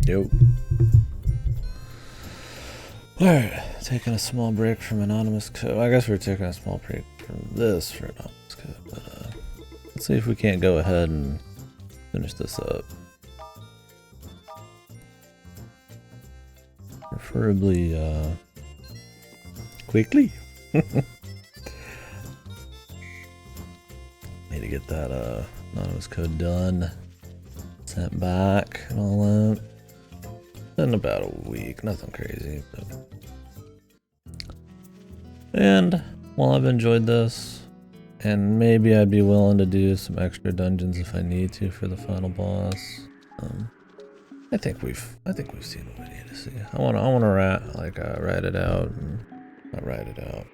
Yo. Alright, taking a small break from anonymous code. I guess we're taking a small break from this for anonymous code, but let's see if we can't go ahead and finish this up. Preferably, quickly. Need to get that anonymous code done, sent back, and all that. In about a week, nothing crazy. But... And while I've enjoyed this, and maybe I'd be willing to do some extra dungeons if I need to for the final boss. I think we've seen what we need to see. I wanna ride it out and not ride it out.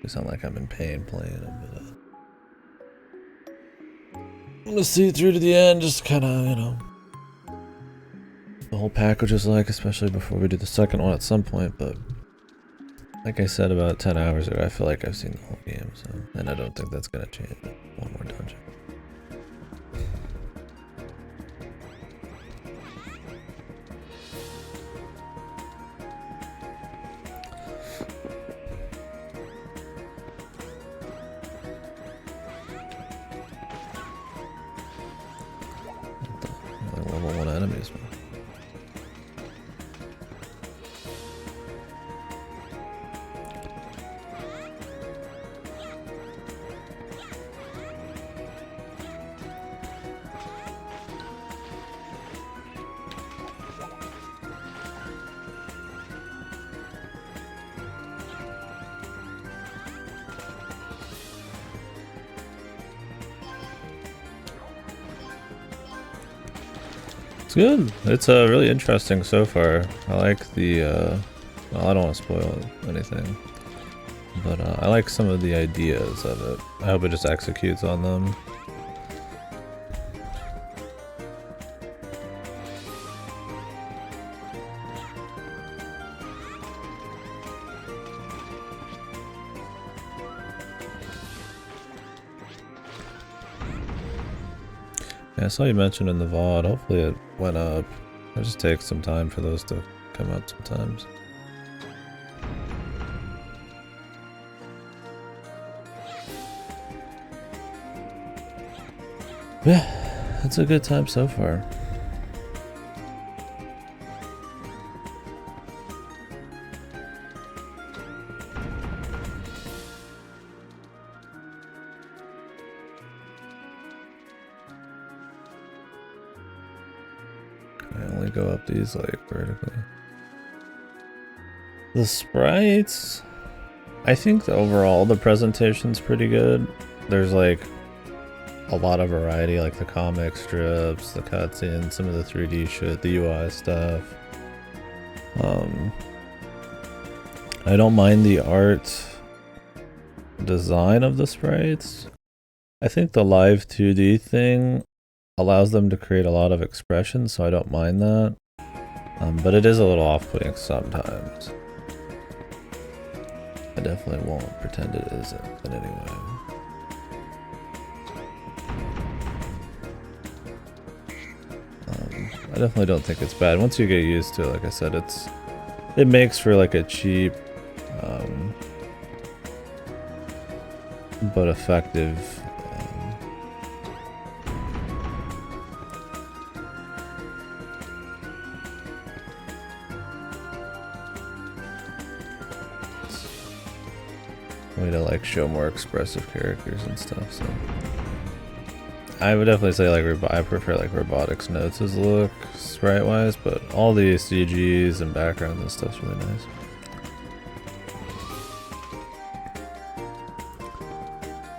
It sound like I'm in pain playing it, but I'm gonna see it through to the end, just kinda, you know. The whole package is like, especially before we do the second one at some point, but like I said about 10 hours ago, I feel like I've seen the whole game, so, and I don't think that's gonna change. One more dungeon. Level 1 enemies, man. Good. It's really interesting so far. I like the, well, I don't want to spoil anything, but I like some of the ideas of it. I hope it just executes on them. Yeah, I saw you mentioned in the VOD, hopefully it went up. It just takes some time for those to come up sometimes. Yeah, it's a good time so far. Go up these like vertically. The sprites, I think overall the presentation's pretty good. There's like a lot of variety, like the comic strips, the cutscenes, some of the 3D shit, the UI stuff. I don't mind the art design of the sprites. I think the live 2D thing allows them to create a lot of expression, so I don't mind that. But it is a little off-putting sometimes. I definitely won't pretend it isn't in any way. I definitely don't think it's bad. Once you get used to it, like I said, it makes for like a cheap but effective way to like show more expressive characters and stuff. So I would definitely say like I prefer like robotics notes as a look sprite wise, but all the CGs and backgrounds and stuff's really nice.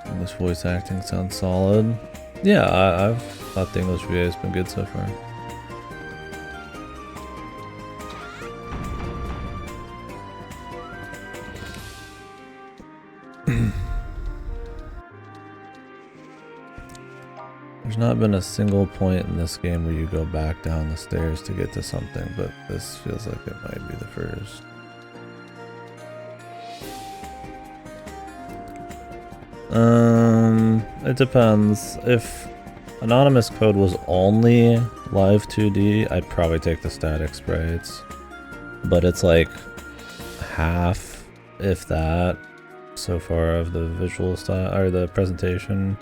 And this voice acting sounds solid. Yeah, I've thought the English VA has been good so far. There's not been a single point in this game where you go back down the stairs to get to something, but this feels like it might be the first. It depends. If anonymous code was only live 2D, I'd probably take the static sprites. But it's like half, if that, so far of the visual style, or the presentation.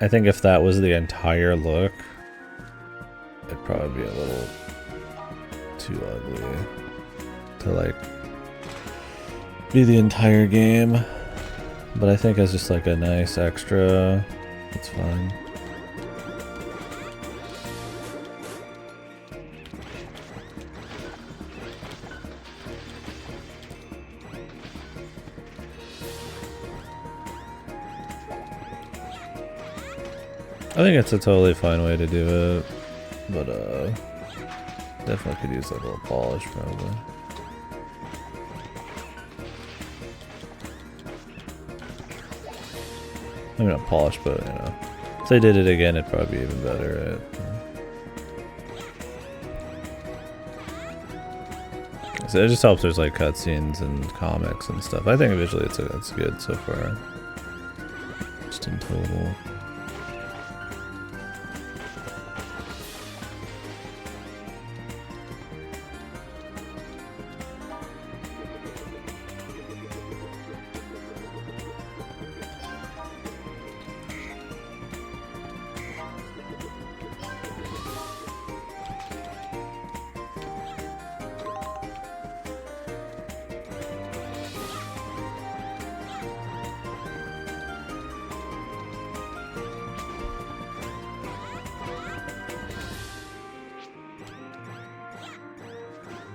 I think if that was the entire look, it'd probably be a little too ugly to like be the entire game. But I think as just like a nice extra, it's fine. I think it's a totally fine way to do it, but definitely could use like a little polish probably. I mean not polish, but you know, if they did it again it'd probably be even better, right? So it just helps there's like cutscenes and comics and stuff. I think visually it's good so far. Just in total.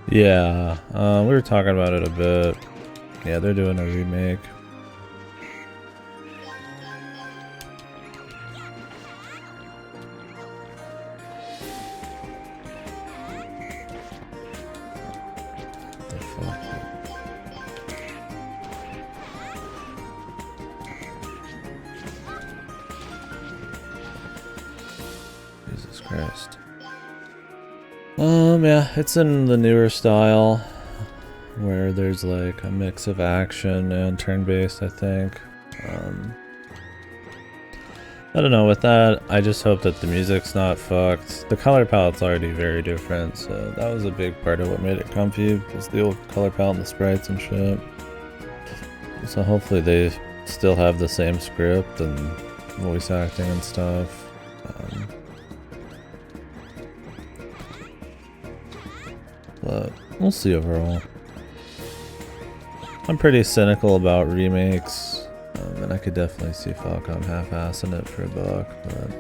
Yeah, we were talking about it a bit. Yeah, they're doing a remake. What the fuck? Jesus Christ. Yeah, it's in the newer style, where there's like a mix of action and turn-based, I think. I don't know, with that, I just hope that the music's not fucked. The color palette's already very different, so that was a big part of what made it comfy, was the old color palette and the sprites and shit. So hopefully they still have the same script and voice acting and stuff. But we'll see overall. I'm pretty cynical about remakes, and I could definitely see Falcom half-assing it for $1, but...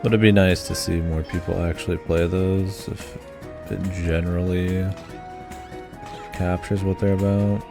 Would it be nice to see more people actually play those, if it generally captures what they're about?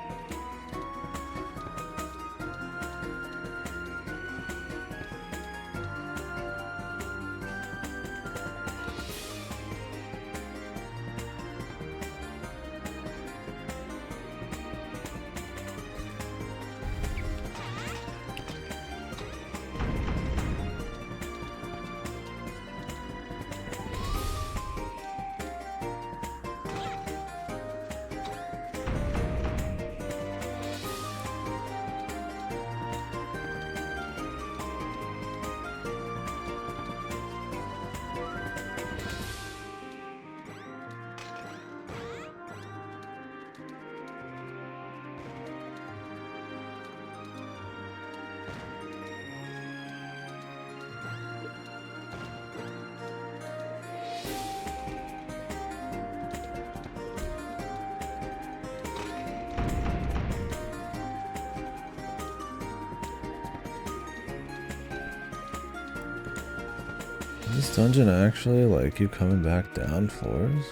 Is this dungeon actually like you coming back down floors?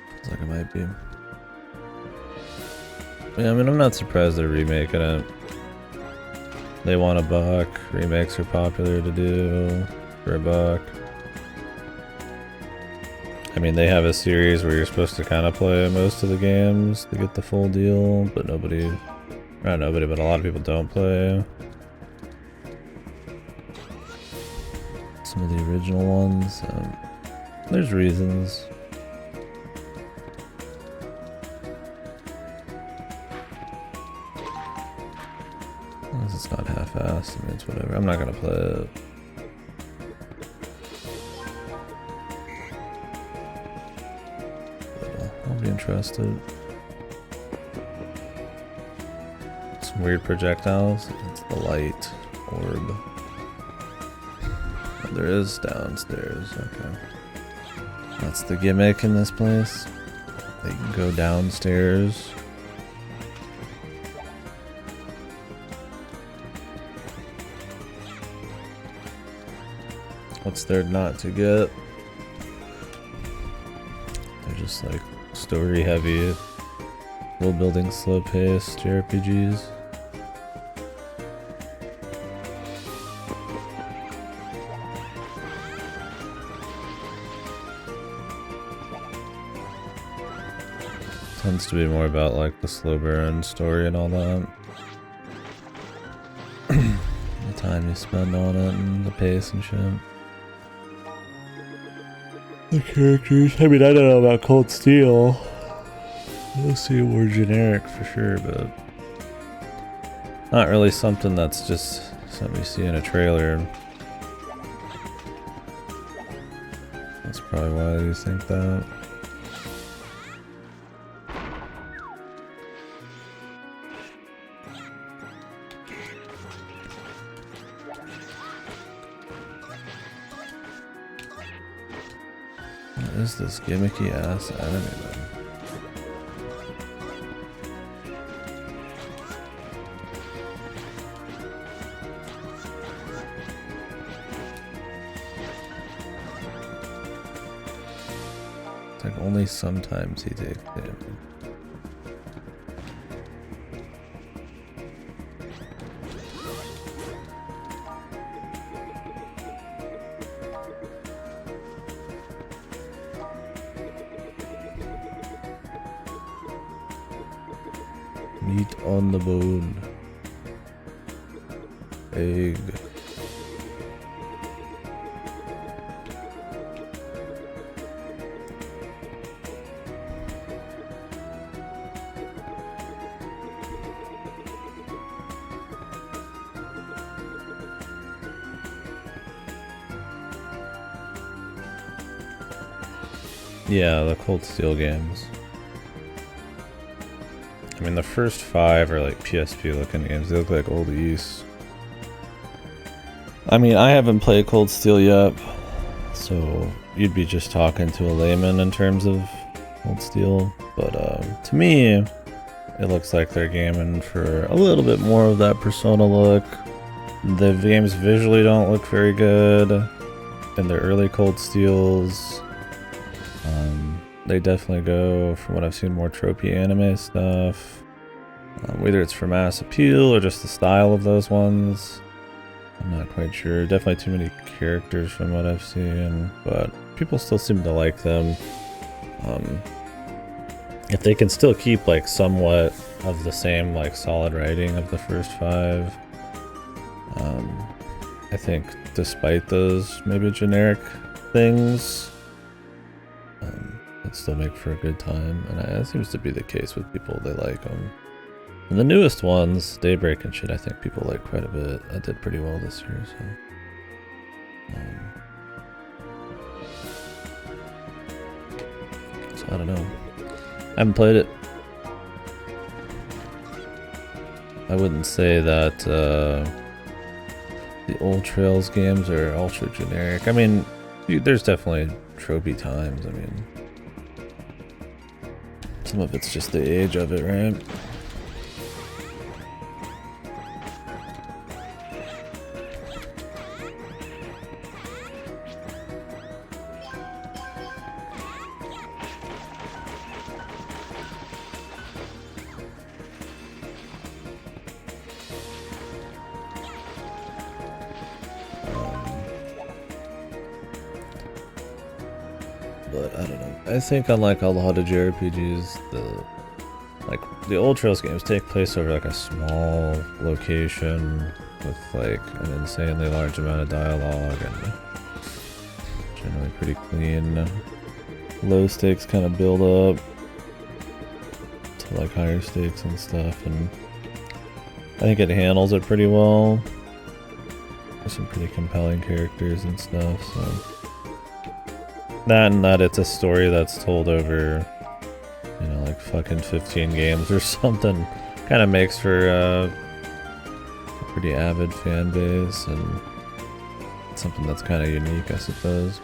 Feels like it might be. Yeah, I mean, I'm not surprised they're remaking it. They want $1. Remakes are popular to do for $1. I mean, they have a series where you're supposed to kind of play most of the games to get the full deal, but nobody, not nobody, but a lot of people don't play some of the original ones. There's reasons. As long as it's not half-assed, I mean, it's whatever. I'm not gonna play it. I'll be interested. Some weird projectiles. It's the light orb. Oh, there is downstairs. Okay. That's the gimmick in this place. They can go downstairs. What's there not to get? They're just like story heavy, world building slow paced JRPGs. Tends to be more about like the slow burn story and all that. The time you spend on it and the pace and shit. The characters, I mean, I don't know about Cold Steel. We'll see more generic for sure, but not really something that's just something you see in a trailer. That's probably why you think that. What is this gimmicky ass enemy then? It's like only sometimes he takes damage. Meat on the bone. Egg. Yeah, the Cold Steel games. I mean, the first 5 are like PSP looking games. They look like old East. I mean, I haven't played Cold Steel yet, so you'd be just talking to a layman in terms of Cold Steel. But to me, it looks like they're gaming for a little bit more of that Persona look. The games visually don't look very good in the early Cold Steels. They definitely go, from what I've seen, more tropey anime stuff. Whether it's for mass appeal or just the style of those ones, I'm not quite sure. Definitely too many characters from what I've seen, but people still seem to like them. If they can still keep like somewhat of the same like solid writing of the first 5, I think despite those maybe generic things, it'd still make for a good time, and that seems to be the case with people. They like them. And the newest ones, Daybreak and shit, I think people like quite a bit. I did pretty well this year, so I don't know. I haven't played it. I wouldn't say that the old Trails games are ultra generic. I mean, there's definitely tropey times. I mean, some of it's just the age of it, right? but I don't know. I think unlike a lot of JRPGs, the old Trails games take place over like a small location with like an insanely large amount of dialogue and generally pretty clean. Low stakes kind of build up to like higher stakes and stuff, and I think it handles it pretty well. There's some pretty compelling characters and stuff, so that and that it's a story that's told over, you know, like fucking 15 games or something, kind of makes for a pretty avid fan base and something that's kind of unique, I suppose.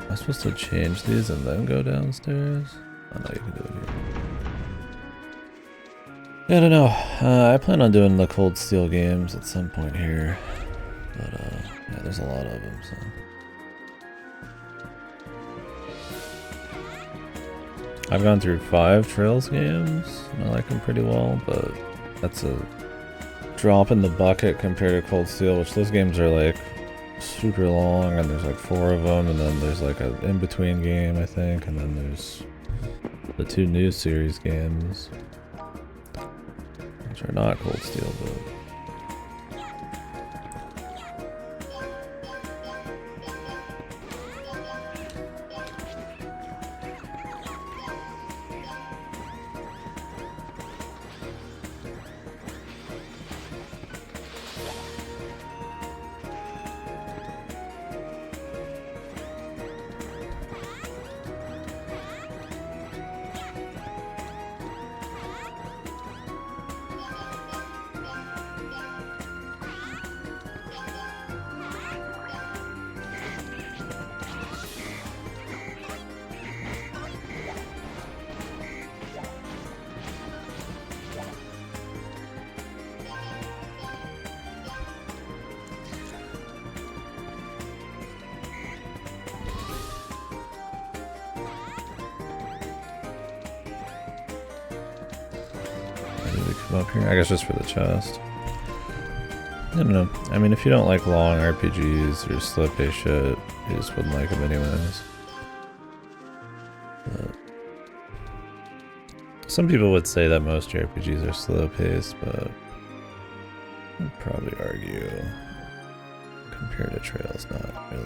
Am I supposed to change these and then go downstairs? Oh no, you can do it here. Yeah, I don't know. I plan on doing the Cold Steel games at some point here. But yeah, there's a lot of them, so. I've gone through 5 Trails games, and I like them pretty well, but that's a drop in the bucket compared to Cold Steel, which those games are like super long, and there's like 4 of them, and then there's like an in-between game, I think, and then there's the 2 new series games, which are not Cold Steel, but up here, I guess just for the chest. I don't know. I mean, if you don't like long RPGs or slow paced shit, you just wouldn't like them anyways. But some people would say that most JRPGs are slow paced, but I'd probably argue compared to Trails, not really.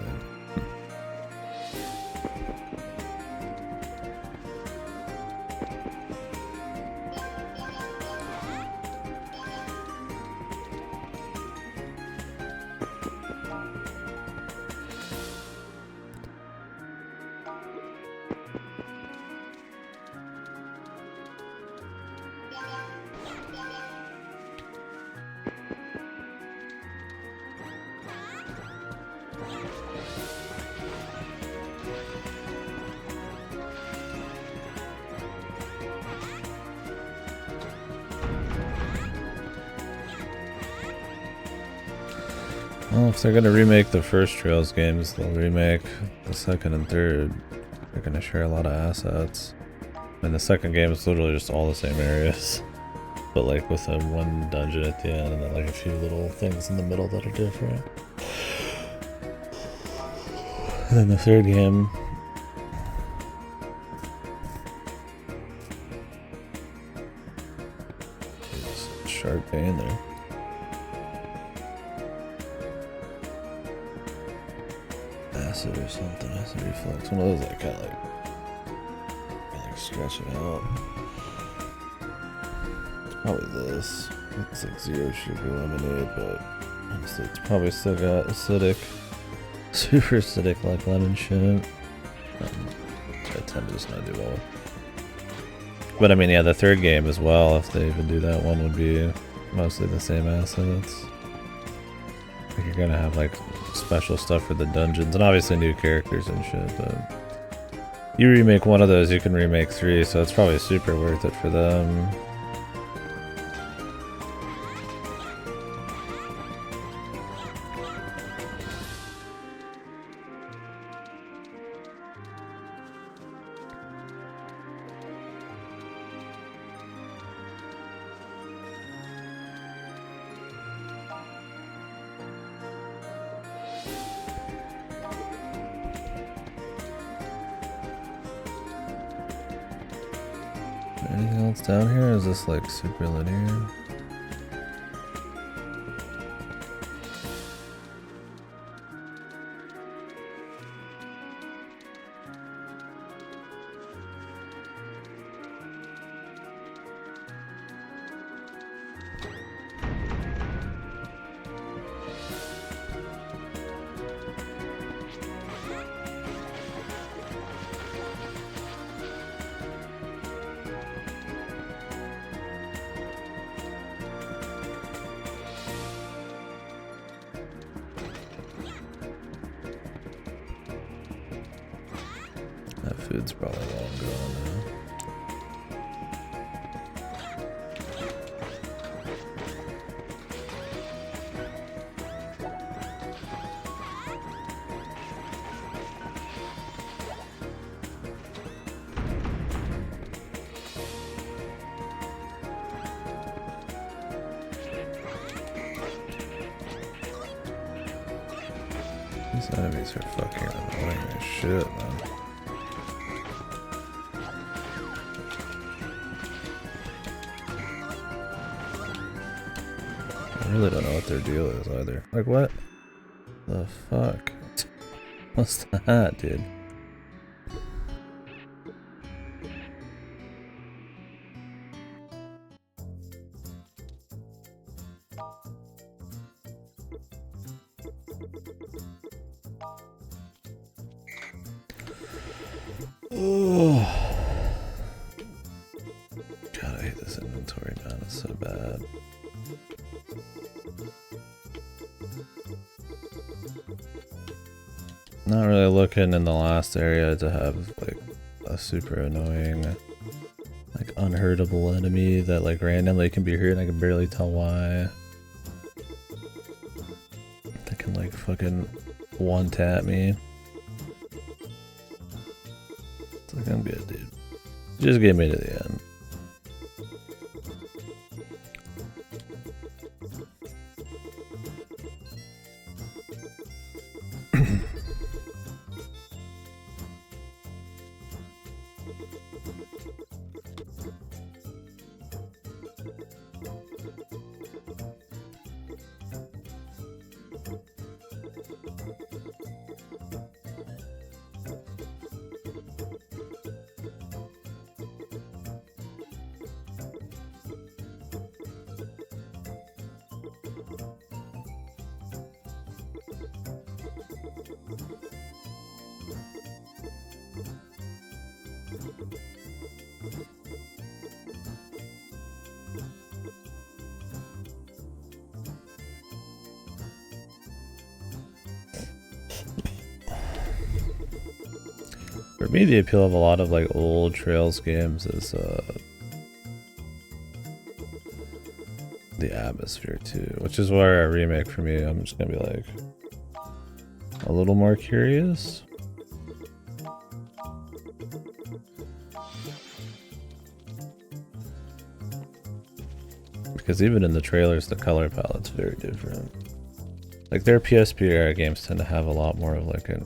Well, if they're gonna remake the first Trails games, they'll remake the second and third. They're gonna share a lot of assets. And the second game is literally just all the same areas, but like with a one dungeon at the end and then like a few little things in the middle that are different. And then the third game, is Shark Bane there. Acid or something, acid reflex. One of those that kind of like stretch it out. Probably this. It's like zero sugar lemonade, but honestly, it's probably still got acidic, super acidic like lemon shit. Which I tend to just not do well with. But I mean, yeah, the third game as well, if they even do that one, would be mostly the same assets. Like you're gonna have like special stuff for the dungeons and obviously new characters and shit, but You remake one of those, you can remake 3, so it's probably super worth it for them. Anything else down here? Is this like super linear? That food's probably long gone now. These enemies are fucking annoying as shit, man. I really don't know what their deal is either. Like, what the fuck? What's that, dude? Oh. God, I hate this inventory, man. It's so bad. Not really looking in the last area to have like a super annoying, like unhurtable enemy that like randomly can be hurt and I can barely tell why. They can like fucking one tap me. It's like, I'm good, dude. Just get me to the end. For me, the appeal of a lot of like old Trails games is the atmosphere too, which is where a remake for me, I'm just gonna be like a little more curious. Because even in the trailers, the color palette's very different. Like their PSP era games tend to have a lot more of like an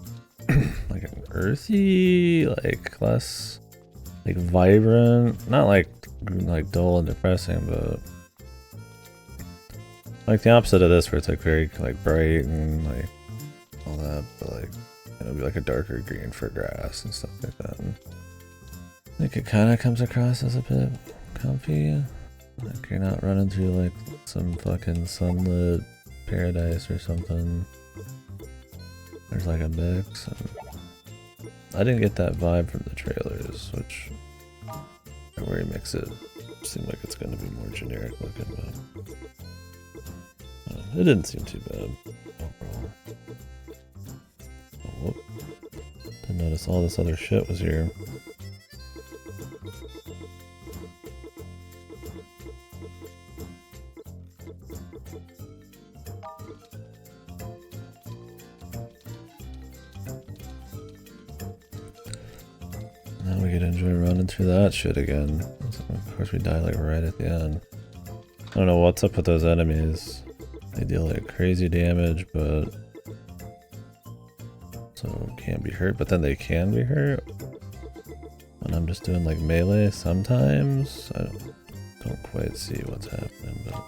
like an earthy, like less like vibrant, not like dull and depressing, but like the opposite of this, where it's like very like bright and like all that, but like it'll be like a darker green for grass and stuff like that. And I think it kind of comes across as a bit comfy, like you're not running through like some fucking sunlit paradise or something. There's like a mix, and I didn't get that vibe from the trailers, which where he makes it seem like it's going to be more generic looking, but it didn't seem too bad overall. Oh, whoop. Didn't Didn't notice all this other shit was here. Now we get to enjoy running through that shit again. Of course we die like right at the end. I don't know what's up with those enemies. They deal like crazy damage, but so can't be hurt, but then they can be hurt. When I'm just doing like melee sometimes, I don't quite see what's happening, but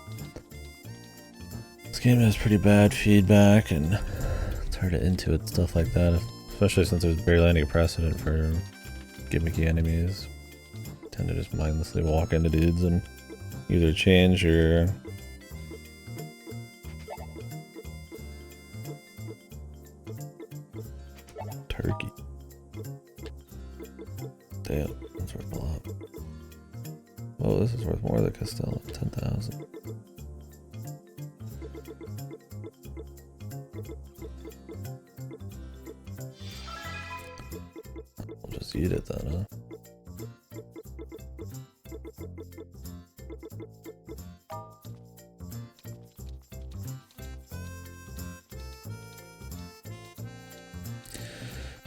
this game has pretty bad feedback and it's hard to intuit stuff like that, especially since there's barely any precedent for gimmicky enemies. Tend to just mindlessly walk into dudes and either change your turkey. Damn, that's worth a lot. Whoa, this is worth more than Costello. 10,000. I'll just eat it then, huh?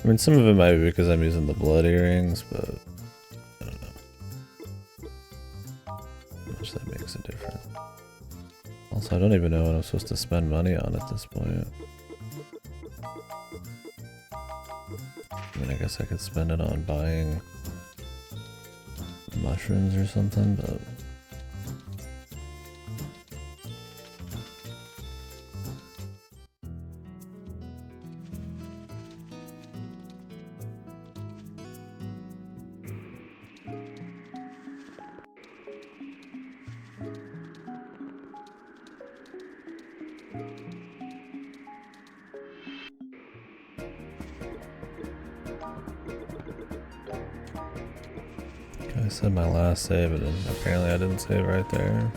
I mean, some of it might be because I'm using the blood earrings, but I don't know how much that makes a difference. Also, I don't even know what I'm supposed to spend money on at this point. I mean, I guess I could spend it on buying mushrooms or something, but I said my last save, and apparently I didn't save right there.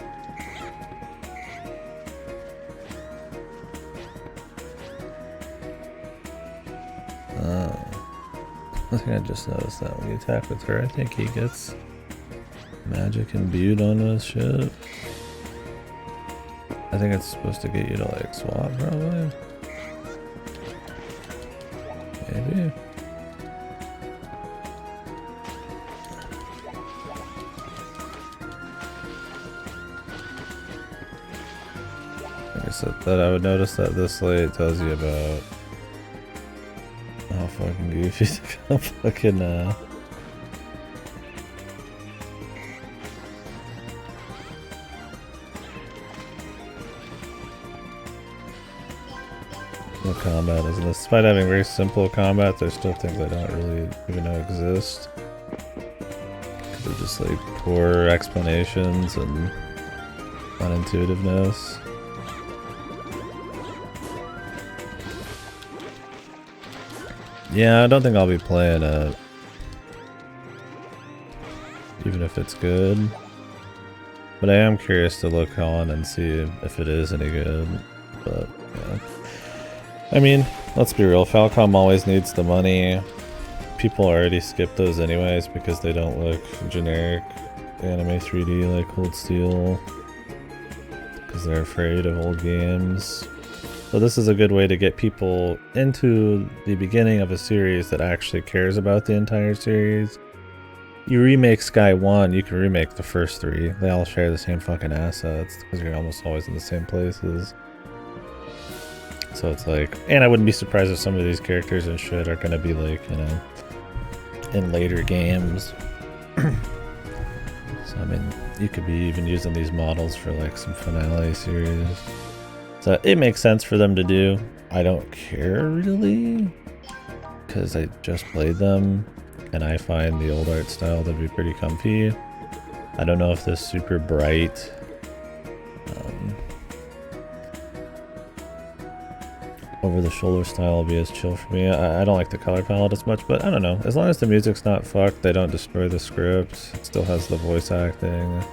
I think I just noticed that when you attack with her, I think he gets magic imbued onto his shit. I think it's supposed to get you to like swap, probably. Maybe. Like I said, that I would notice that this late tells you about how fucking goofy the fucking the combat is. And despite having very simple combat, there's still things I don't really even know exist. They're just like poor explanations and unintuitiveness. Yeah, I don't think I'll be playing it, even if it's good. But I am curious to look on and see if it is any good. But yeah, I mean, let's be real. Falcom always needs the money. People already skip those anyways because they don't look generic anime 3D like Cold Steel, because they're afraid of old games. So this is a good way to get people into the beginning of a series that actually cares about the entire series. You remake Sky 1, you can remake the first 3. They all share the same fucking assets because you're almost always in the same places. So it's like, and I wouldn't be surprised if some of these characters and shit are gonna be like, you know, in later games. So I mean, you could be even using these models for like some finale series. So it makes sense for them to do. I don't care really, because I just played them and I find the old art style to be pretty comfy. I don't know if this super bright over the shoulder style will be as chill for me. I don't like the color palette as much, but I don't know. As long as the music's not fucked, they don't destroy the script. It still has the voice acting.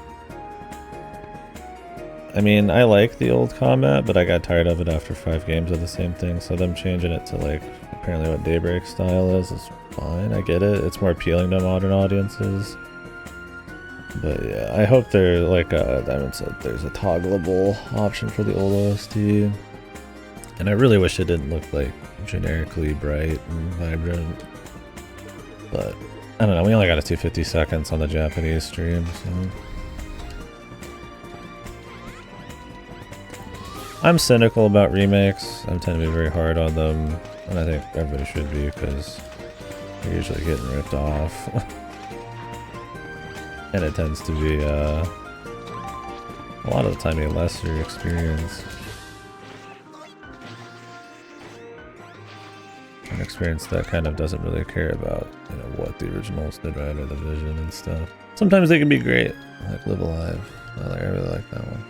I mean, I like the old combat, but I got tired of it after 5 games of the same thing, so them changing it to like apparently what Daybreak style is fine. I get it. It's more appealing to modern audiences. But yeah, I hope they're like Diamond said, there's a toggleable option for the old OST. And I really wish it didn't look like generically bright and vibrant. But I don't know, we only got a 250 seconds on the Japanese stream, so I'm cynical about remakes. I tend to be very hard on them, and I think everybody should be because they're usually getting ripped off. And it tends to be a lot of the time a lesser experience. An experience that kind of doesn't really care about, you know, what the originals did right or the vision and stuff. Sometimes they can be great, like Live Alive. I really like that one.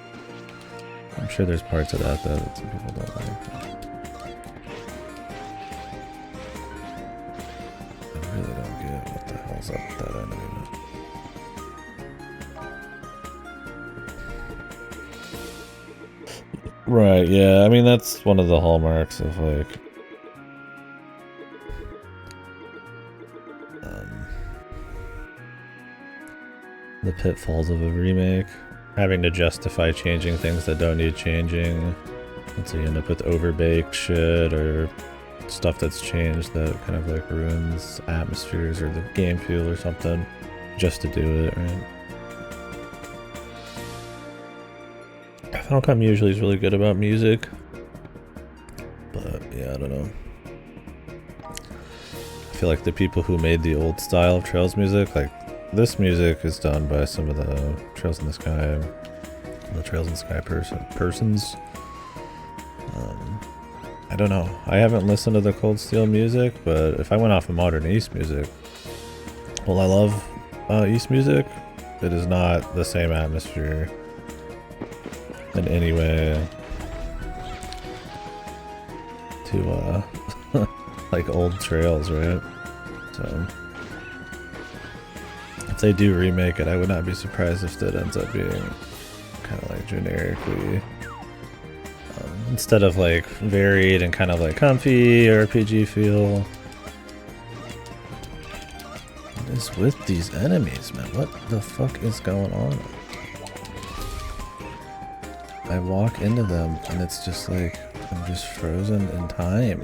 I'm sure there's parts of that though that some people don't like. I really don't get what the hell's up with that enemy. Right, yeah, I mean that's one of the hallmarks of like the pitfalls of a remake. Having to justify changing things that don't need changing. And so you end up with overbaked shit or stuff that's changed that kind of like ruins atmospheres or the game feel or something just to do it, right? Falcom usually is really good about music, but yeah, I don't know. I feel like the people who made the old style of Trails music, like this music is done by some of the Trails in the Sky persons. I don't know. I haven't listened to the Cold Steel music, but if I went off of Modern East music, well, I love East music. It is not the same atmosphere in any way to like old Trails, right? So if they do remake it, I would not be surprised if that ends up being kind of like generically instead of like varied and kind of like comfy RPG feel. What is with these enemies, man? What the fuck is going on? I walk into them and it's just like I'm just frozen in time.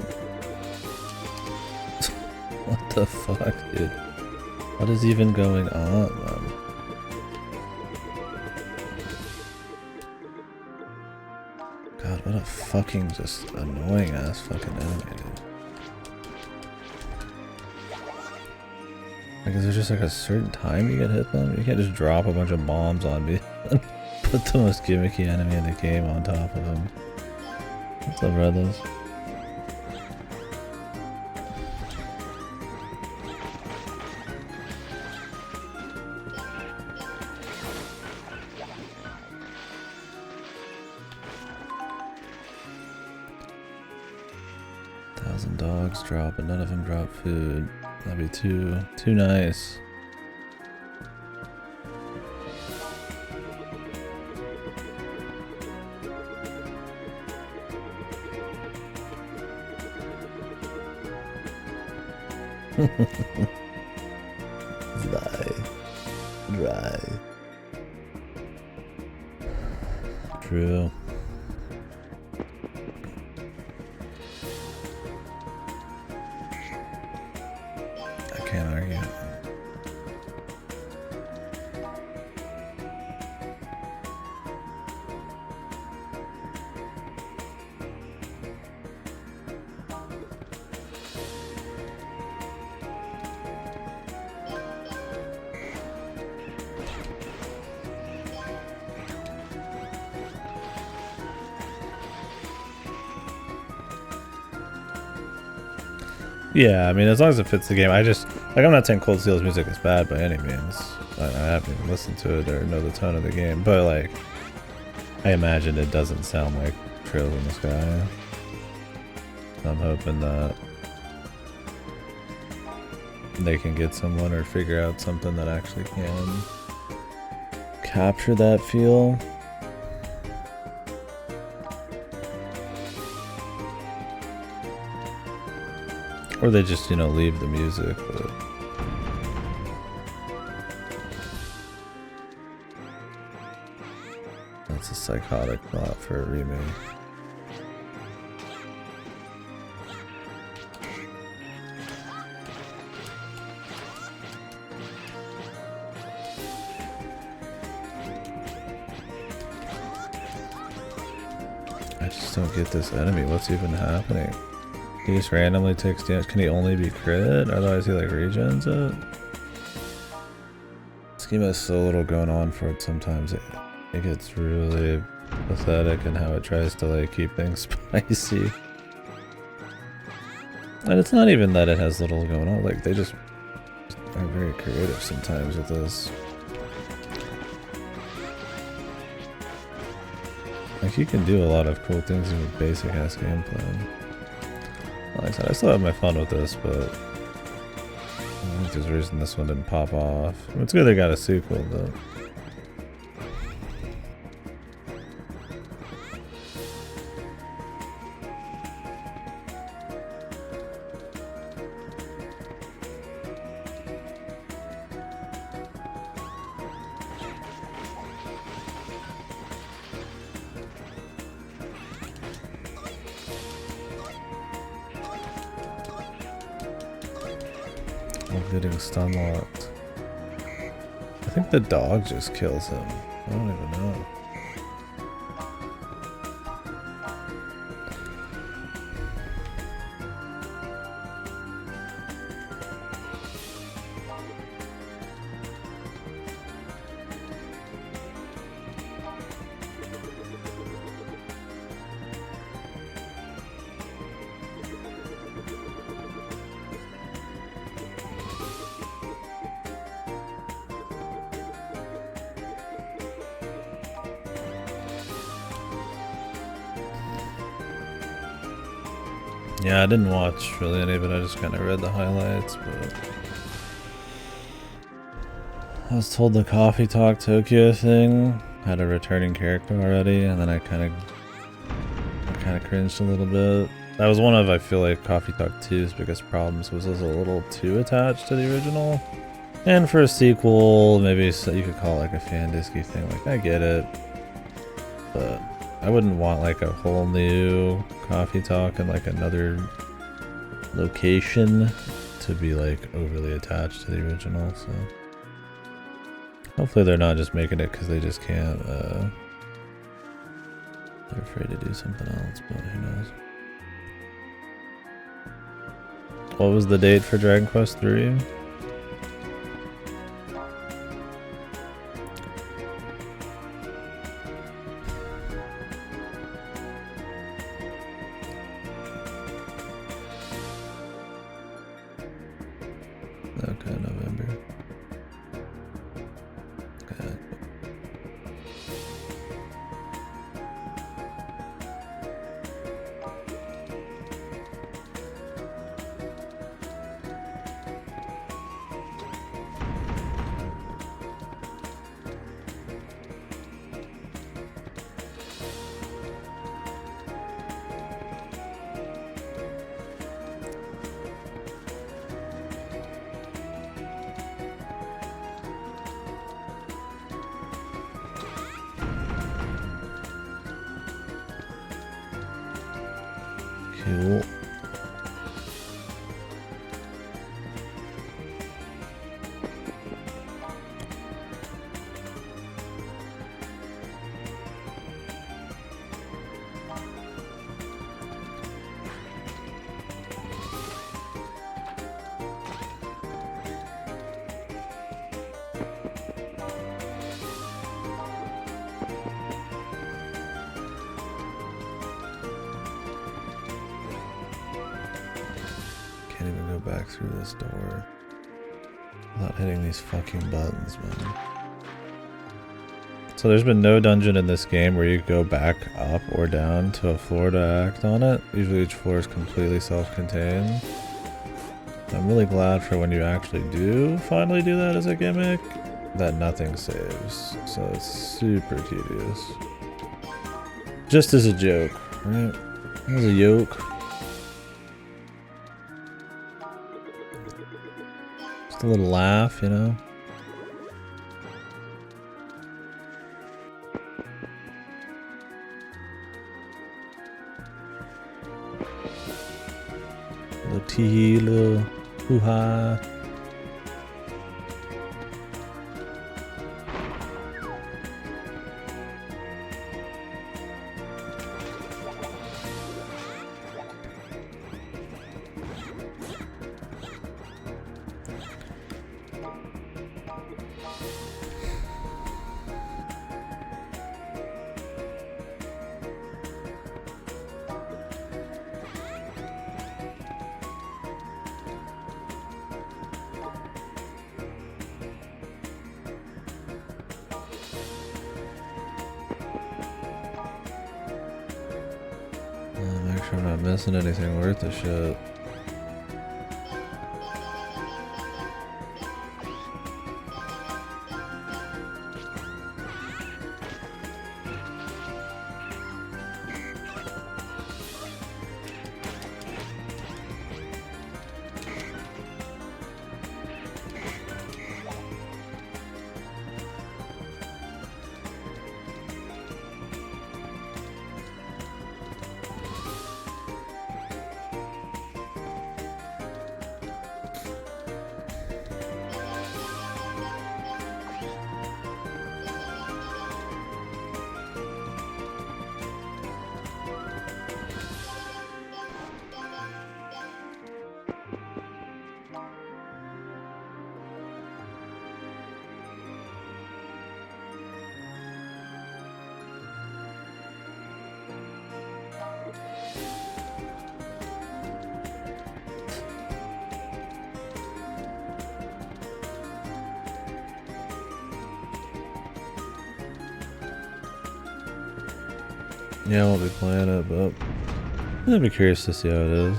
What the fuck, dude? What is even going on, man? God, what a fucking just annoying ass fucking enemy, dude. Like, is there just like a certain time you get hit them? You can't just drop a bunch of bombs on me and put the most gimmicky enemy in the game on top of him. What's up, brothers? Dogs drop, but none of them drop food. That'd be too nice. Dry. True. Can't argue. Yeah, I mean, as long as it fits the game. I just, like, I'm not saying Cold Steel's music is bad by any means. I haven't even listened to it or know the tone of the game, but, like, I imagine it doesn't sound like Trails in the Sky. I'm hoping that they can get someone or figure out something that actually can capture that feel. Or they just, you know, leave the music, but... That's a psychotic thought for a remake. I just don't get this enemy. What's even happening? He just randomly takes damage. Can he only be crit? Otherwise he like regens it? This game has so little going on for it sometimes. It gets really pathetic in how it tries to like keep things spicy. And it's not even that it has little going on. Like they just are very creative sometimes with this. Like you can do a lot of cool things with basic ass gameplay. Like I said, I still have my fun with this, but I think there's a reason this one didn't pop off. It's good they got a sequel, but getting stun locked. I think the dog just kills him. I don't even know. Yeah, I didn't watch really any of it, I just kind of read the highlights, but... I was told the Coffee Talk Tokyo thing had a returning character already, and then I kind of cringed a little bit. That was one of, I feel like, Coffee Talk 2's biggest problems, was it was a little too attached to the original. And for a sequel, maybe you could call it like a fan-disky thing, like, I get it. But I wouldn't want like a whole new Coffee Talk and like another location to be like overly attached to the original, so hopefully they're not just making it because they just can't they're afraid to do something else, but who knows. What was the date for Dragon Quest 3? Okay, November. Okay. Cool. Can't even go back through this door without hitting these fucking buttons, man. So there's been no dungeon in this game where you go back up or down to a floor to act on it. Usually each floor is completely self-contained. I'm really glad for when you actually do finally do that as a gimmick, that nothing saves. So it's super tedious. Just as a joke, right? As a yoke. Just a little laugh, you know? Little tee, little hoo-ha. Make sure I'm not missing anything worth a shit. Yeah, I won't be playing it, but I'd be curious to see how it is.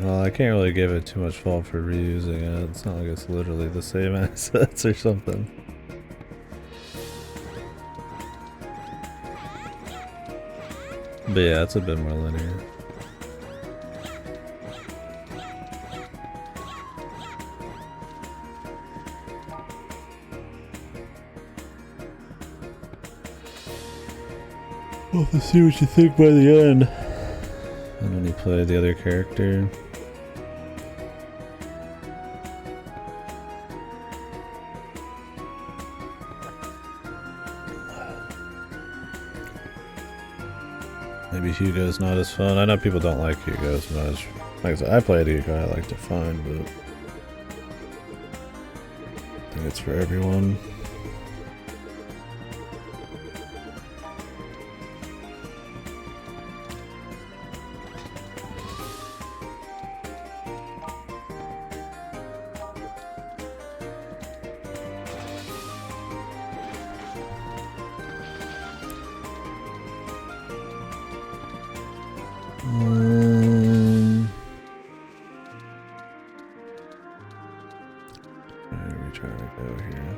Well, I can't really give it too much fault for reusing it. It's not like it's literally the same assets or something. But yeah, it's a bit more linear. Well, let's see what you think by the end. And when you play the other character. Maybe Hugo's not as fun. I know people don't like Hugo as much. Like I said, I played Hugo, I liked it fine, but I think it's for everyone. Where are we trying to go here?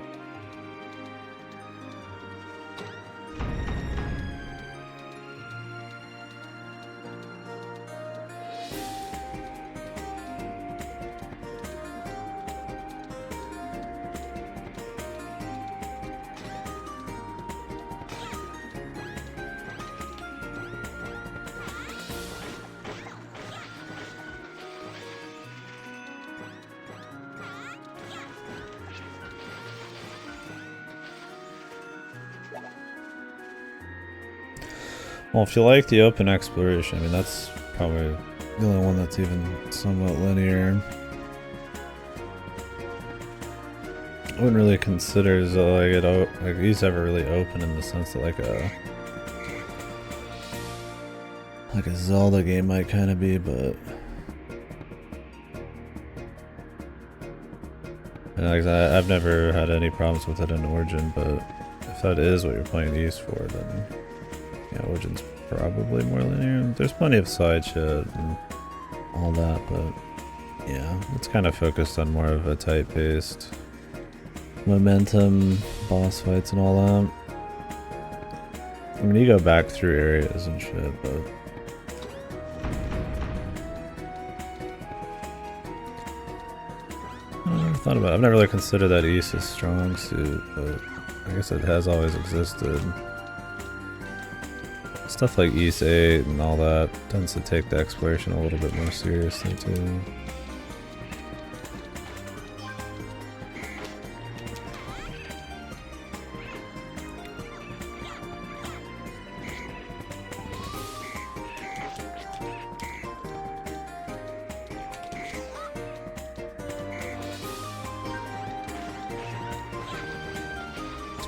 Well, if you like the open exploration, I mean, that's probably the only one that's even somewhat linear. I wouldn't really consider like these ever really open in the sense that like a Zelda game might kind of be, but and like I've never had any problems with it in Origin, but if if that is what you're playing East for, then yeah, Origin's probably more linear. There's plenty of side shit and all that, but yeah, it's kind of focused on more of a tight-paced momentum, boss fights and all that. I mean, you go back through areas and shit, but I never thought about it. I've never really considered that East a strong suit, but I guess it has always existed. Stuff like East 8 and all that tends to take the exploration a little bit more seriously too.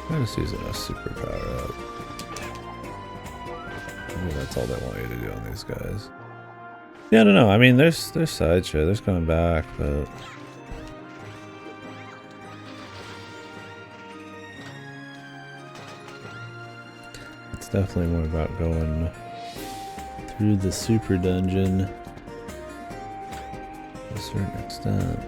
Trying to use a superpower up. Maybe that's all they want you to do on these guys. Yeah, I don't know. I mean, there's side shit. There's coming back, but it's definitely more about going through the super dungeon to a certain extent.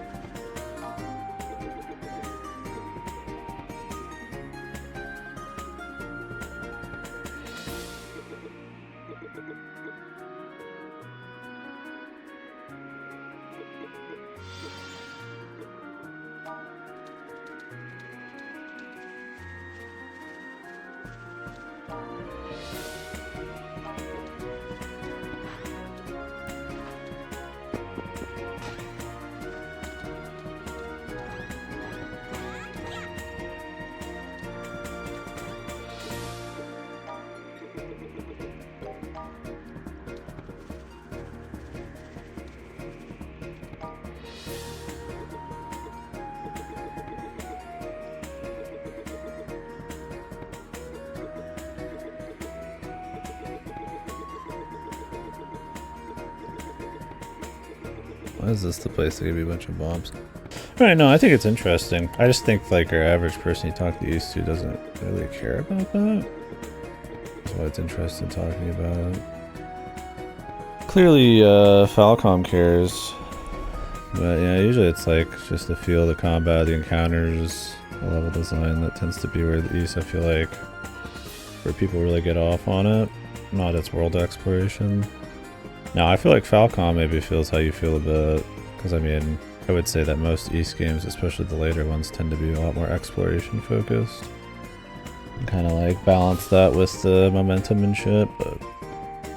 Why is this the place to give you a bunch of bombs? Right, no, I think it's interesting. I just think like your average person you talk to used to doesn't really care about that. That's why it's interesting talking about it. Clearly, Falcom cares. But yeah, usually it's like just the feel of the combat, the encounters, the level design that tends to be where the East, I feel like, where people really get off on it, not its world exploration. Now, I feel like Falcom maybe feels how you feel a bit, because I mean, I would say that most East games, especially the later ones, tend to be a lot more exploration focused. And kind of like balance that with the momentum and shit, but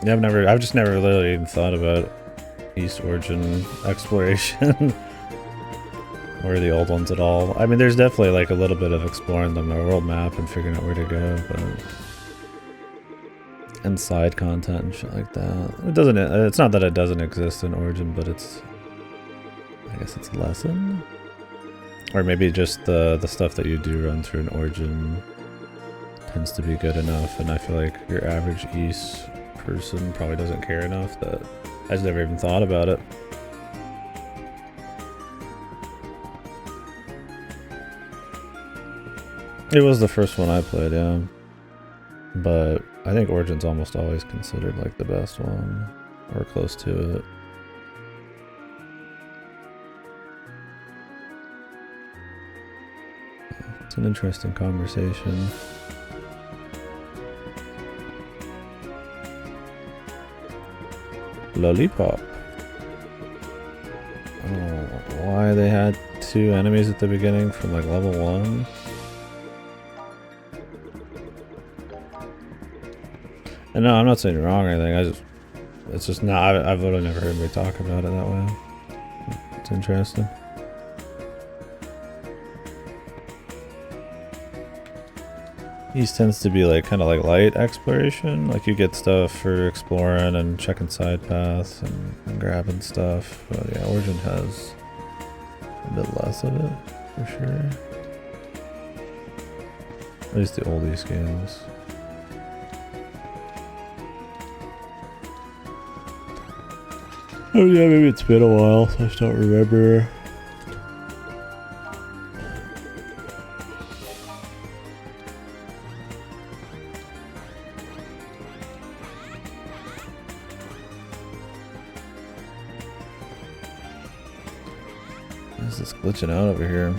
yeah, I've just never really even thought about East Origin exploration or the old ones at all. I mean, there's definitely like a little bit of exploring the world map and figuring out where to go, but and side content and shit like that. It doesn't. It's not that it doesn't exist in Origin, but it's. I guess it's lessened, or maybe just the stuff that you do run through an Origin tends to be good enough, and I feel like your average East person probably doesn't care enough that has never even thought about it. It was the first one I played, yeah. But I think Origin's almost always considered like the best one, or close to it. It's an interesting conversation. Lollipop. I don't know why they had 2 enemies at the beginning from like level 1. And no, I'm not saying you're wrong or anything. It's just not. I've literally never heard anybody talk about it that way. It's interesting. East tends to be like kind of like light exploration. Like you get stuff for exploring and checking side paths and grabbing stuff. But yeah, Origin has a bit less of it for sure. At least the old East games. Oh yeah, maybe it's been a while, so I just don't remember. is this glitching out over here?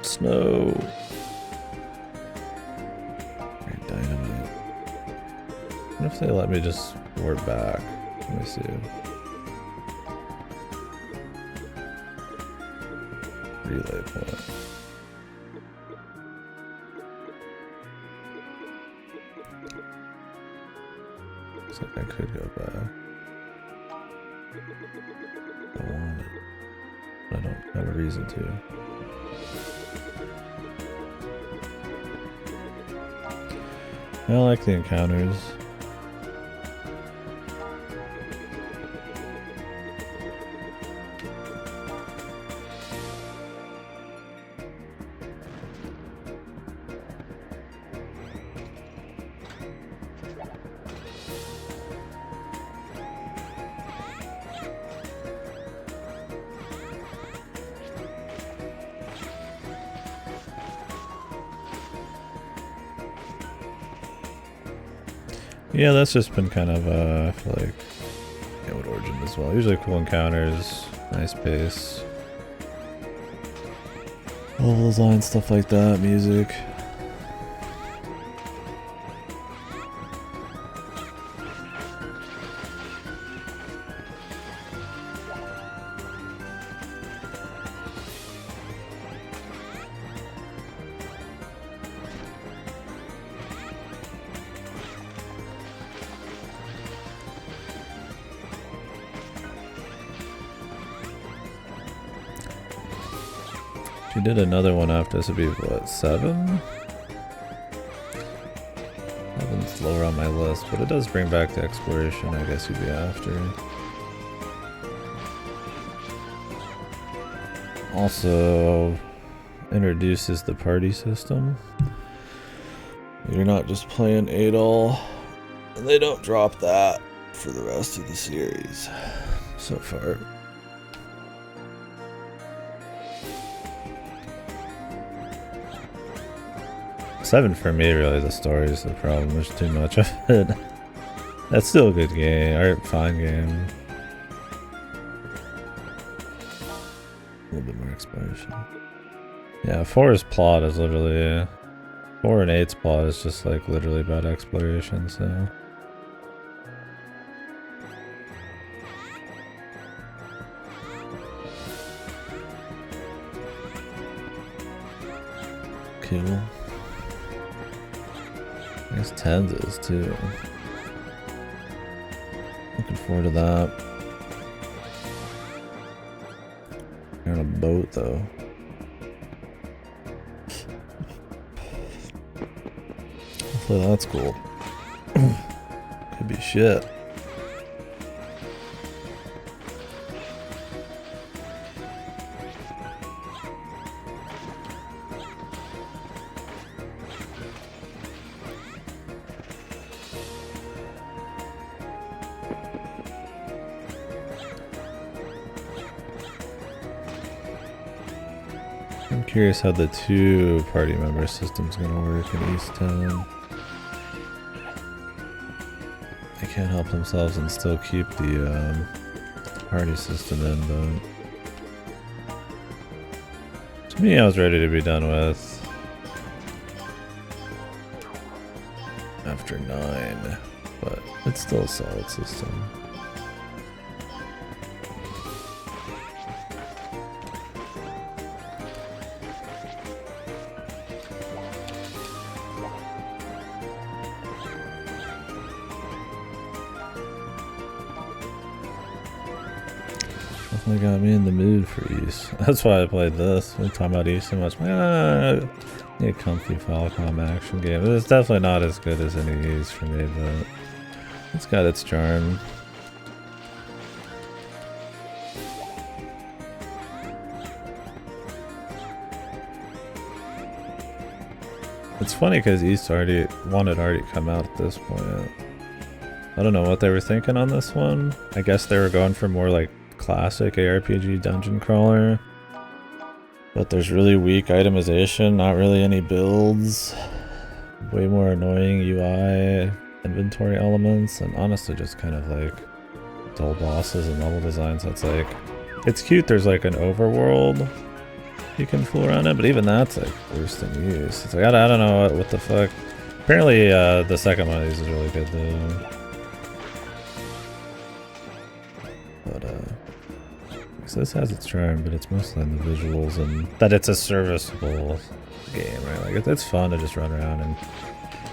Snow. Dynamite. What if they let me just ward back? Let me see. Relay point. Looks like I could go back. I want it. But I don't have a reason to. I like the encounters. Yeah, that's just been kind of, I feel like, yeah, with Origin as well. Usually cool encounters, nice pace. Level design, stuff like that, music. If you did another one after this, would be what, 7? 7's lower on my list, but it does bring back the exploration, I guess you'd be after. Also introduces the party system. You're not just playing 8-all, and they don't drop that for the rest of the series so far. Seven for me, really, the story is the problem. There's too much of it. That's still a good game, or fine game. A little bit more exploration. Yeah, 4's plot is literally... 4 and 8's plot is just like literally about exploration, so... Cool. I guess 10's is too. Looking forward to that. You're on a boat though. Hopefully that's cool. Could be shit. I'm curious how the 2 party member system's gonna work in East Town. They can't help themselves and still keep the party system in, but to me I was ready to be done with after 9, but it's still a solid system. Definitely got me in the mood for East. That's why I played this. We're talking about East so much. Need a comfy Falcom action game. It's definitely not as good as any of these for me, but it's got its charm. funny because East already come out at this point. I don't know what they were thinking on this one. I guess they were going for more like classic ARPG dungeon crawler. But there's really weak itemization, not really any builds. Way more annoying UI, inventory elements, and honestly just kind of like dull bosses and level designs. That's like, it's cute there's like an overworld you can fool around in, but even that's like worse than use. It's like, I don't know what the fuck. Apparently the second one of these is really good though. But so this has its charm, but it's mostly on the visuals and that it's a serviceable game, right? Like it's fun to just run around and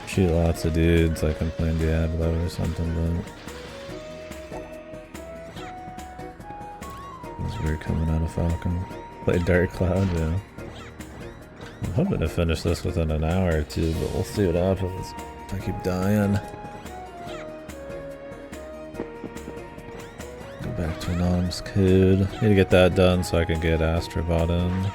shoot lots of dudes like I'm playing Diablo or something, but it's weird coming out of Falcon. Played Dark Cloud, yeah. I'm hoping to finish this within an hour or two, but we'll see what happens. I keep dying. Go back to Anonymous Code. Need to get that done so I can get Astrobot in.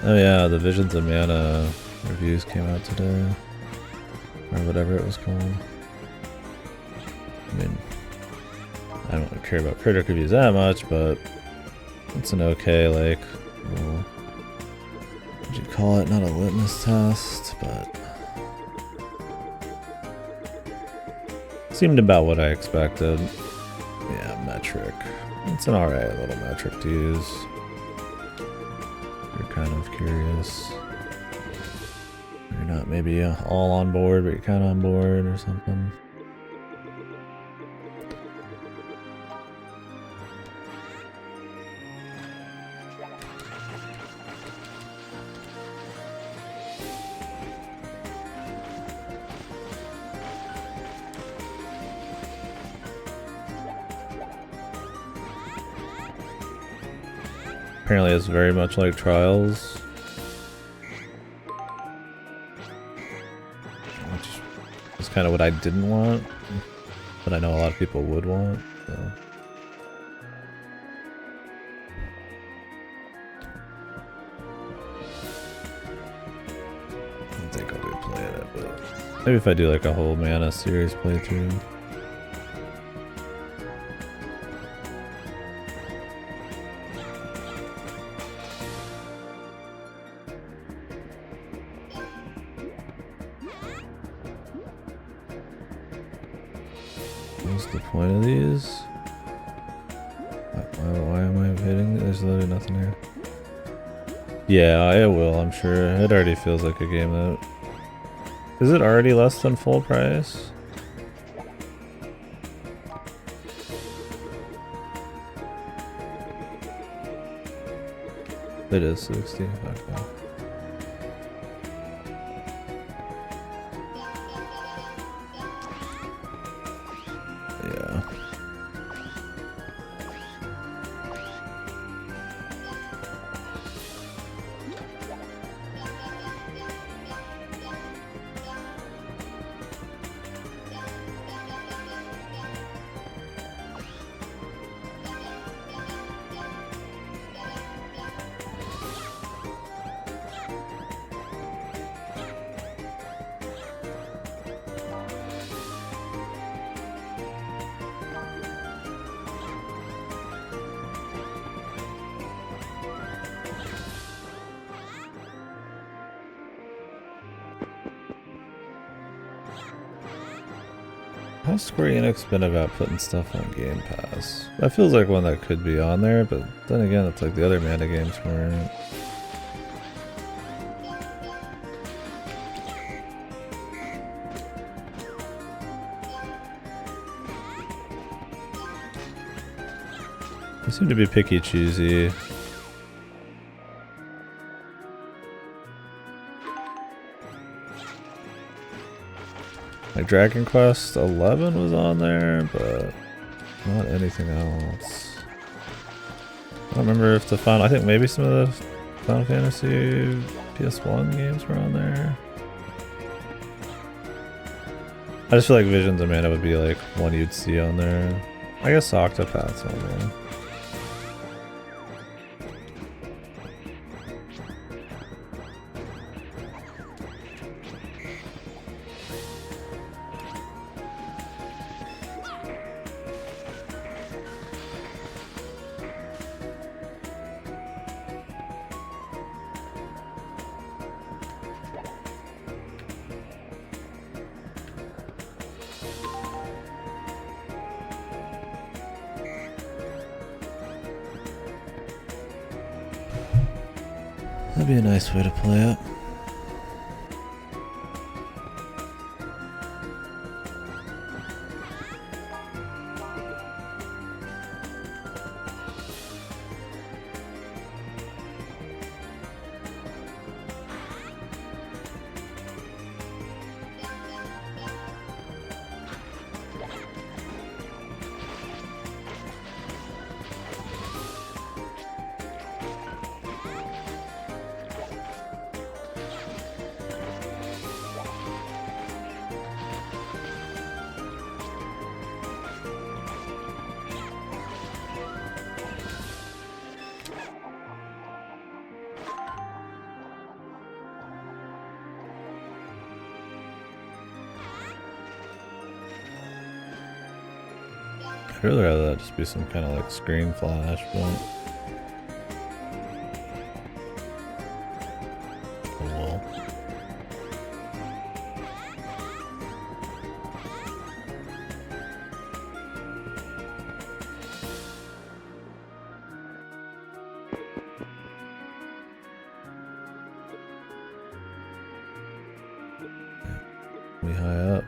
Oh yeah, the Visions of Mana reviews came out today. Or whatever it was called. I mean, I don't really care about critic reviews that much, but it's an okay, like, well, what would you call it? Not a litmus test, but seemed about what I expected. Yeah, metric. It's an alright little metric to use. You're kind of curious. You're not maybe all on board, but you're kind of on board or something. Apparently it's very much like Trials. Which is kind of what I didn't want, but I know a lot of people would want, so. I don't think I'll be playing it, but maybe if I do like a whole Mana series playthrough. What's the point of these? Why am I hitting? There's literally nothing here. Yeah, it will, I'm sure. It already feels like a game that... Is it already less than full price? It is 60. Okay. Yeah. How's Square Enix been about putting stuff on Game Pass? That feels like one that could be on there, but then again, it's like the other Mana games weren't. They seem to be picky choosy. Like Dragon Quest 11 was on there, but not anything else. I don't remember if the final, I think maybe some of the Final Fantasy PS1 games were on there. I just feel like Visions of Mana would be like one you'd see on there. I guess Octopath's on there. That'd be a nice way to play it. I'd really rather that just be some kind of like screen flash, but oh well. We high up.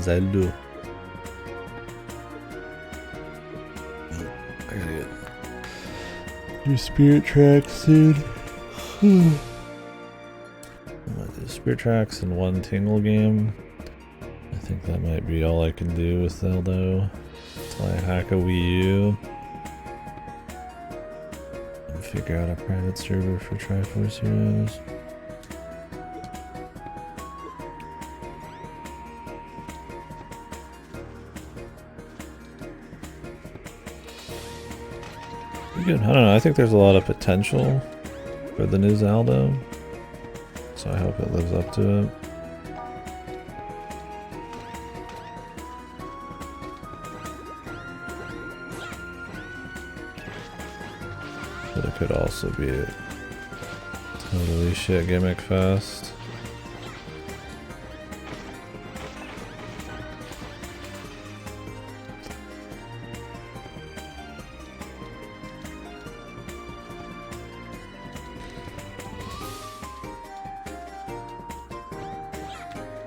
Zelda. I gotta get your spirit tracks soon. I might do spirit tracks in one tingle game. I think that might be all I can do with Zelda until I hack a Wii U and figure out a private server for Triforce Heroes. Good. I don't know, I think there's a lot of potential for the new Zelda, so I hope it lives up to it. But it could also be a totally shit gimmick fest.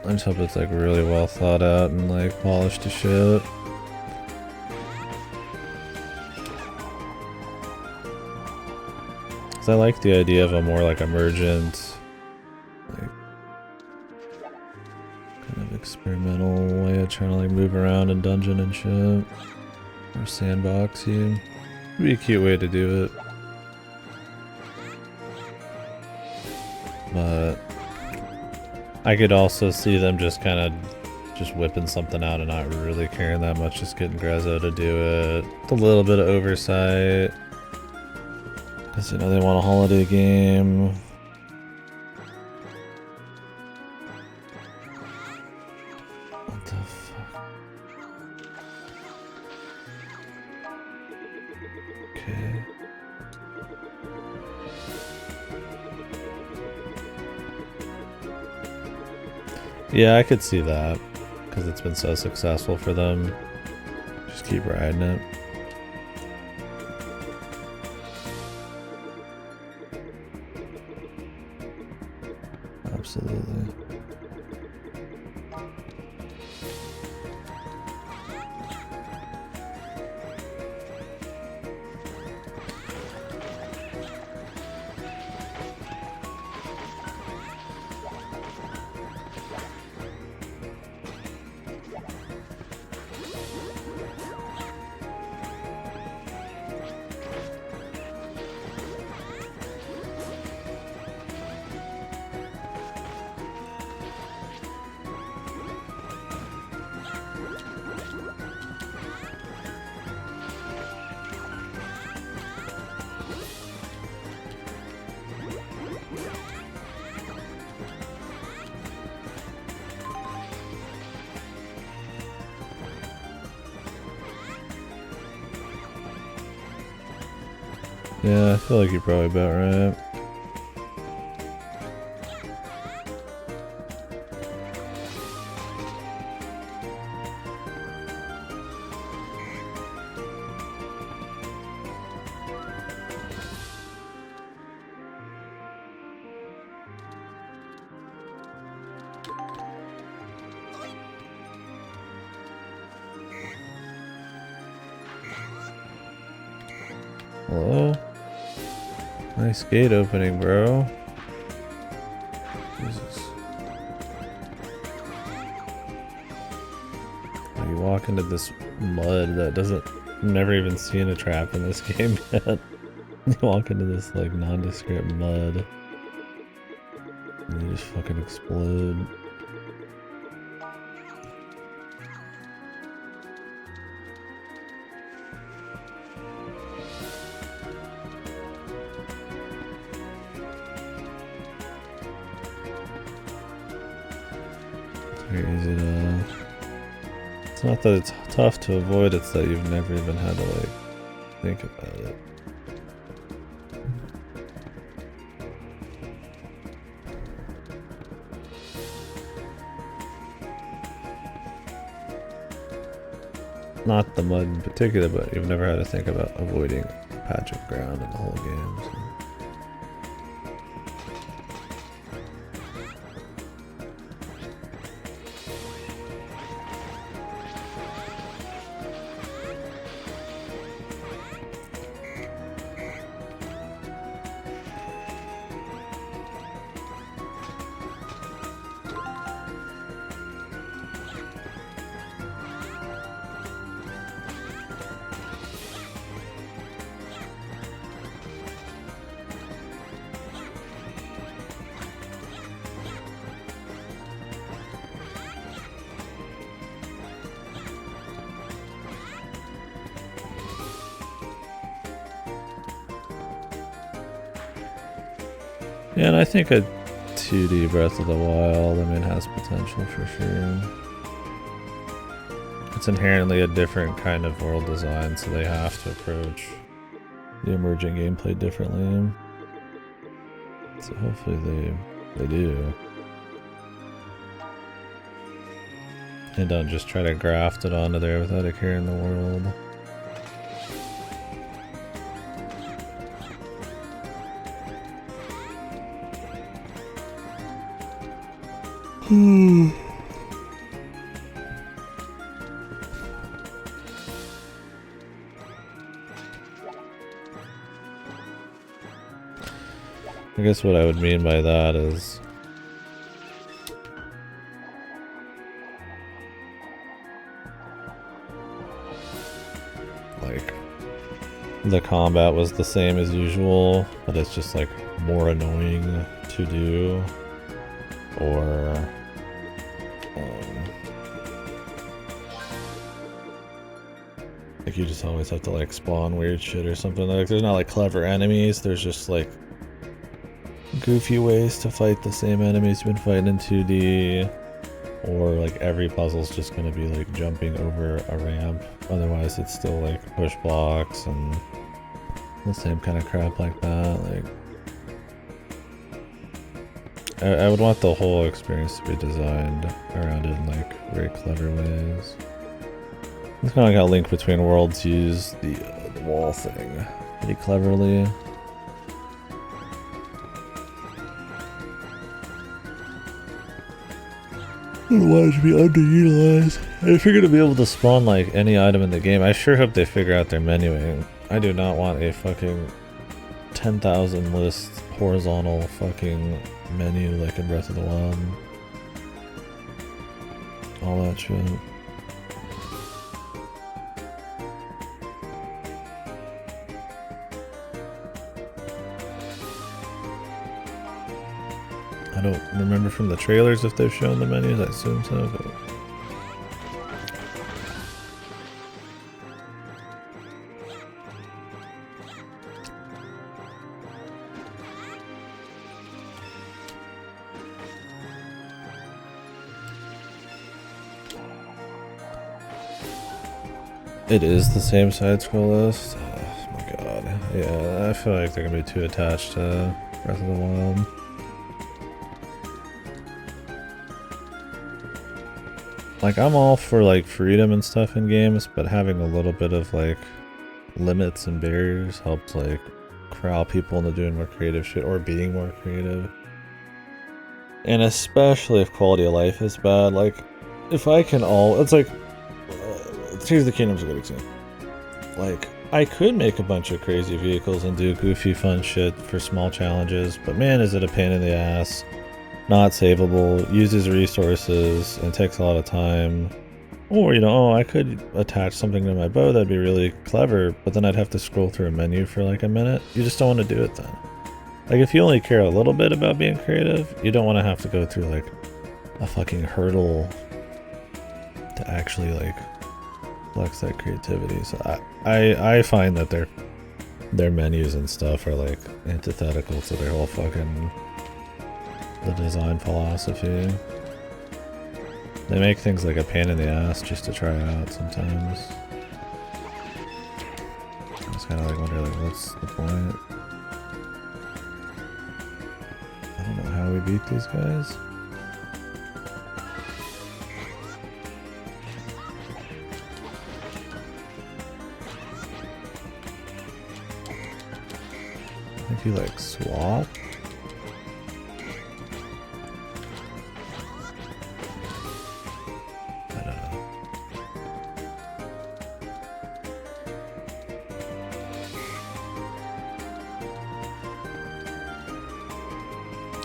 I just hope it's like really well thought out and like polished to shit. Cause I like the idea of a more like emergent, like kind of experimental way of trying to like move around in dungeon and shit. Or sandbox you. It'd be a cute way to do it. But I could also see them just kind of just whipping something out and not really caring that much, just getting Grezzo to do it. With a little bit of oversight. Because, you know, they want a holiday game. What the fuck? Okay. Yeah, I could see that, because it's been so successful for them. Just keep riding it. Absolutely. Yeah, I feel like you're probably about right. Hello? Nice gate opening, bro. Jesus. You walk into this mud that doesn't... I've never even seen a trap in this game yet. You walk into this like nondescript mud and you just fucking explode. Very easy to... It's not that it's tough to avoid, it's that you've never even had to like think about it. Not the mud in particular, but you've never had to think about avoiding a patch of ground in the whole game. So. Yeah, and I think a 2D Breath of the Wild, I mean, has potential for sure. It's inherently a different kind of world design, so they have to approach the emerging gameplay differently. So hopefully they do. And don't just try to graft it onto there without a care in the world. I guess what I would mean by that is like the combat was the same as usual, but it's just like more annoying to do, or like you just always have to like spawn weird shit or something. Like there's not like clever enemies, there's just like goofy ways to fight the same enemies you've been fighting in 2D, or like every puzzle's just gonna be like jumping over a ramp, otherwise it's still like push blocks and the same kind of crap like that. Like I would want the whole experience to be designed around it in like very clever ways. It's kind of like how Link Between Worlds used the wall thing pretty cleverly. I don't want it to be underutilized. If you're gonna be able to spawn like any item in the game, I sure hope they figure out their menuing. I do not want a fucking 10,000 list horizontal fucking menu like in Breath of the Wild. All that shit. I don't remember from the trailers if they've shown the menus, I assume so, but... It is the same side scroll list? Oh my god. Yeah, I feel like they're gonna be too attached to Breath of the Wild. Like, I'm all for like freedom and stuff in games, but having a little bit of like limits and barriers helps like corral people into doing more creative shit or being more creative. And especially if quality of life is bad, like if I can it's like Tears of the Kingdom's a good example. Like I could make a bunch of crazy vehicles and do goofy fun shit for small challenges, but man is it a pain in the ass. Not savable, uses resources, and takes a lot of time. Or, you know, oh, I could attach something to my bow, that'd be really clever, but then I'd have to scroll through a menu for like a minute. You just don't want to do it then. Like, if you only care a little bit about being creative, you don't want to have to go through like a fucking hurdle to actually like flex that creativity. So I find that their menus and stuff are like antithetical to their whole fucking the design philosophy. They make things like a pain in the ass just to try out sometimes. I just kind of like wonder like what's the point? I don't know how we beat these guys. I think you like swap.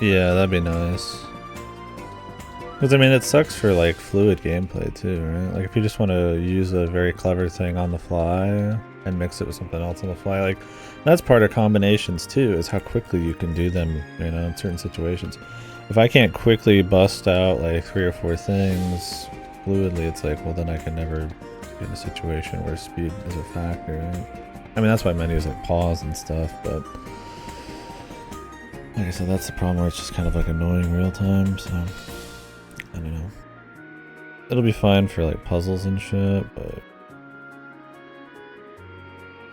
Yeah, that'd be nice. Because, I mean, it sucks for, like, fluid gameplay, too, right? Like, if you just want to use a very clever thing on the fly and mix it with something else on the fly, like, that's part of combinations, too, is how quickly you can do them, you know, in certain situations. If I can't quickly bust out, like, 3 or 4 things fluidly, it's like, well, then I can never get in a situation where speed is a factor, right? I mean, that's why menus like pause and stuff, but like I said, that's the problem where it's just kind of like annoying real time, so I don't know. It'll be fine for like puzzles and shit, but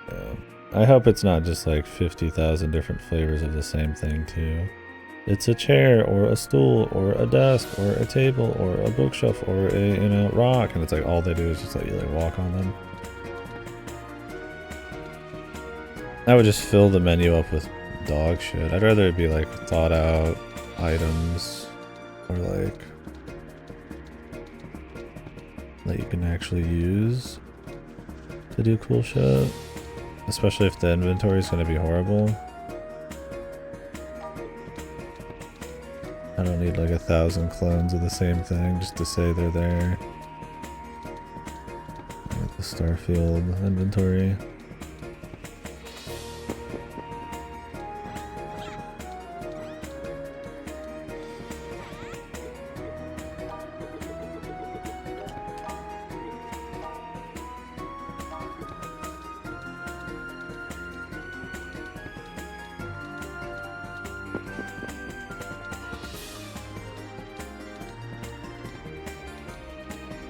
yeah. I hope it's not just like 50,000 different flavors of the same thing too. It's a chair or a stool or a desk or a table or a bookshelf or a, you know, rock, and it's like all they do is just let you like walk on them. I would just fill the menu up with dog shit. I'd rather it be like thought out items or like that you can actually use to do cool shit, especially if the inventory is going to be horrible. I don't need like 1,000 clones of the same thing just to say they're there. Like the Starfield inventory.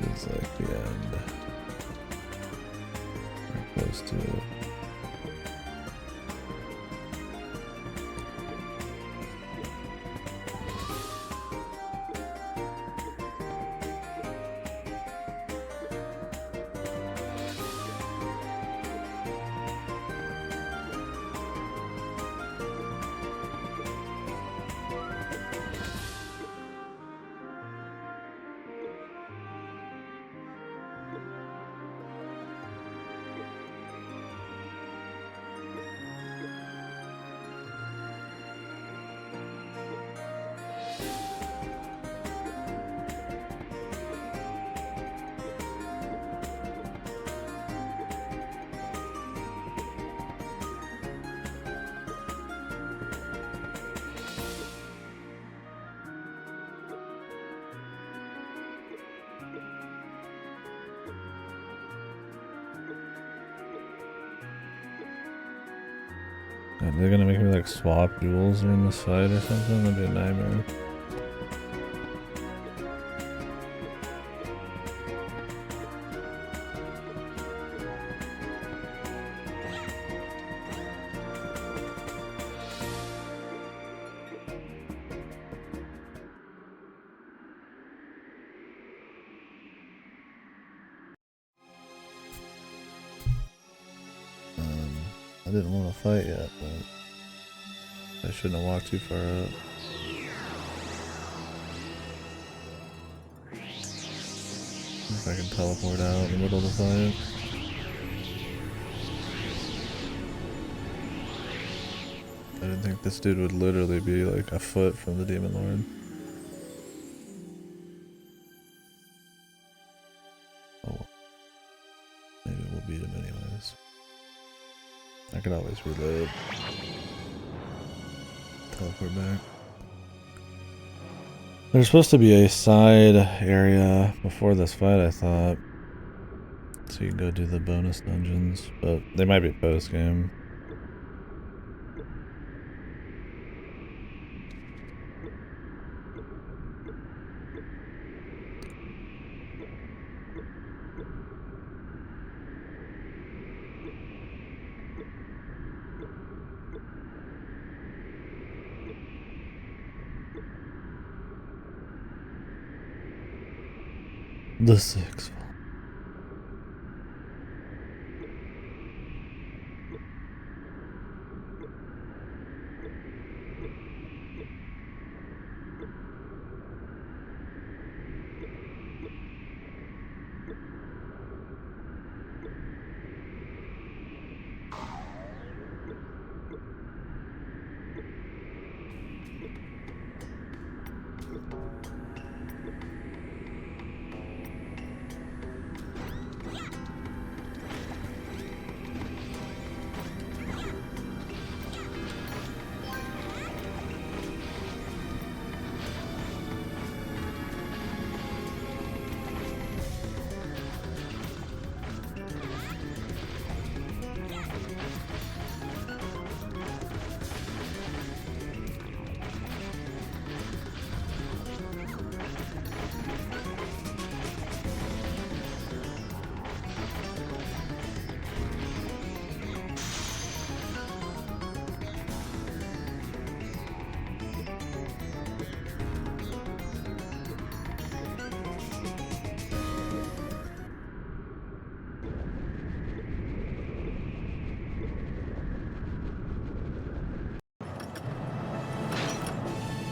It's like the end. We're close to it. God, they're gonna make me like swap jewels during this fight or something? That'd be a nightmare. I didn't want to fight yet, but I shouldn't have walked too far up. If I can teleport out in the middle of the fight. I didn't think this dude would literally be like a foot from the Demon Lord. Oh, maybe we'll beat him anyways. I can always reload. Teleport back. There's supposed to be a side area before this fight, I thought. So you can go do the bonus dungeons, but they might be post-game. The sixth.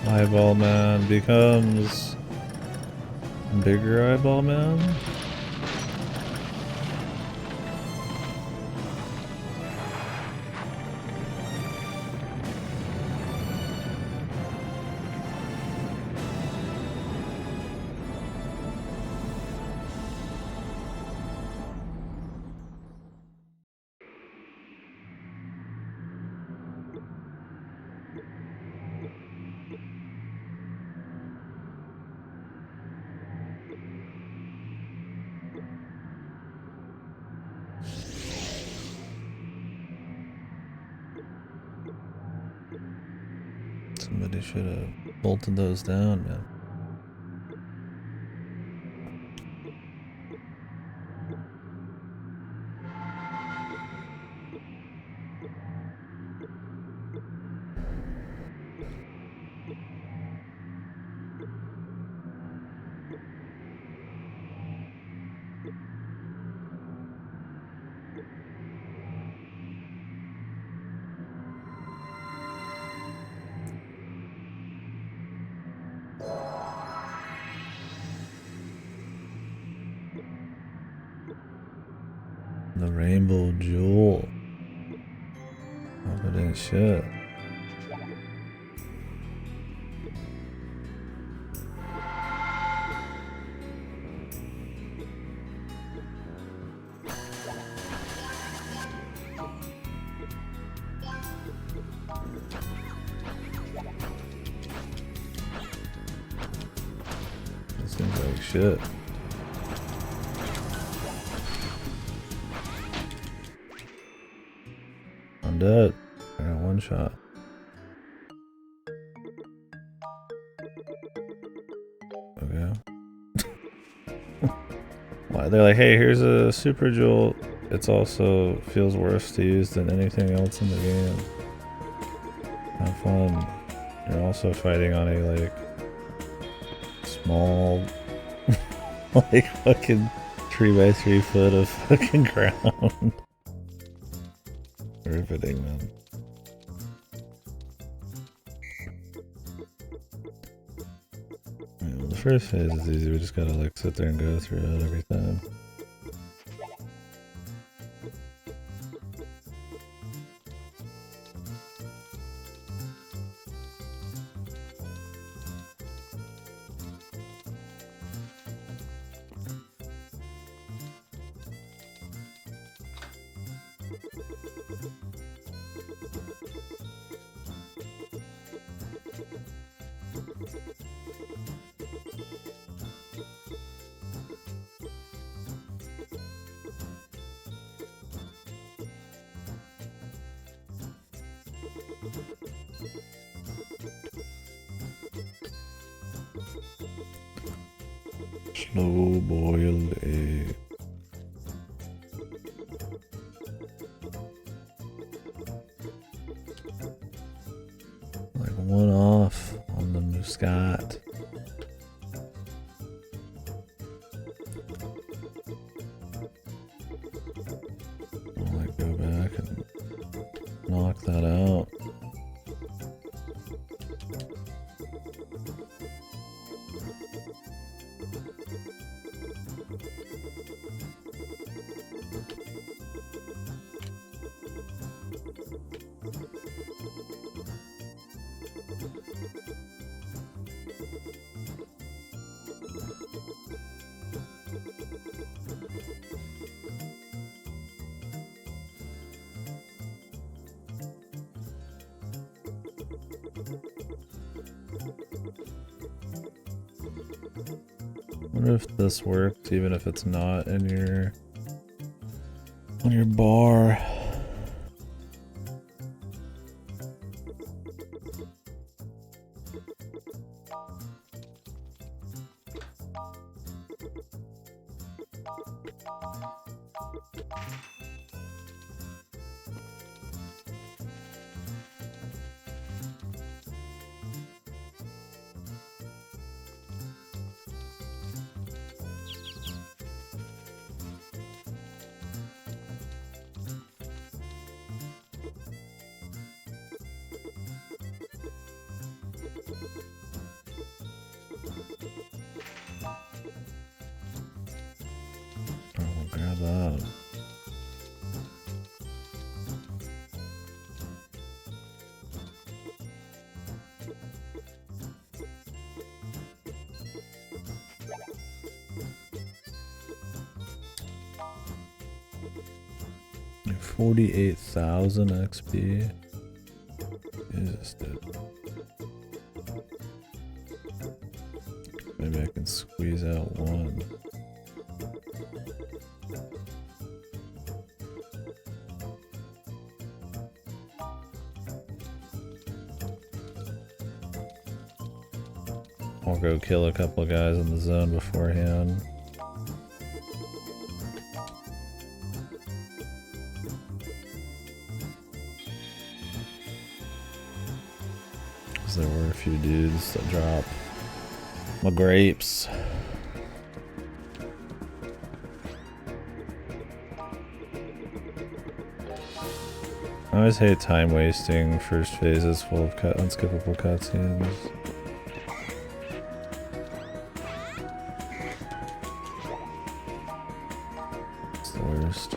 Eyeball Man becomes bigger Eyeball Man. Somebody should have bolted those down, man. The Rainbow Jewel. Hope it ain't shit. This seems like shit. I'm dead. I got one shot. Okay. Why they're like, hey, here's a super jewel. It's also feels worse to use than anything else in the game. Have fun. You're also fighting on a like small like fucking 3x3 foot of fucking ground. Riveting, man. Yeah, well, the first phase is easy. We just gotta like sit there and go through it every time. Slow boiled egg. Like one off on the Muscat. I'll like go back and knock that out. I wonder if this works even if it's not in your on your bar. Grab that. Like 48,000 XP. Jesus, dude. Maybe I can squeeze out one. I'll go kill a couple of guys in the zone beforehand. Because there were a few dudes that dropped my grapes. I always hate time wasting first phases full of unskippable cutscenes. It's the worst.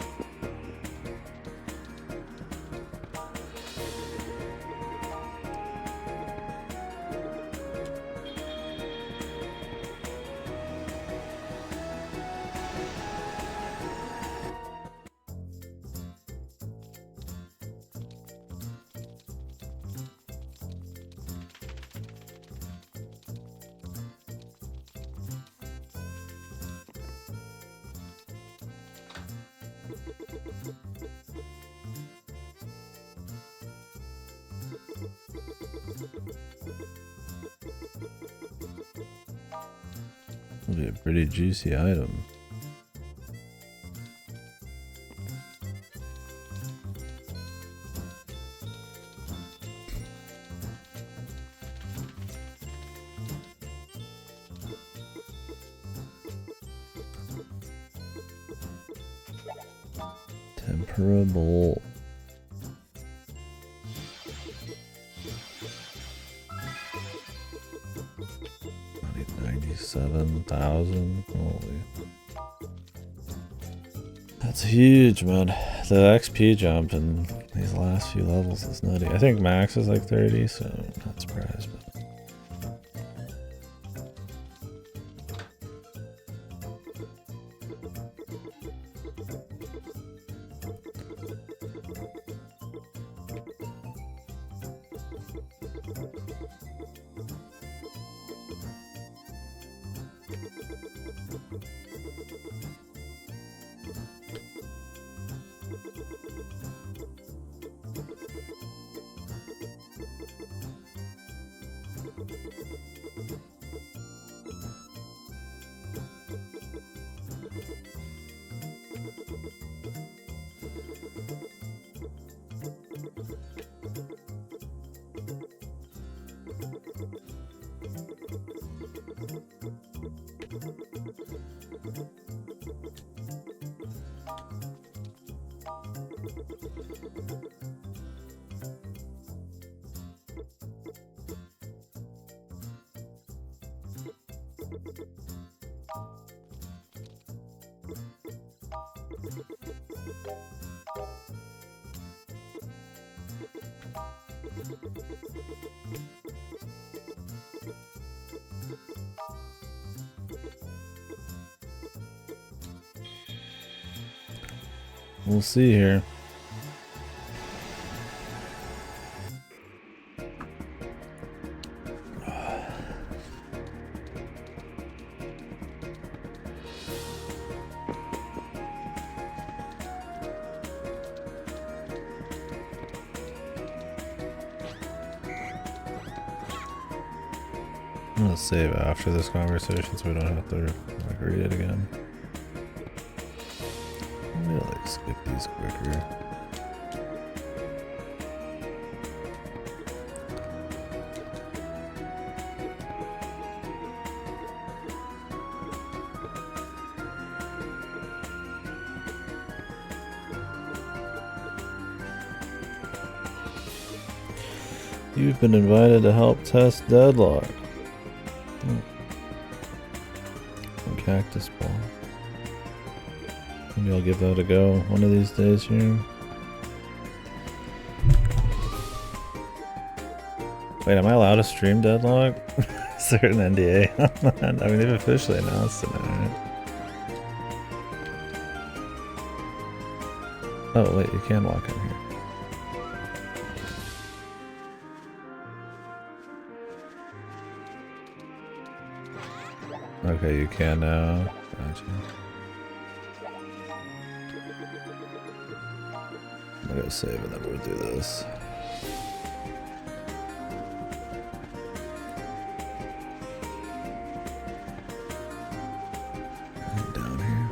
Will be a pretty juicy item. Tempera bolt. 97,000. Holy. That's huge, man. The XP jump in these last few levels is nutty. I think max is like 30, so I'm not surprised. But We'll see here. I'm gonna save after this conversation so we don't have to like read it again. I'm gonna like skip these quicker. You've been invited to help test Deadlock. Cactus ball. Maybe I'll give that a go one of these days here. Wait, am I allowed to stream Deadlock? Certain NDA. I mean, they've officially announced it, right? Oh, wait, you can walk in here. Okay, you can now. Gotcha. I'm gonna go save and then we'll do this. Down here.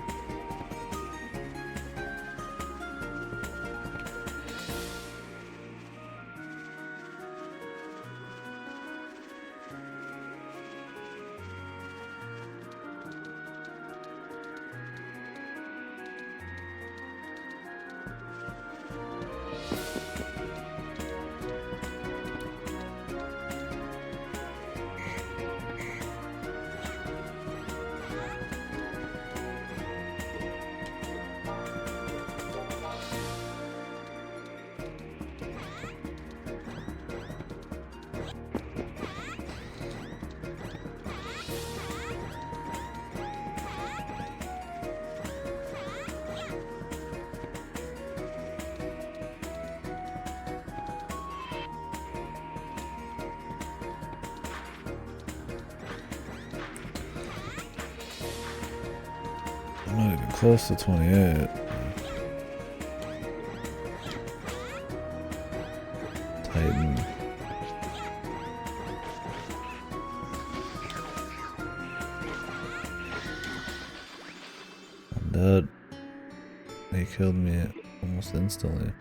I'm not even close to 28. Titan. I'm dead. They killed me almost instantly.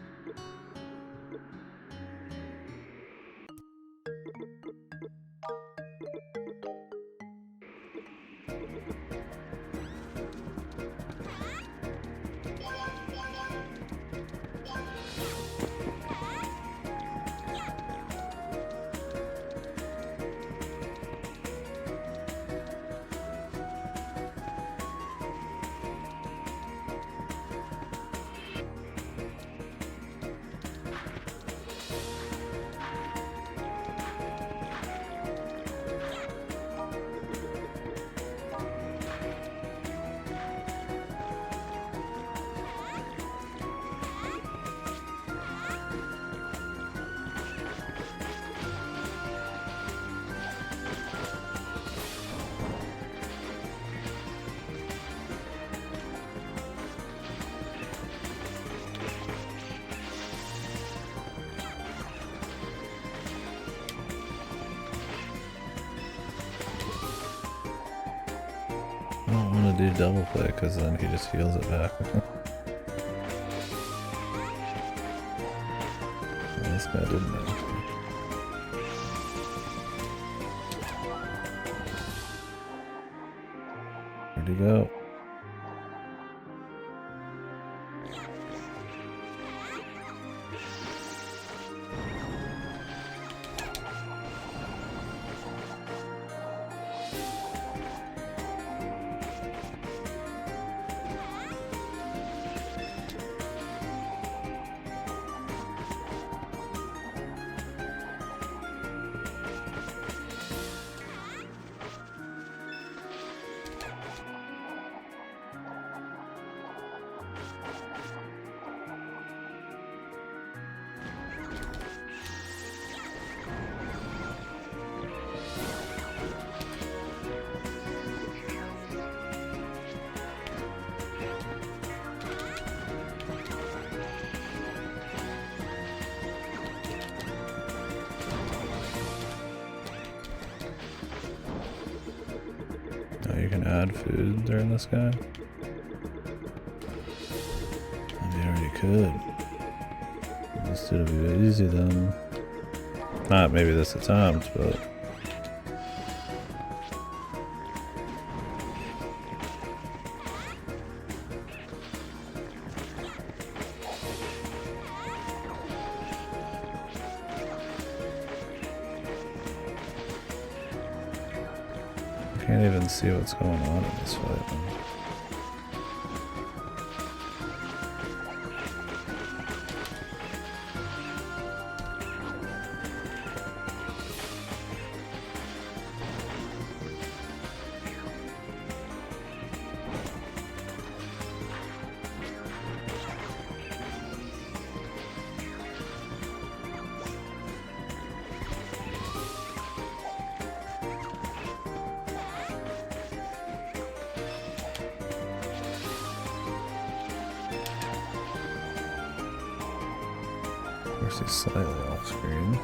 do double click because then he just heals it back. This guy didn't actually. Where'd he go? You can add food during this guy. You already could. This would be easy then. Not maybe this attempt, but can't even see what's going on in this fight. Of course, he's slightly off screen.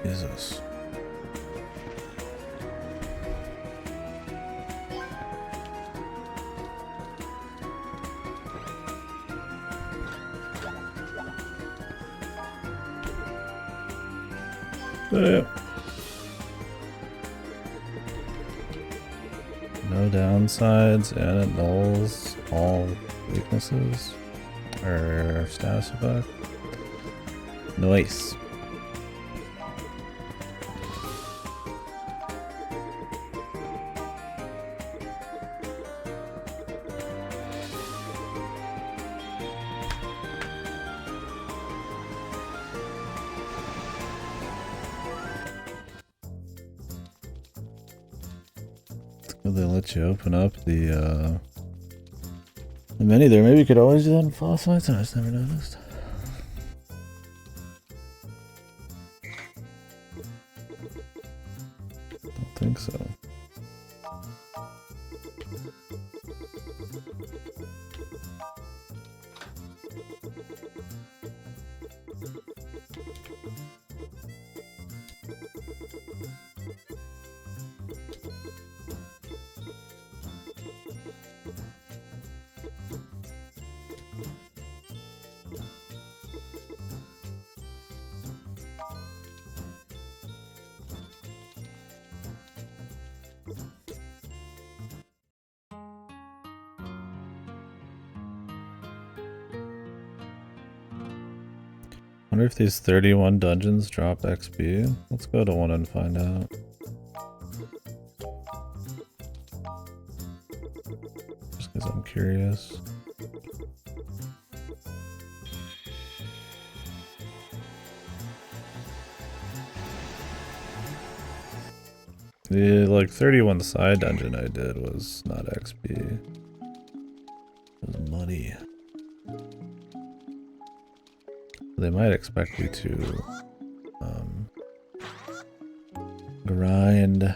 Jesus. Yeah. No downsides, and it nulls all weaknesses or status effect. Nice. They let you open up the menu there. Maybe you could always do that in False Lights. I just never noticed. Don't think so. Wonder if these 31 dungeons drop XP. Let's go to one and find out. Just because I'm curious. The like 31 side dungeon I did was not XP. It was money. They might expect you to grind. I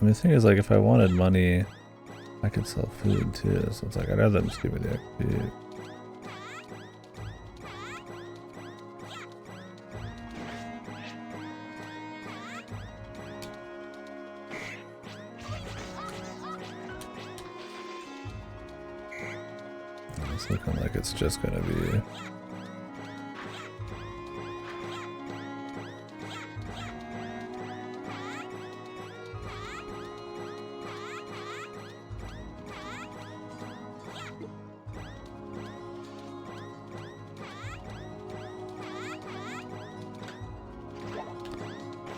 mean, the thing is, like, if I wanted money, I could sell food too. So it's like, I'd rather them just give me the XP. It's looking like it's just gonna be a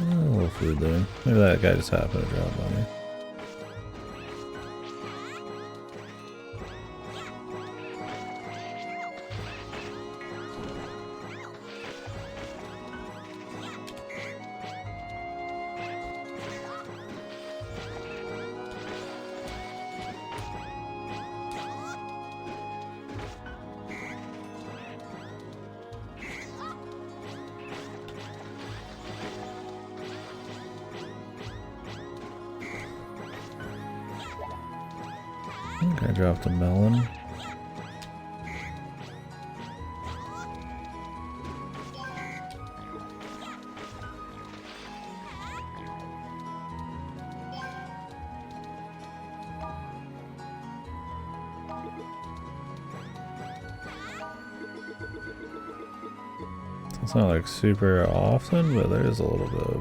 little food there. Maybe that guy just happened to drop money. I dropped a melon. It's not like super often, but there is a little bit.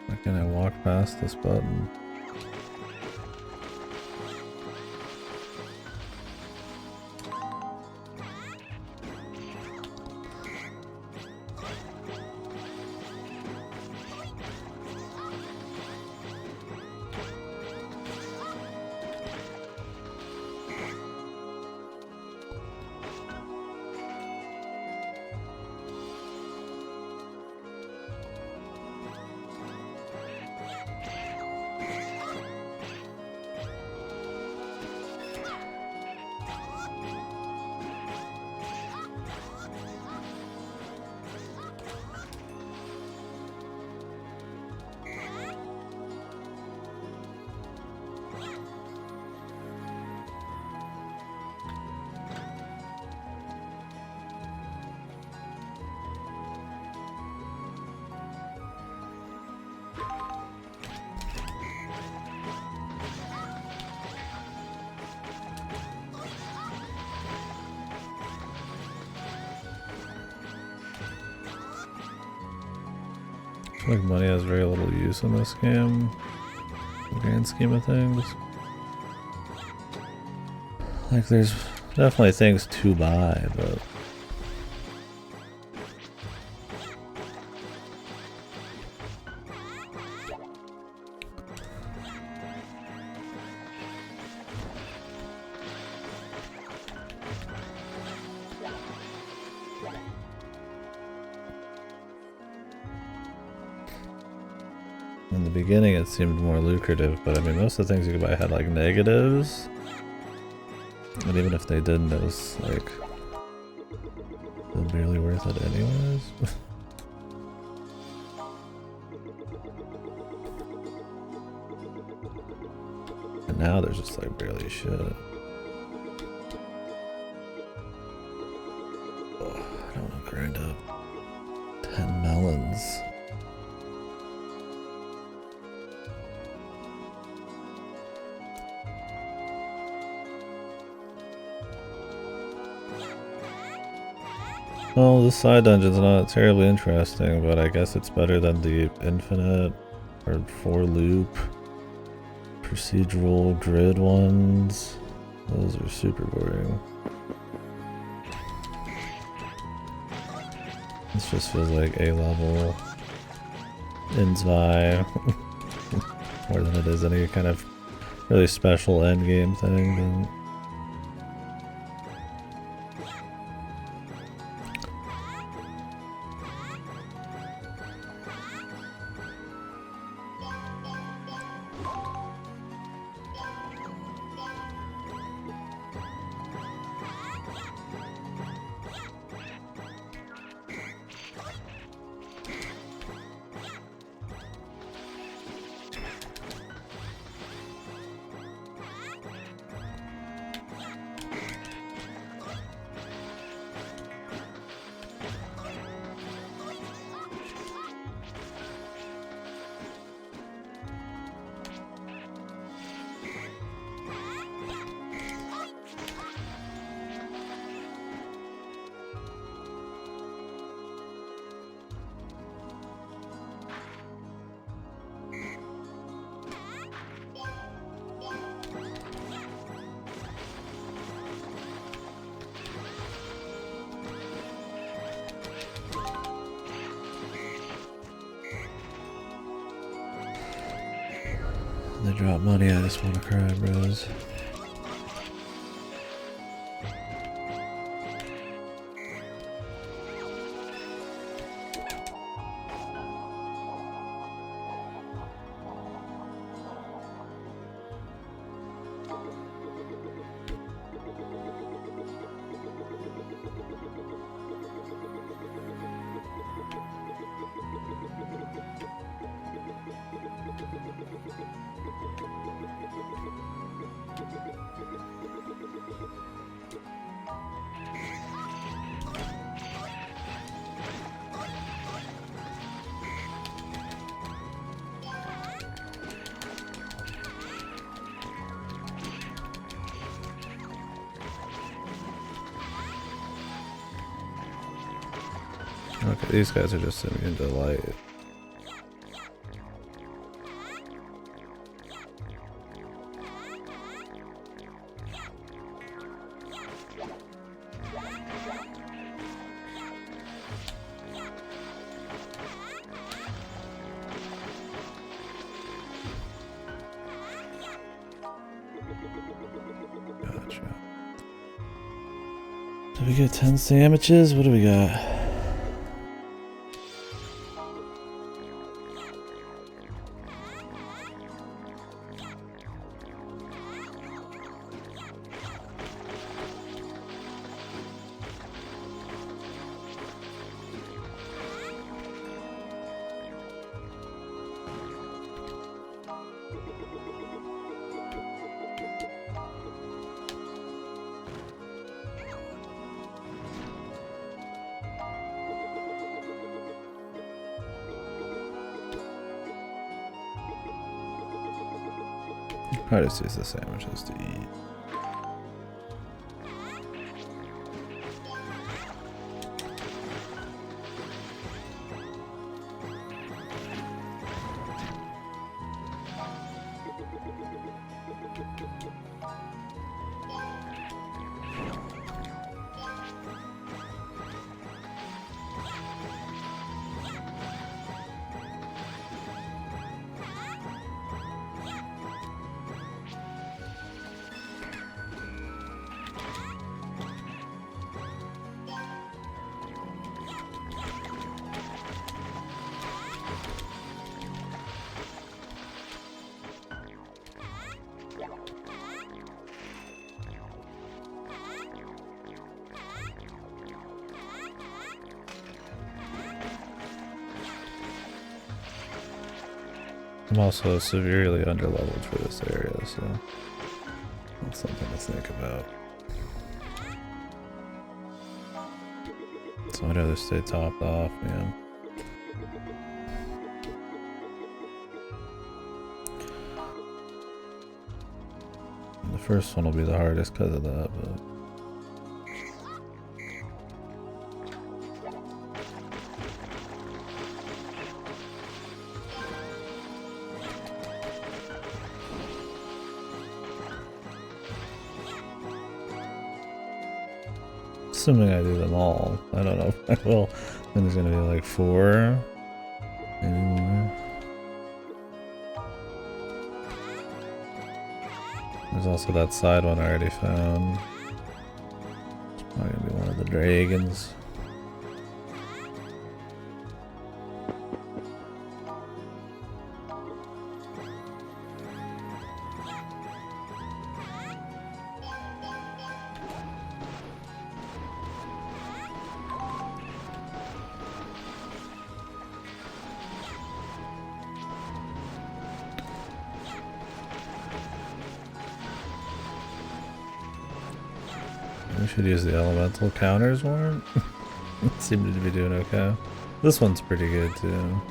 Why can't I walk past this button? I feel like money has very little use in this game, in the grand scheme of things. Like, there's definitely things to buy, but in the beginning it seemed more lucrative, but I mean most of the things you could buy had like negatives. And even if they didn't, it was like barely worth it anyways. now there's just like barely shit. Oh, I don't want to grind up 10 melons. Well, this side dungeon's not terribly interesting, but I guess it's better than the infinite or for loop procedural grid ones. Those are super boring. This just feels like A level in Zwei more than it is any kind of really special endgame thing. They drop money, I just want to cry, bros. Okay, these guys are just immune to light. Gotcha. Did we get 10 sandwiches? What do we got? Probably just use the sandwiches to eat. I'm also severely underleveled for this area, so think about. So I'd rather stay topped off, man. And the first one will be the hardest because of that, but... Assuming I do them all. I don't know if I will. Then there's gonna be like 4. Maybe more. There's also that side one I already found. It's probably gonna be one of the dragons. We should use the elemental counters more. Seem to be doing okay. This one's pretty good too.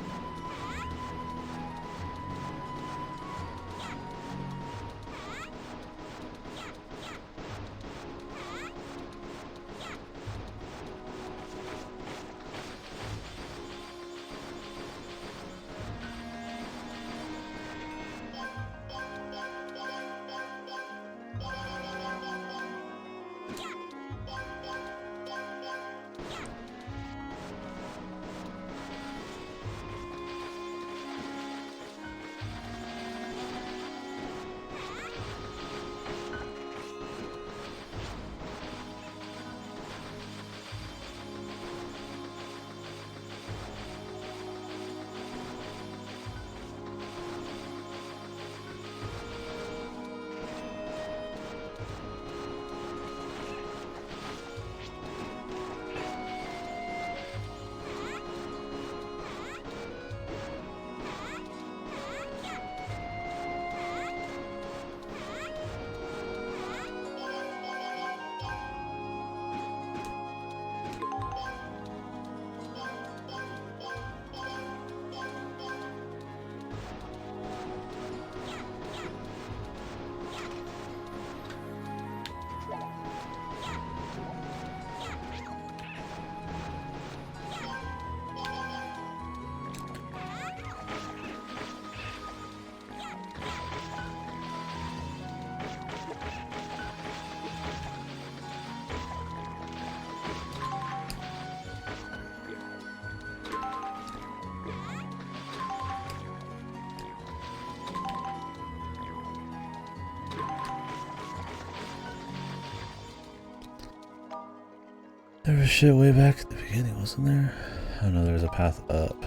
There was shit way back at the beginning, wasn't there? Oh no, there's a path up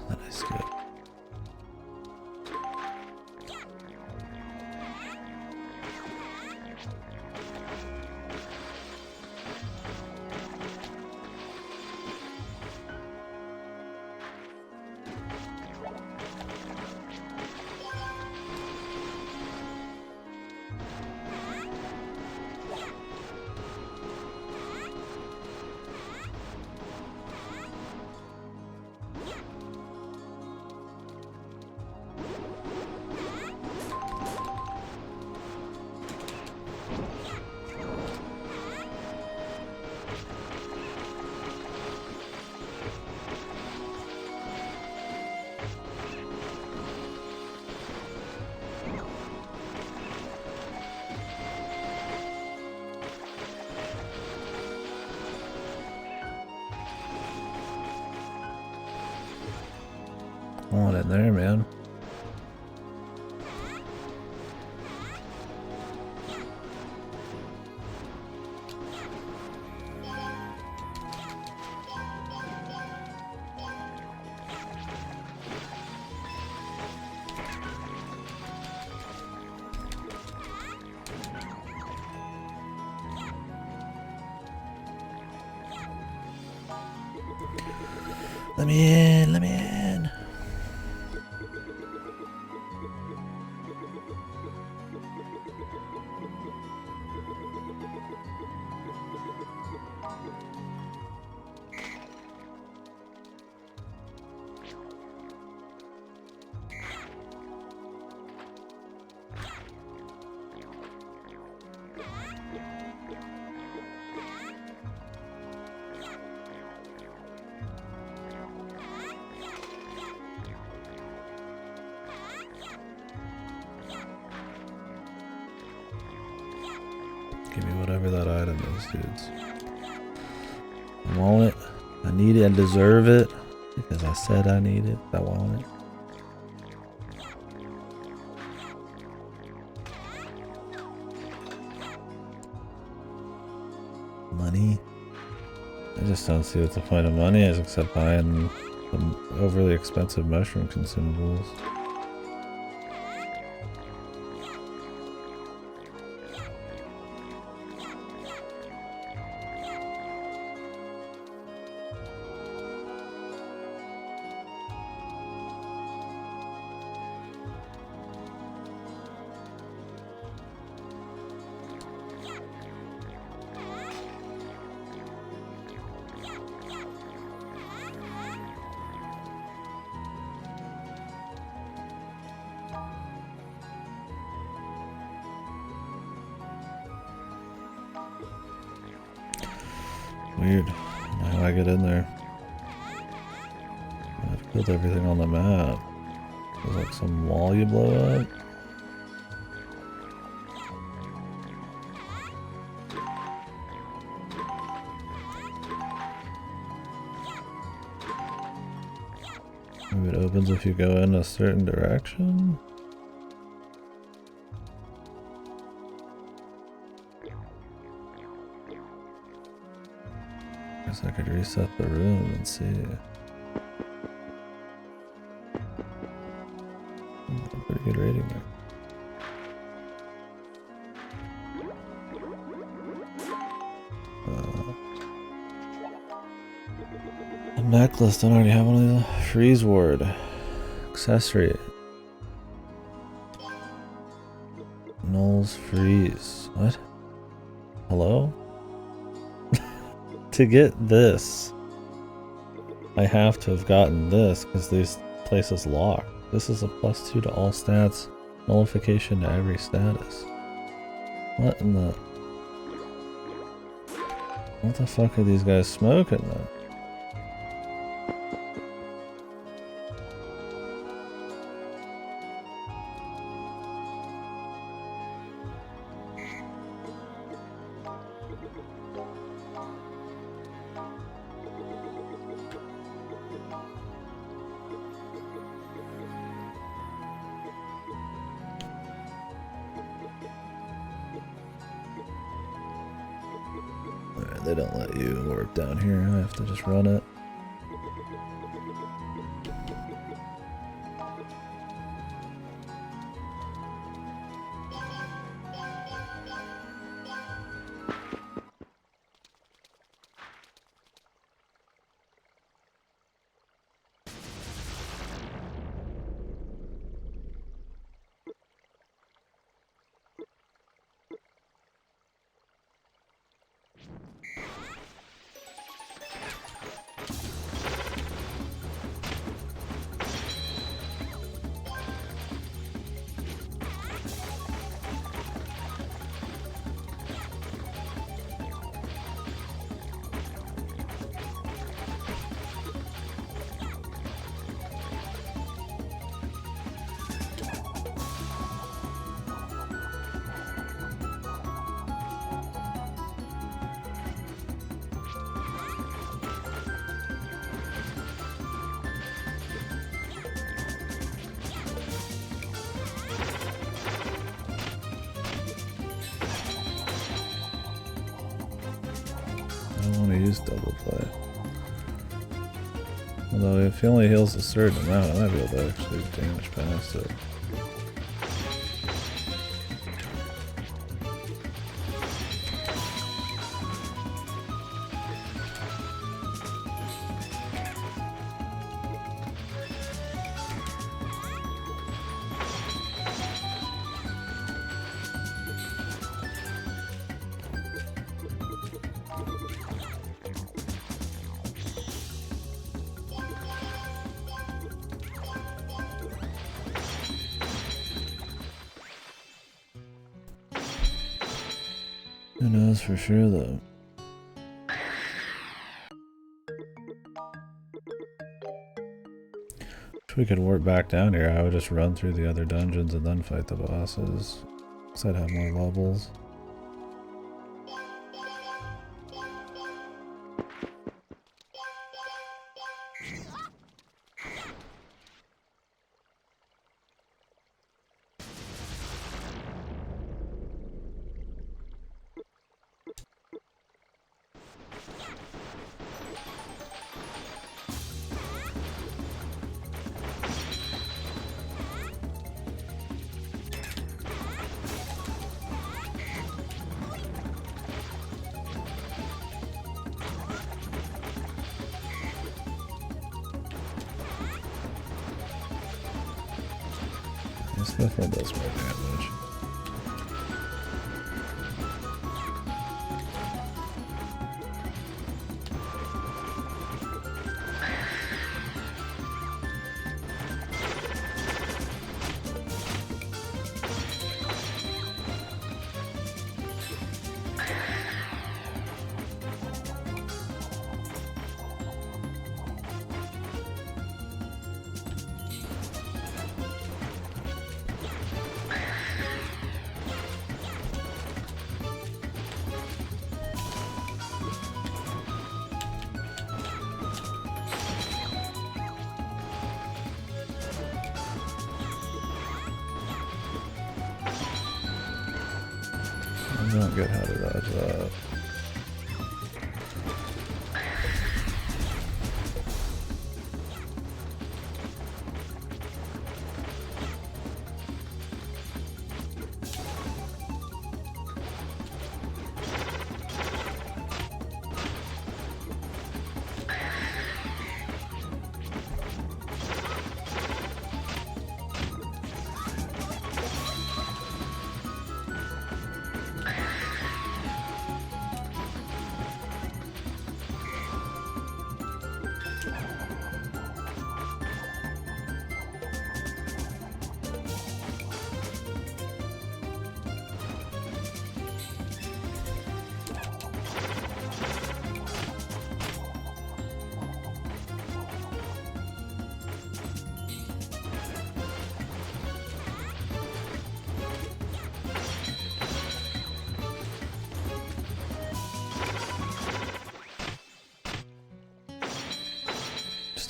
that I skipped. I want it there, man. Let me in, let me in. Give me whatever that item is, dudes. I want it. I need it. I deserve it. Because I said I need it. I want it. Money. I just don't see what the point of money is except buying some overly expensive mushroom consumables. Weird. How do I get in there? I've built everything on the map. There's like some wall you blow up. Maybe it opens if you go in a certain direction. Guess I could reset the room and see. Pretty good rating there. A necklace, don't already have one of these. Freeze ward. Accessory. Null's freeze. What? Hello? To get this, I have to have gotten this because this place is locked. This is a +2 to all stats, nullification to every status. What in the... What the fuck are these guys smoking then? They don't let you work down here. I have to just run it. I don't want to use double play. Although if he only heals a certain amount, I might be able to actually damage past it. Who knows for sure though? If we could warp back down here, I would just run through the other dungeons and then fight the bosses. Because I'd have more levels. Definitely does more damage. I don't get how to dodge that.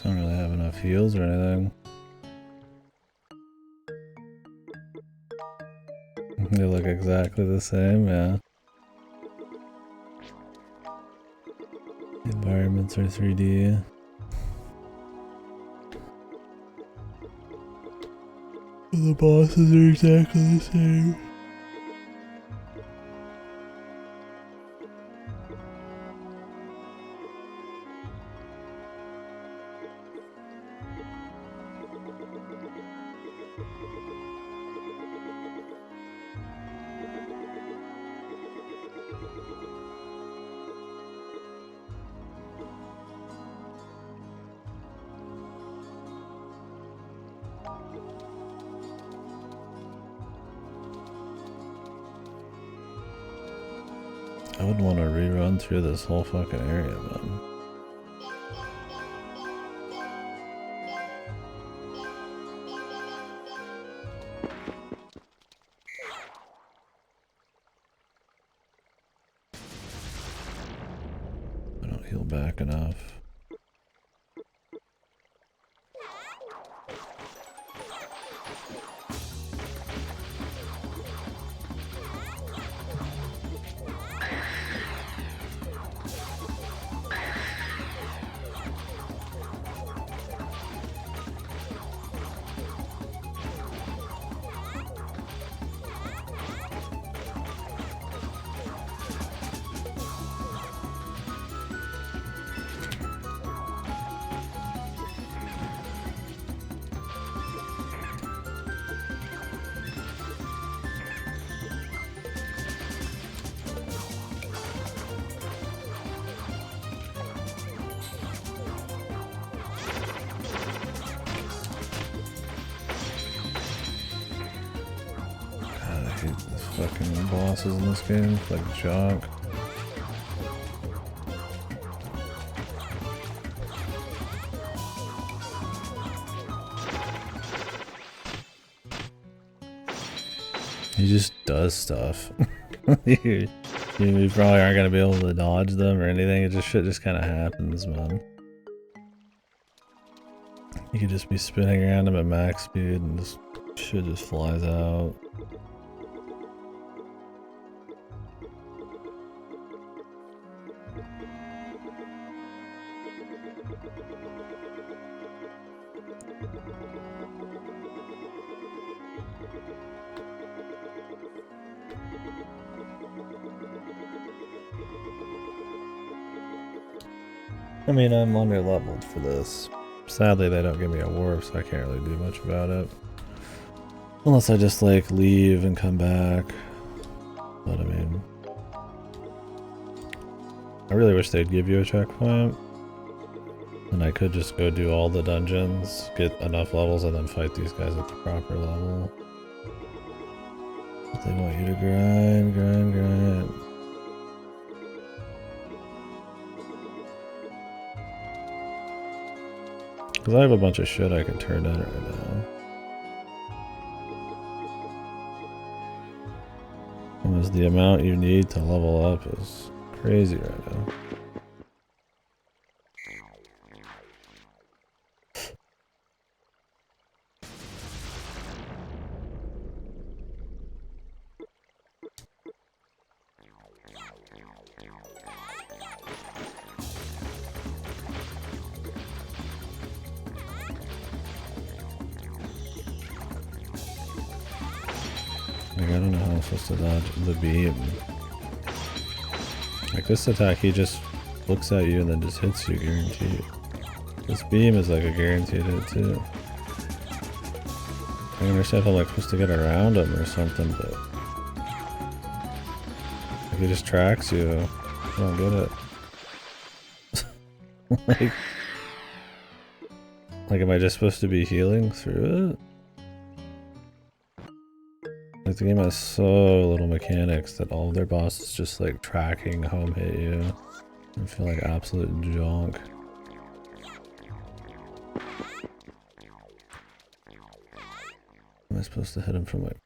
Don't really have enough heals or anything. They look exactly the same, yeah. The environments are 3D. The bosses are exactly the same. I would want to rerun through this whole fucking area, man. I don't heal back enough. Fucking bosses in this game, like junk. He just does stuff. you probably aren't gonna be able to dodge them or anything. It just shit just kind of happens, man. You could just be spinning around him at max speed and just shit just flies out. I mean, I'm under leveled for this. Sadly, they don't give me a warp, so I can't really do much about it. Unless I just like leave and come back. But I mean, I really wish they'd give you a checkpoint. And I could just go do all the dungeons, get enough levels, and then fight these guys at the proper level. But they want you to grind. Because I have a bunch of shit I can turn in right now. Because the amount you need to level up is crazy right now. Like, I don't know how I'm supposed to dodge the beam. Like, this attack, he just looks at you and then just hits you, guaranteed. This beam is like a guaranteed hit, too. I don't understand if I'm like supposed to get around him or something, but... like, he just tracks you. I don't get it. Like, am I just supposed to be healing through it? Like, the game has so little mechanics that all of their bosses just like tracking home hit you and feel like absolute junk. Am I supposed to hit him from like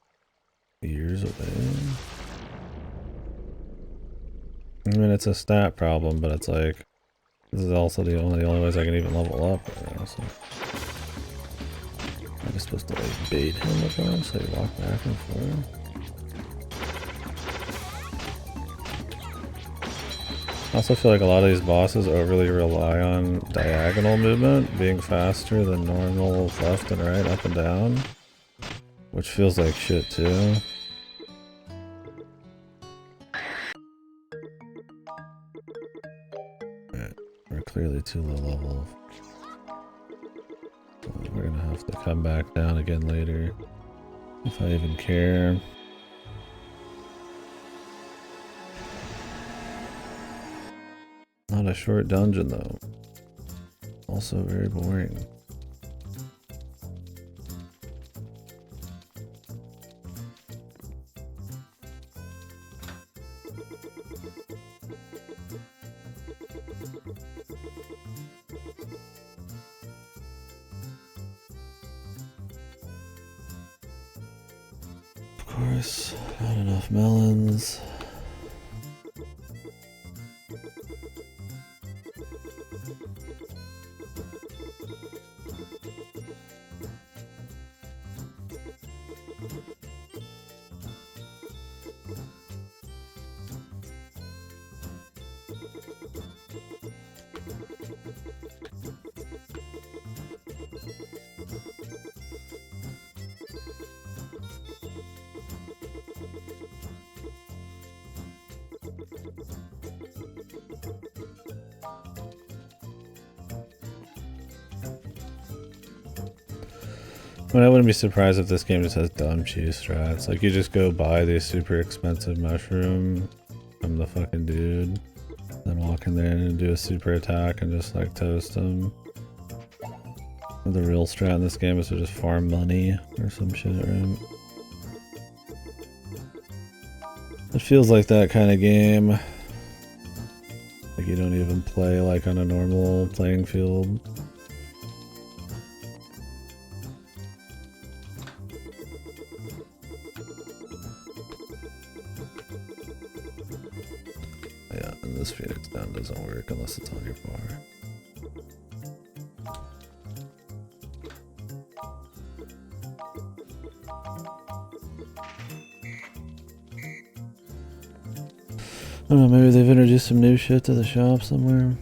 years away? I mean, it's a stat problem, but it's like, this is also the only ways I can even level up right now, so. I'm just supposed to like bait him with him so you walk back and forth. I also feel like a lot of these bosses overly rely on diagonal movement being faster than normal left and right, up and down, which feels like shit too. Alright, we're clearly too low level. We're gonna have to come back down again later, if I even care. Not a short dungeon though. Also very boring. Of course, not enough melons. I mean, I wouldn't be surprised if this game just has dumb cheese strats. Like, you just go buy these super expensive mushroom from the fucking dude, then walk in there and do a super attack and just like toast them. The real strat in this game is to just farm money or some shit, right? It feels like that kind of game. Like you don't even play like on a normal playing field. Yeah, and this Phoenix down doesn't work unless it's on your bar. I don't know, maybe they've introduced some new shit to the shop somewhere.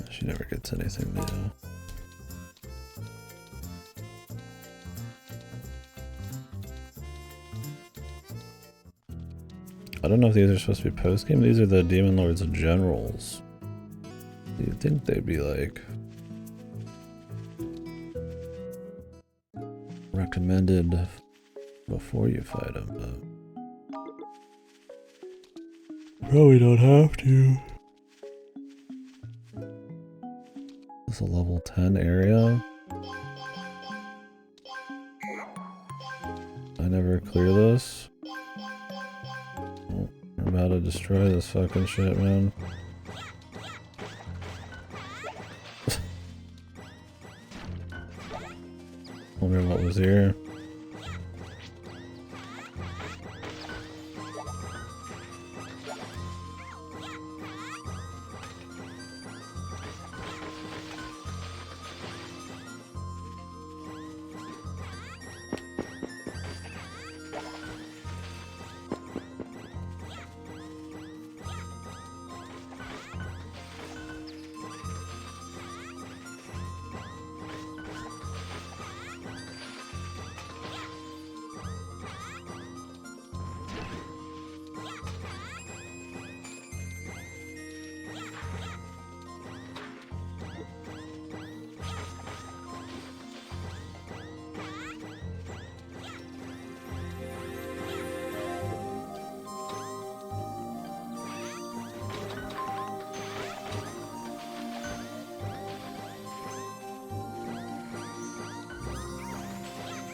She never gets anything new. I don't know if these are supposed to be post-game. These are the Demon Lord's generals. You'd think they'd be like recommended before you fight them, but probably don't have to. This is a level 10 area. I never clear this. Oh, I'm about to destroy this fucking shit, man. Wonder what was here.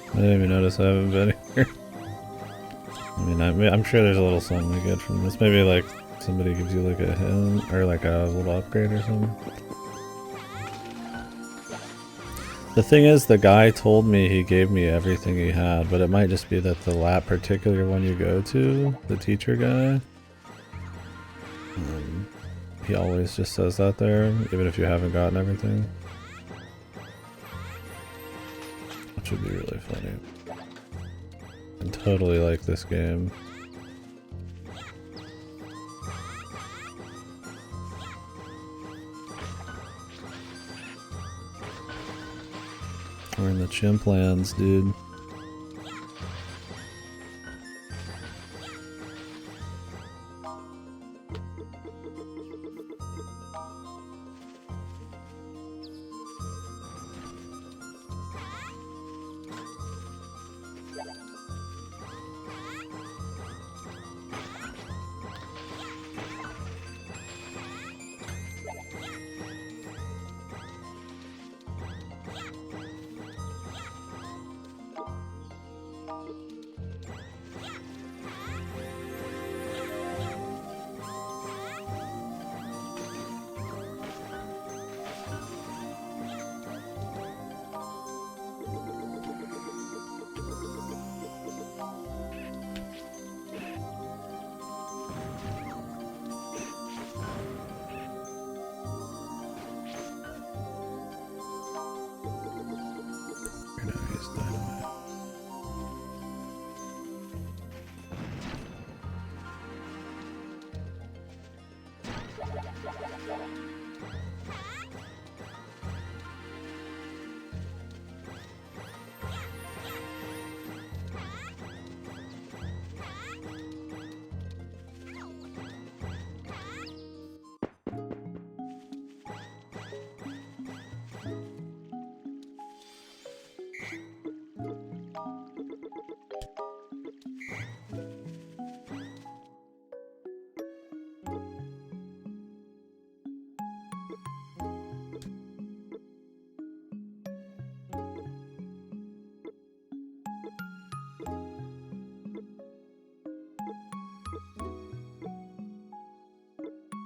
I didn't even notice I haven't been here. I mean, I'm sure there's a little something we get from this. Maybe like somebody gives you like a hint or like a little upgrade or something. The thing is, the guy told me he gave me everything he had, but it might just be that the particular one you go to, the teacher guy, he always just says that there, even if you haven't gotten everything. Which would be really funny. I totally like this game. We're in the chimp lands, dude.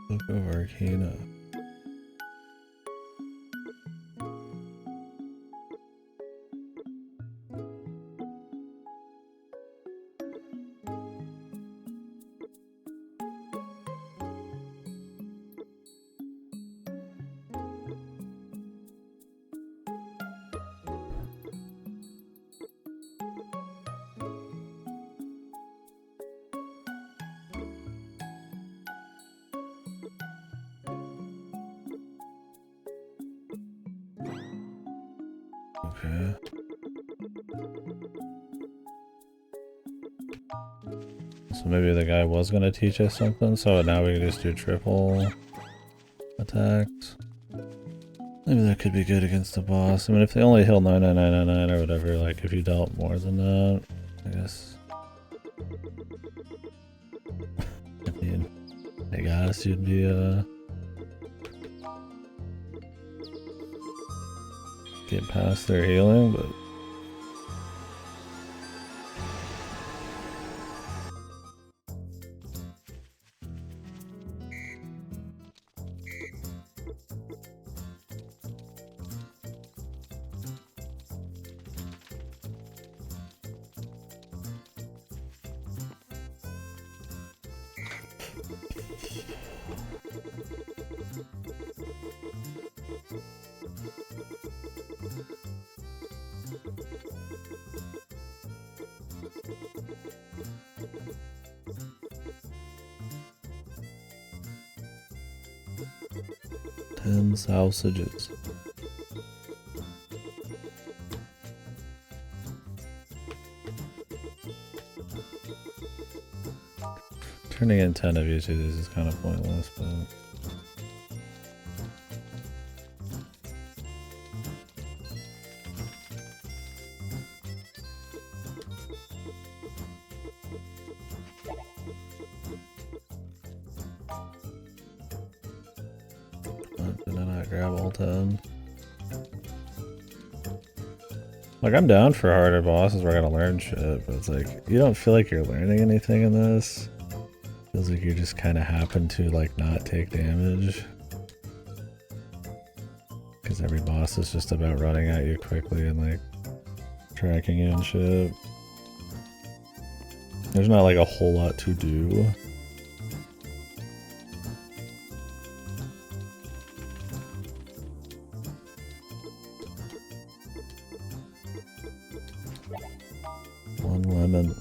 Book of Arcana. So maybe the guy was gonna teach us something, so now we can just do triple attacks. Maybe that could be good against the boss. I mean, if they only heal 99999 or whatever, like if you dealt more than that, I guess. I mean, I guess you'd be, get past their healing, but... sausages. Turning in 10 of each of these is kind of pointless, but... Did I not grab all 10? Like, I'm down for harder bosses where I gotta learn shit, but it's like, you don't feel like you're learning anything in this. Feels like you just kind of happen to, like, not take damage. Because every boss is just about running at you quickly and, like, tracking you and shit. There's not, like, a whole lot to do. One lemon.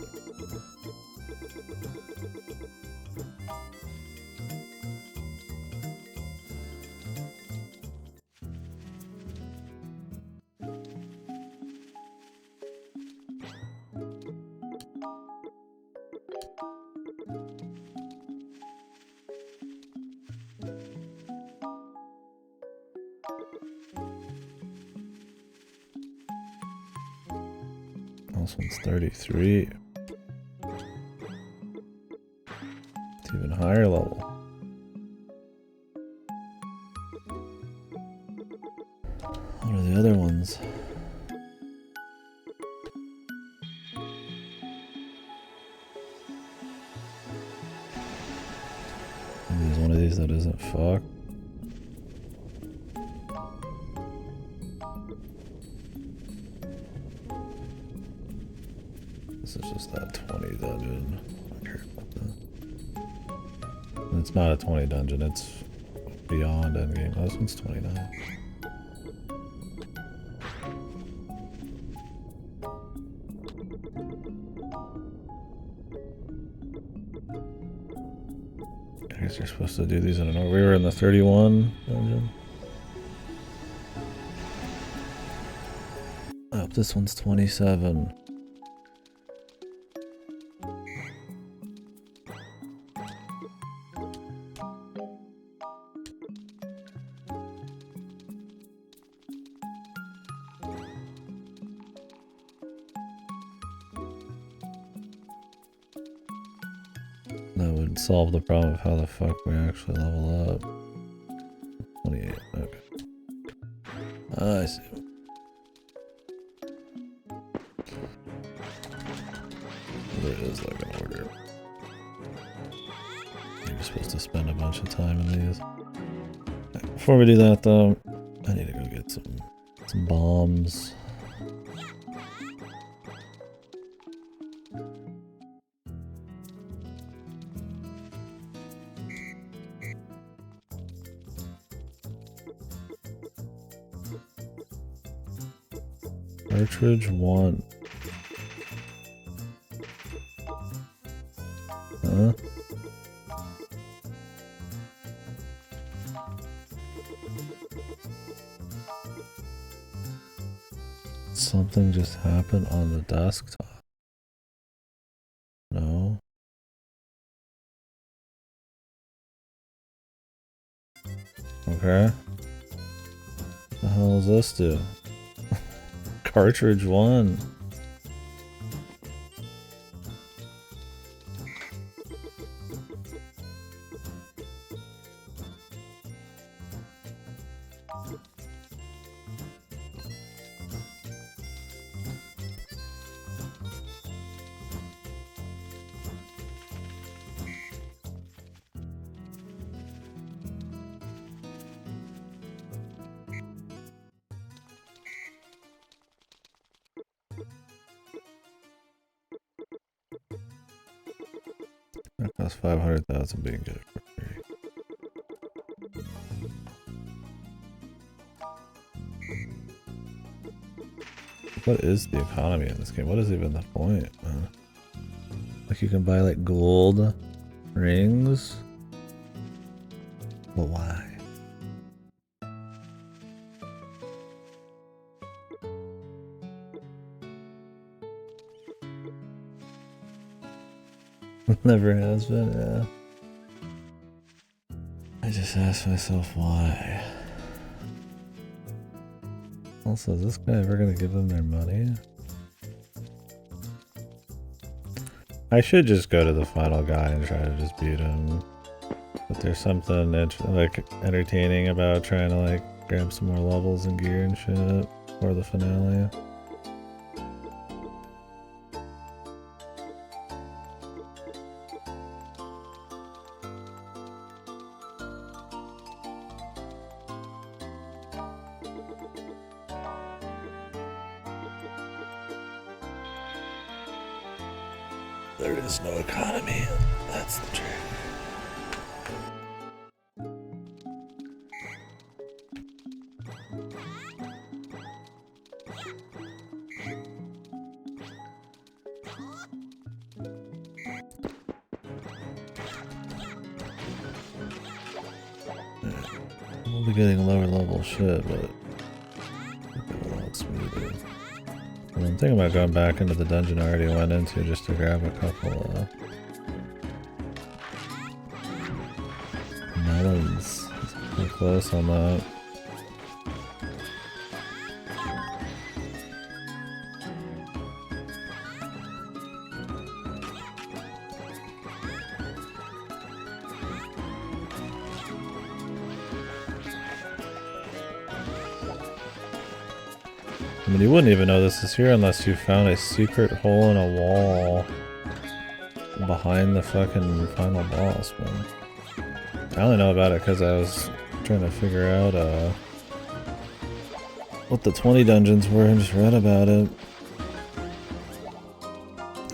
This one's 33. It's even higher level. What are the other ones? Maybe there's one of these that isn't fucked. This is just that 20 dungeon. Not sure about that. It's not a 20 dungeon, it's beyond endgame. Oh, this one's 29. I guess you're supposed to do these in an order. We were in the 31 dungeon. Oh, this one's 27. That would solve the problem of how the fuck we actually level up. 28, okay. I see. There is like an order. You're supposed to spend a bunch of time in these. Okay, before we do that though, I need to go get some bombs. Cartridge 1. Huh? Something just happened on the desktop. No. Okay. What the hell does this do? Cartridge 1. That costs 500,000, but you can get it for free. What is the economy in this game? What is even the point, man? Like you can buy like gold rings? But why? Never has been, yeah. I just ask myself why. Also, is this guy ever gonna give them their money? I should just go to the final guy and try to just beat him. But there's something like entertaining about trying to like grab some more levels and gear and shit for the finale. There is no economy. That's the trick. We'll be getting lower level shit, but it will out smoother. I'm thinking about going back into the dungeon I already went into just to grab a couple melons. Pretty close on that. I mean, you wouldn't even know this is here unless you found a secret hole in a wall behind the fucking final boss, man. I only know about it because I was trying to figure out what the 20 dungeons were and just read about it.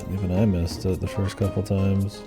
And even I missed it the first couple times.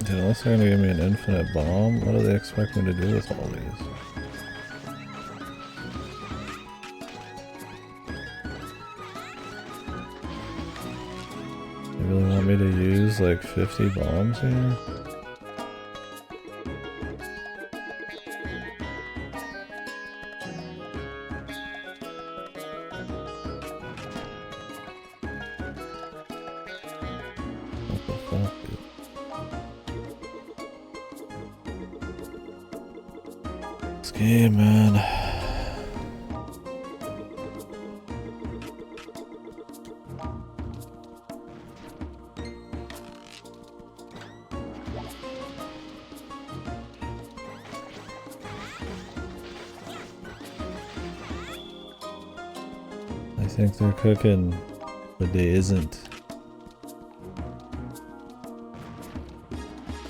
Dude, unless they're gonna give me an infinite bomb, what do they expect me to do with all these? They really want me to use like 50 bombs here? What the fuck, dude? This game, man. I think they're cooking, but they isn't.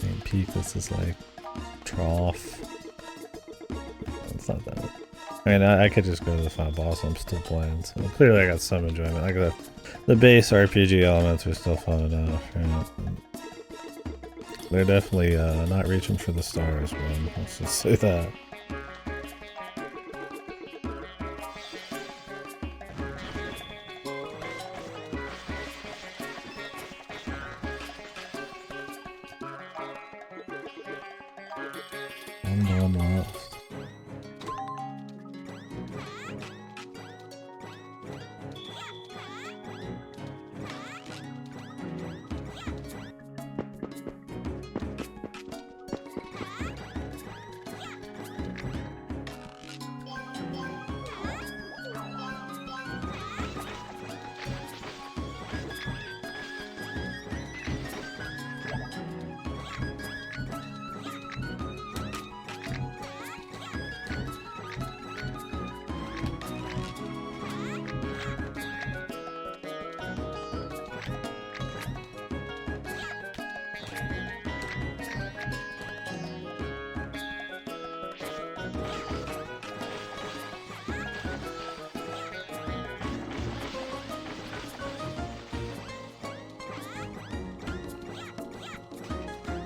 And peak, this is like trough. It's not that. I mean, I could just go to the final boss. I'm still playing, so clearly I got some enjoyment. Like the base RPG elements are still fun enough. Right? They're definitely not reaching for the stars, man. Let's just say that. I'm lost.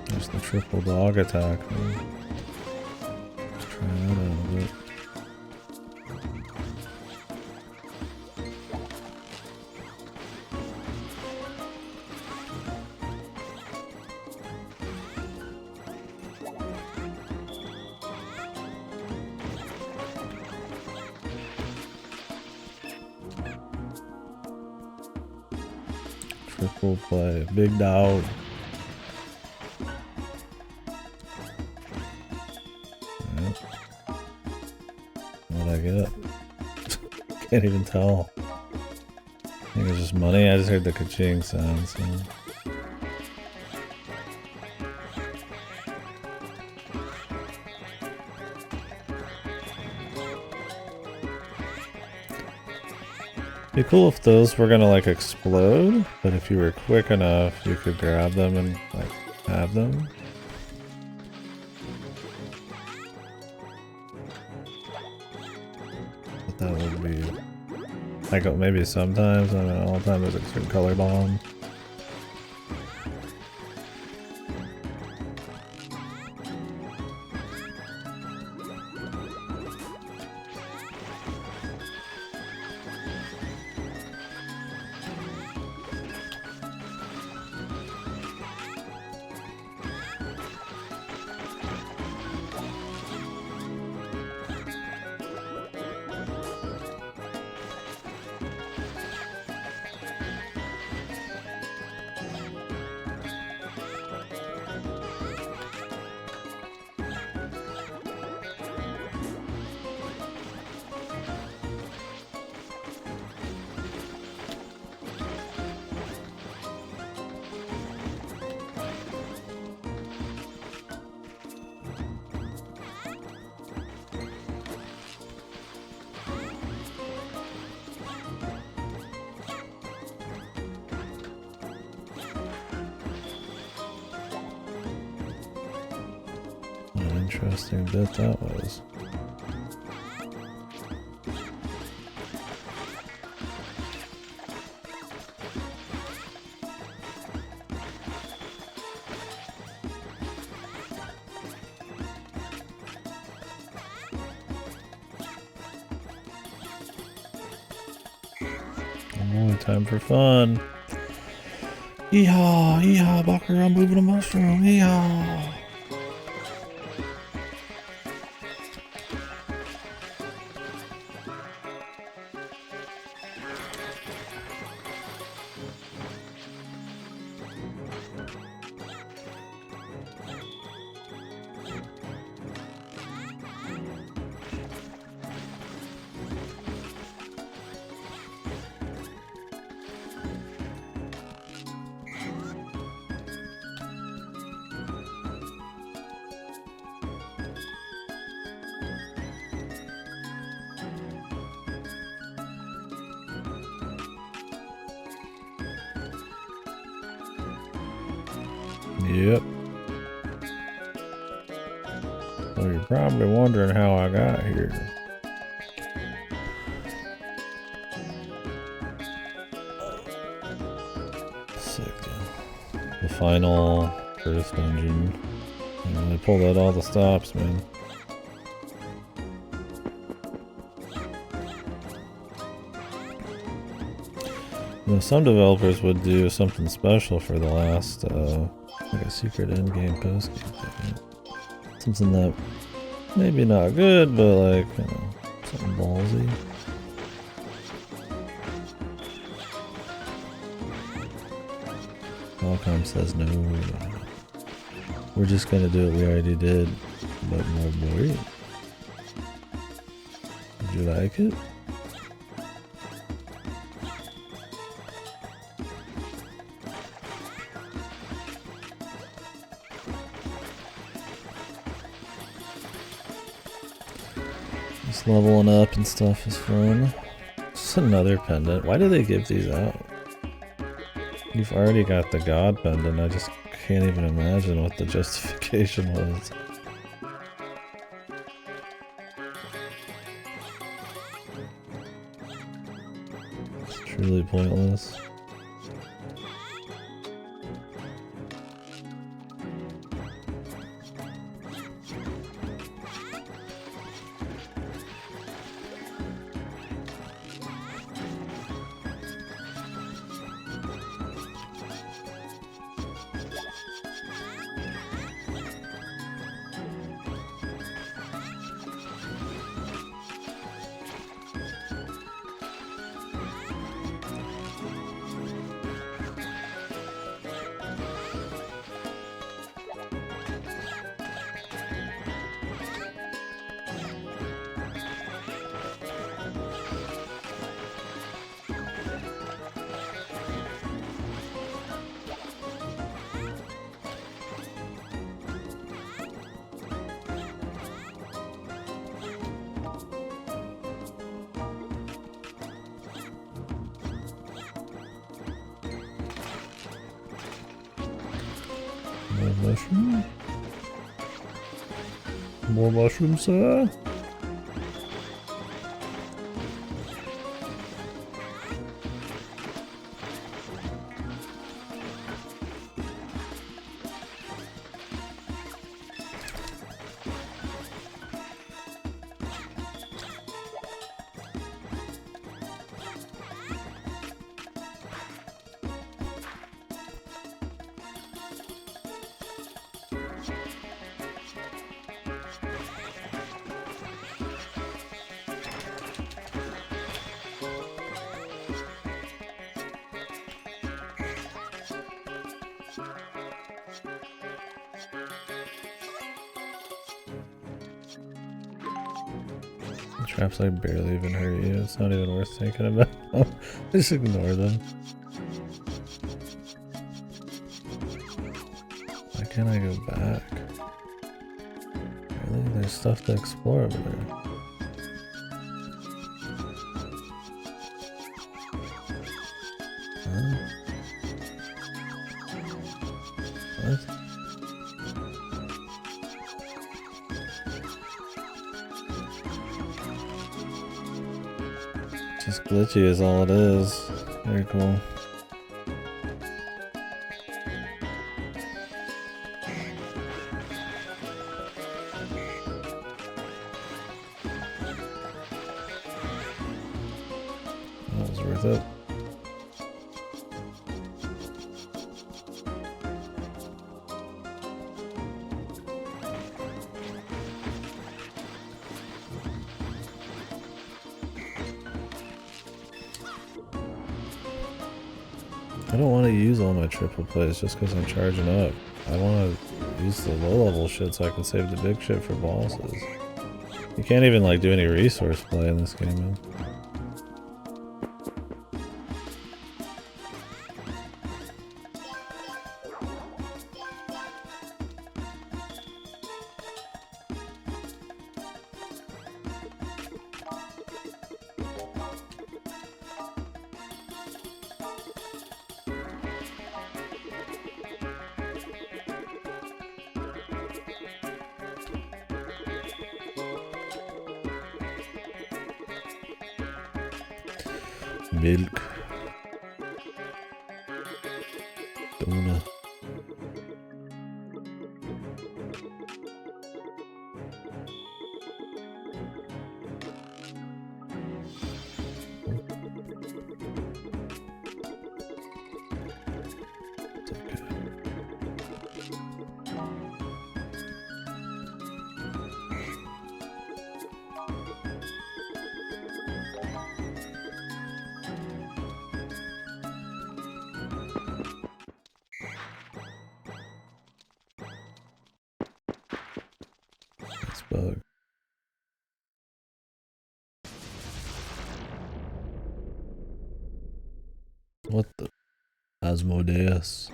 There's the triple dog attack, man. Let's try that out a bit. Triple play, big dog. What'd I get? Can't even tell. I think it's just money. I just heard the ka-ching sound, so. Be cool if those were gonna like explode, but if you were quick enough, you could grab them and like have them. But that would be like maybe sometimes, I don't know, all the time there's a certain color bomb. What an interesting bit that was. Only time for fun. Yeehaw, yeehaw, Bucker, I'm moving a mushroom, yeehaw. Yep. Well, you're probably wondering how I got here. Sick, dude. The final first dungeon. And I pulled out all the stops, man. You know, some developers would do something special for the last, like a secret endgame postgame thing. Something that maybe not good, but like, you know, something ballsy. Qualcomm says no. We're just gonna do what we already did, but more boring. Did you like it? Just leveling up and stuff is fun. Just another pendant. Why do they give these out? You've already got the god pendant. I just can't even imagine what the justification was. It's truly pointless. Mushroom? More mushrooms, sir? The traps like barely even hurt you. It's not even worth thinking about. Just ignore them. Why can't I go back? Really? There's stuff to explore over there. Huh? What? Just glitchy is all it is. Very cool. That was worth it. I don't want to use all my triple plays just because I'm charging up. I want to use the low level shit so I can save the big shit for bosses. You can't even like do any resource play in this game, man. Milk. Donut. Bug. What the? Asmodeus.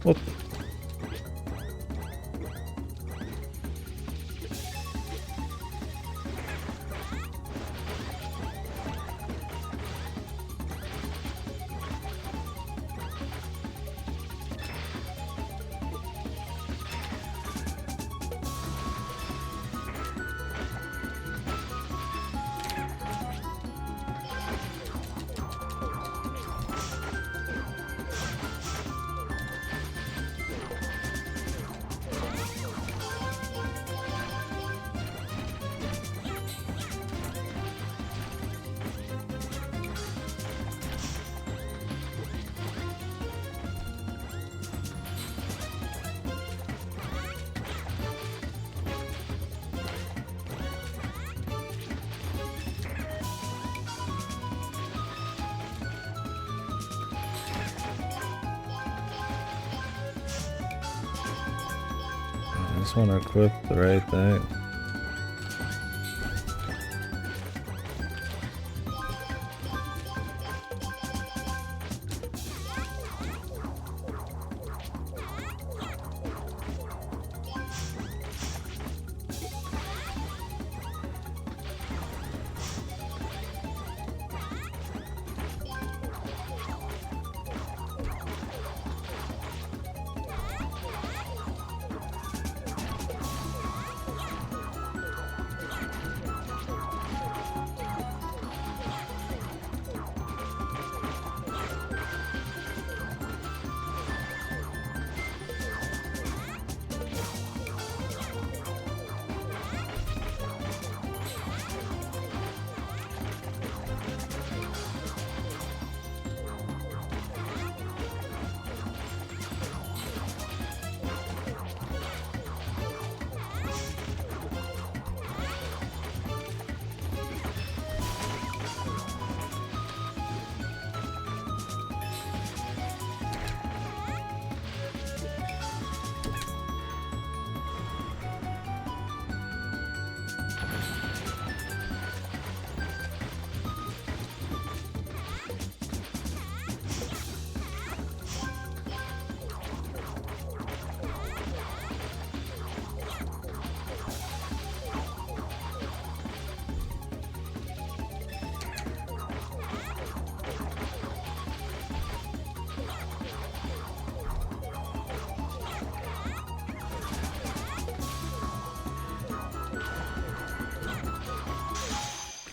What the? I just want to equip the right thing.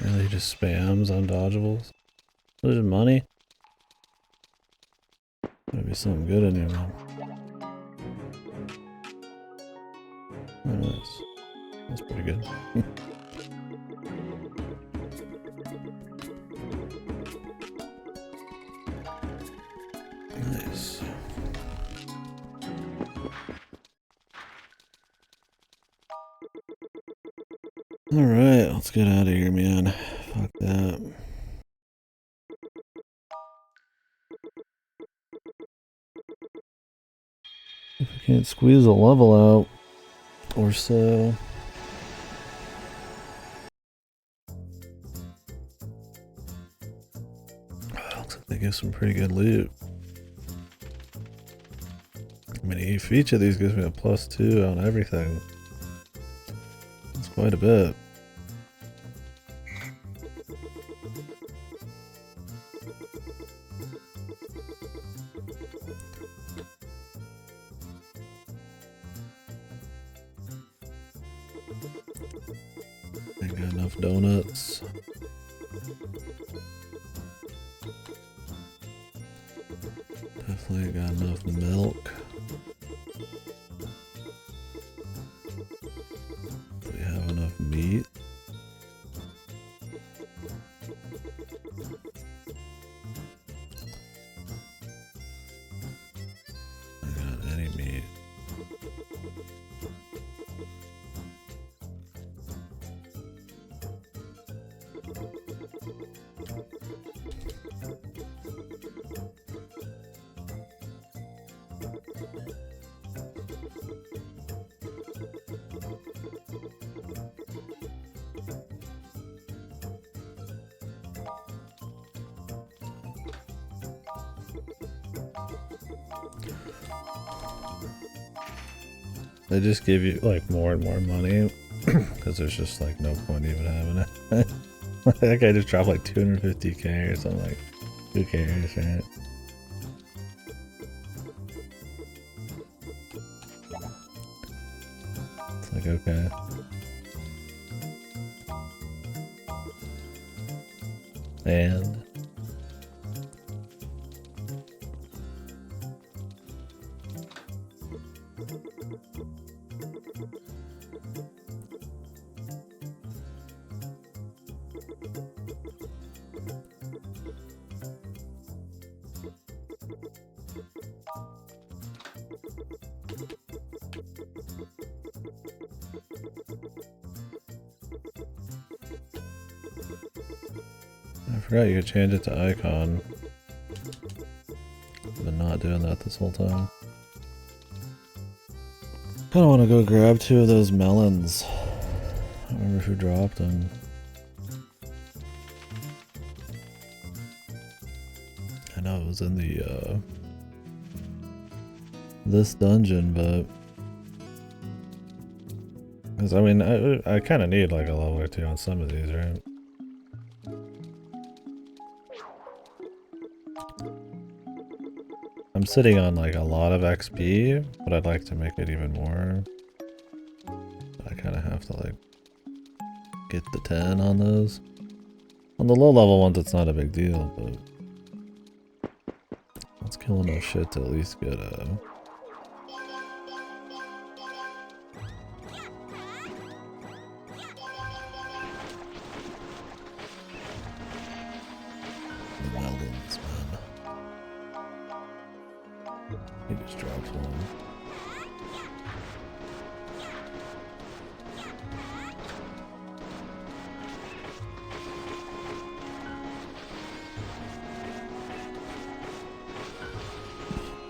Really just spams on dodgeables. Losing money? Gotta be something good in here, man. Oh, nice. That's pretty good. Nice. Alright, let's get out of here, man. Fuck that. If I can't squeeze a level out or so. Looks like they give some pretty good loot. I mean, each of these gives me a +2 on everything. That's quite a bit. enough donuts. Definitely got enough milk. Do we have enough meat? I got any meat. They just give you like more and more money because there's just like no point even having it. That guy just dropped like 250k or something. Like, who cares, right? It's like, okay. And I forgot you could change it to icon. I've been not doing that this whole time. Kinda wanna go grab 2 of those melons. I don't remember who dropped them. I know it was in the this dungeon, but because I mean I kinda need like a level or 2 on some of these, right? I'm sitting on like a lot of XP, but I'd like to make it even more. I kind of have to like get the 10 on those. On the low level ones it's not a big deal, but let's kill enough shit to at least get a melons, man. He just dropped one.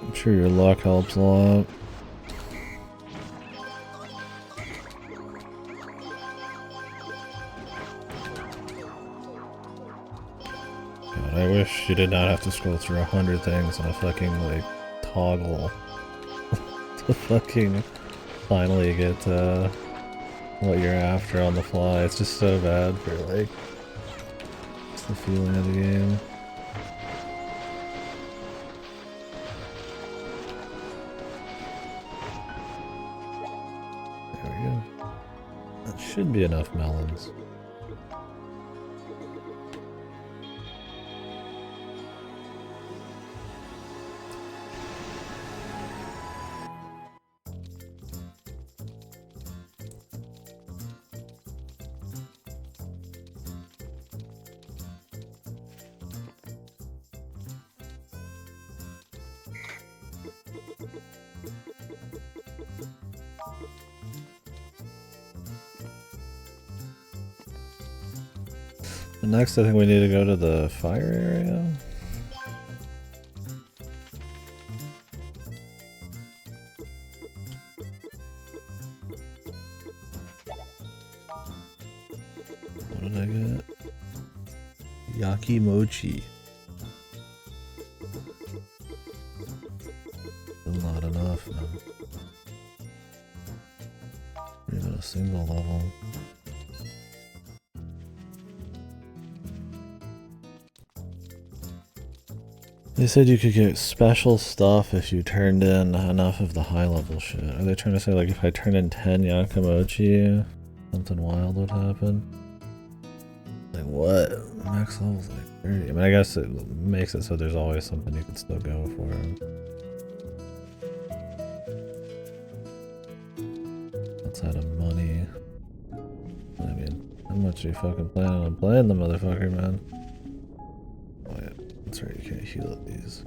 I'm sure your luck helps a lot. God, I wish you did not have to scroll through 100 things on a fucking like toggle to fucking finally get what you're after on the fly. It's just so bad for like just the feeling of the game. There we go. That should be enough melons. Next, I think we need to go to the fire area. What did I get? Yaki mochi. Still not enough, man. Even a single level. They said you could get special stuff if you turned in enough of the high level shit. Are they trying to say like if I turn in 10 Yakamochi, something wild would happen? Like what? Max level's like 30. I mean, I guess it makes it so there's always something you can still go for. Outside of money. I mean, how much are you fucking planning on playing the motherfucker, man? Oh yeah, that's right, you can't heal at these.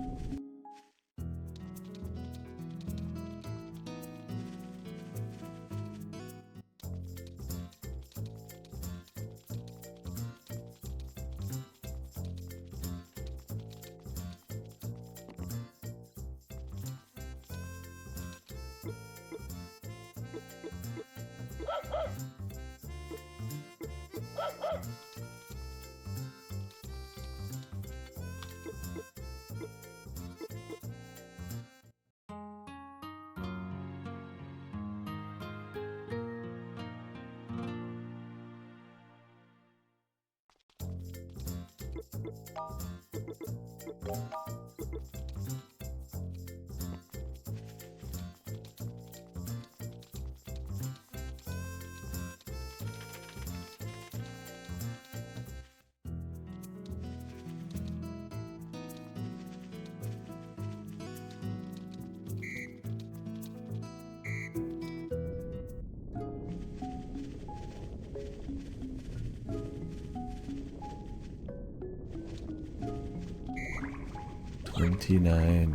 $29.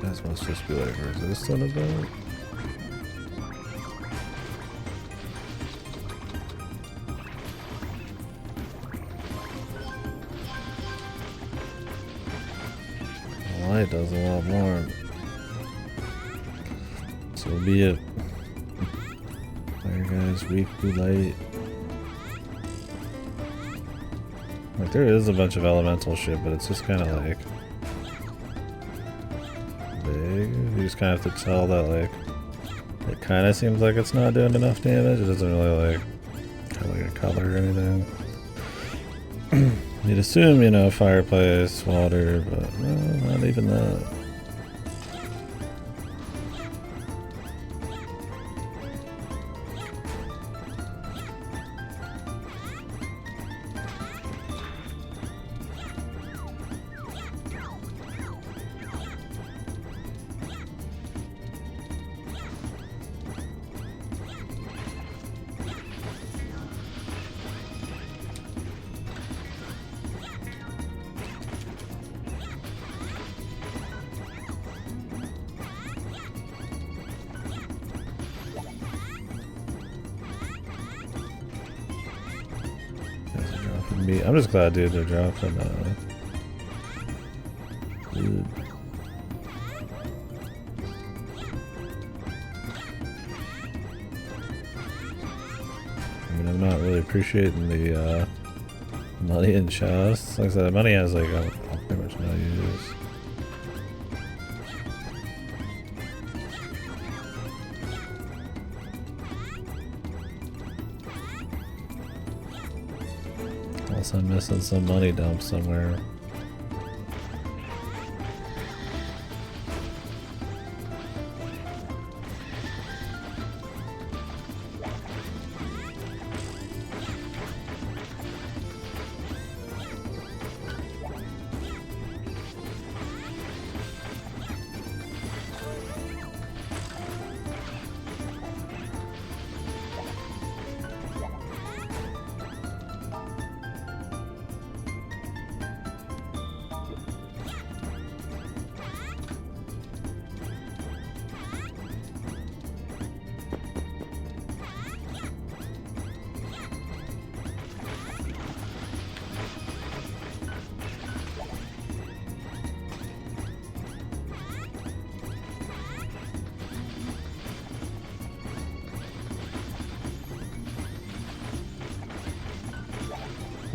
That must just be like resistant about. Light does a lot more. So be it. Fire guys, weak to light. Like there is a bunch of elemental shit, but it's just kind of like big. You just kind of have to tell that like it kind of seems like it's not doing enough damage. It doesn't really like have like a color or anything. You'd assume, you know, fireplace, water, but no, not even that. I'm just glad, dude, they're dropping food. I mean, I'm not really appreciating the money in chests. Like I said, money has like pretty much no use. Unless I'm missing some money dump somewhere.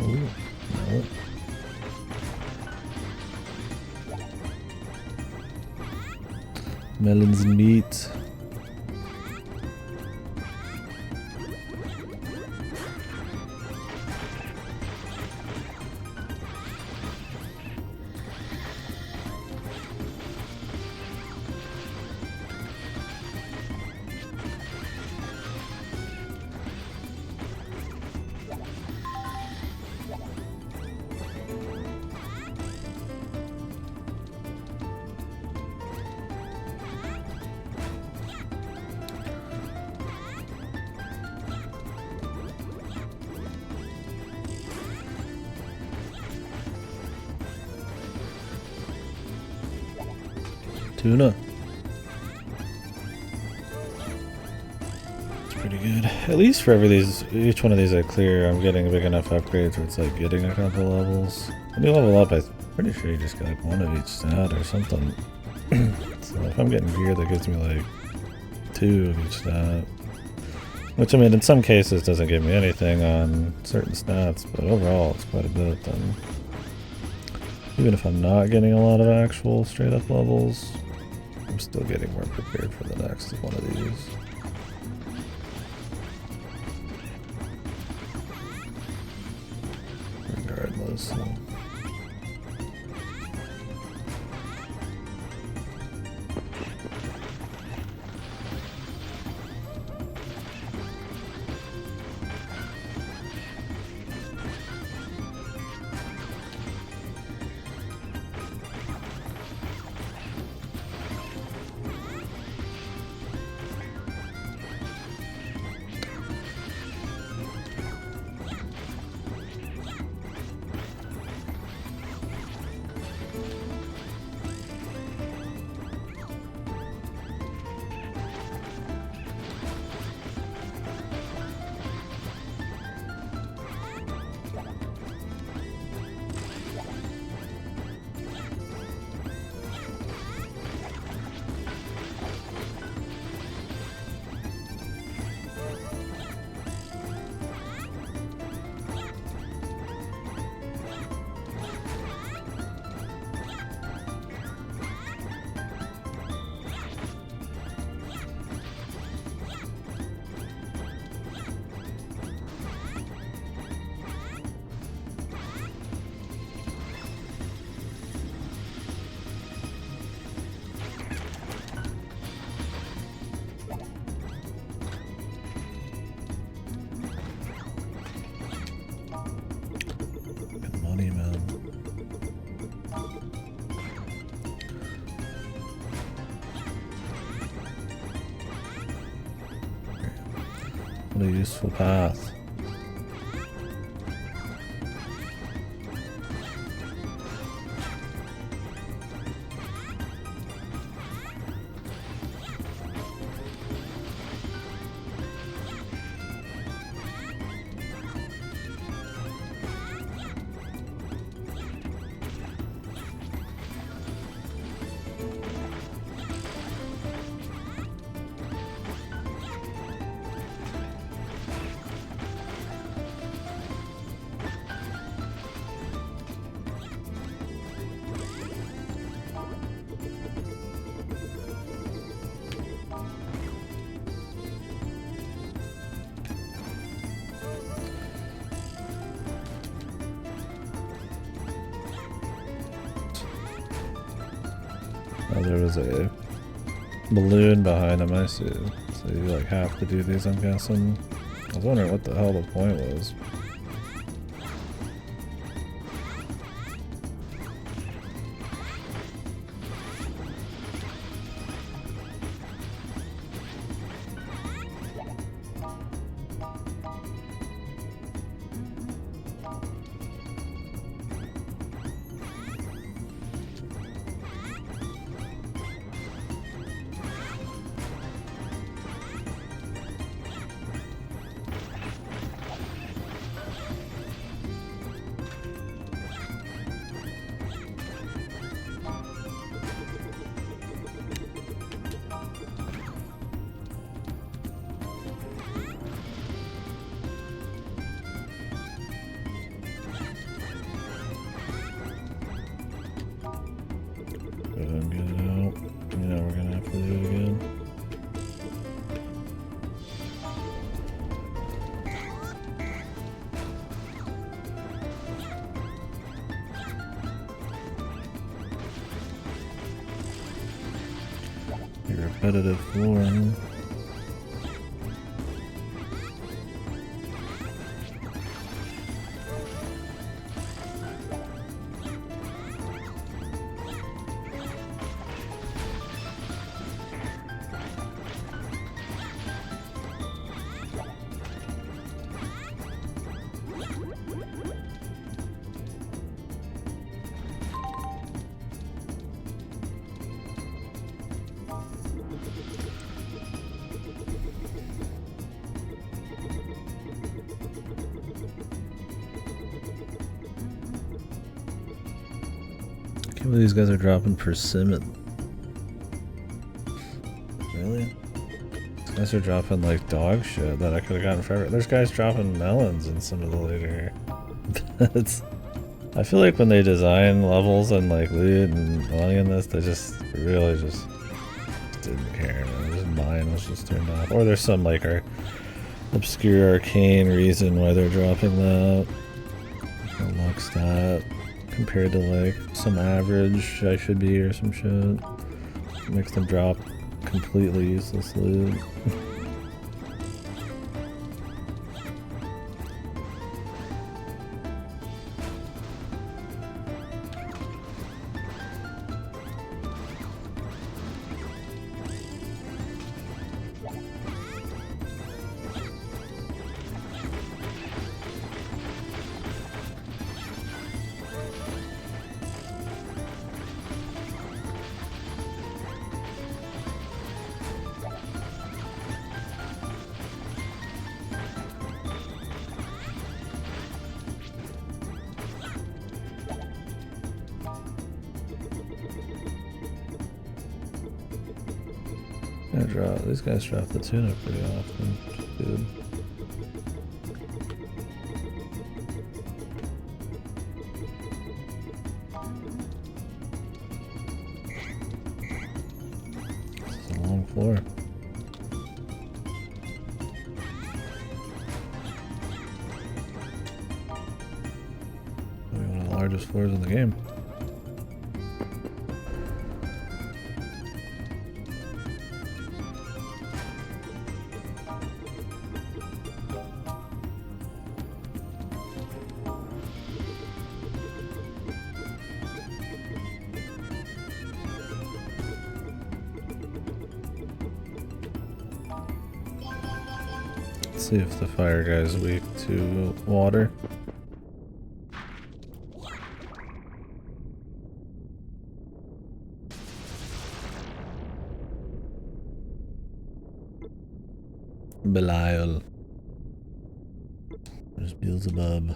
Ooh, no. Melons and meat. Tuna. It's pretty good. At least for each one of these I clear, I'm getting big enough upgrades where it's like getting a couple levels. When you level up, I'm pretty sure you just get like one of each stat or something. So if I'm getting gear that gives me like 2 of each stat, which I mean in some cases doesn't give me anything on certain stats, but overall it's quite a bit, then even if I'm not getting a lot of actual straight up levels, I'm still getting more prepared for the next one of these. Regardless. So. What a useful path. Oh, there was a balloon behind him, I see. So you like have to do these, I'm guessing. I was wondering what the hell the point was. Get it out. Yeah, we're gonna have to do it again. The repetitive form. Some of these guys are dropping persimmon. Really? These guys are dropping like dog shit that I could have gotten forever. There's guys dropping melons in some of the later bits. I feel like when they design levels and like loot and money in this, they just really just didn't care. Man. Just mine was just turned off. Or there's some like obscure arcane reason why they're dropping that. Like luck stat compared to like some average I should be or some shit. Makes them drop completely useless loot. These guys drop the tuna pretty often, which is good. This is a long floor. Maybe one of the largest floors in the game. See if the fire guy's weak to water. Belial. There's Beelzebub.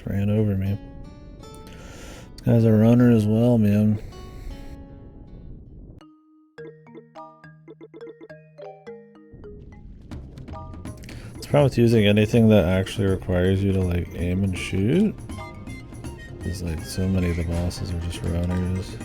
Ran over me. This guy's a runner as well, man. It's probably with using anything that actually requires you to like aim and shoot. There's like so many of the bosses are just runners.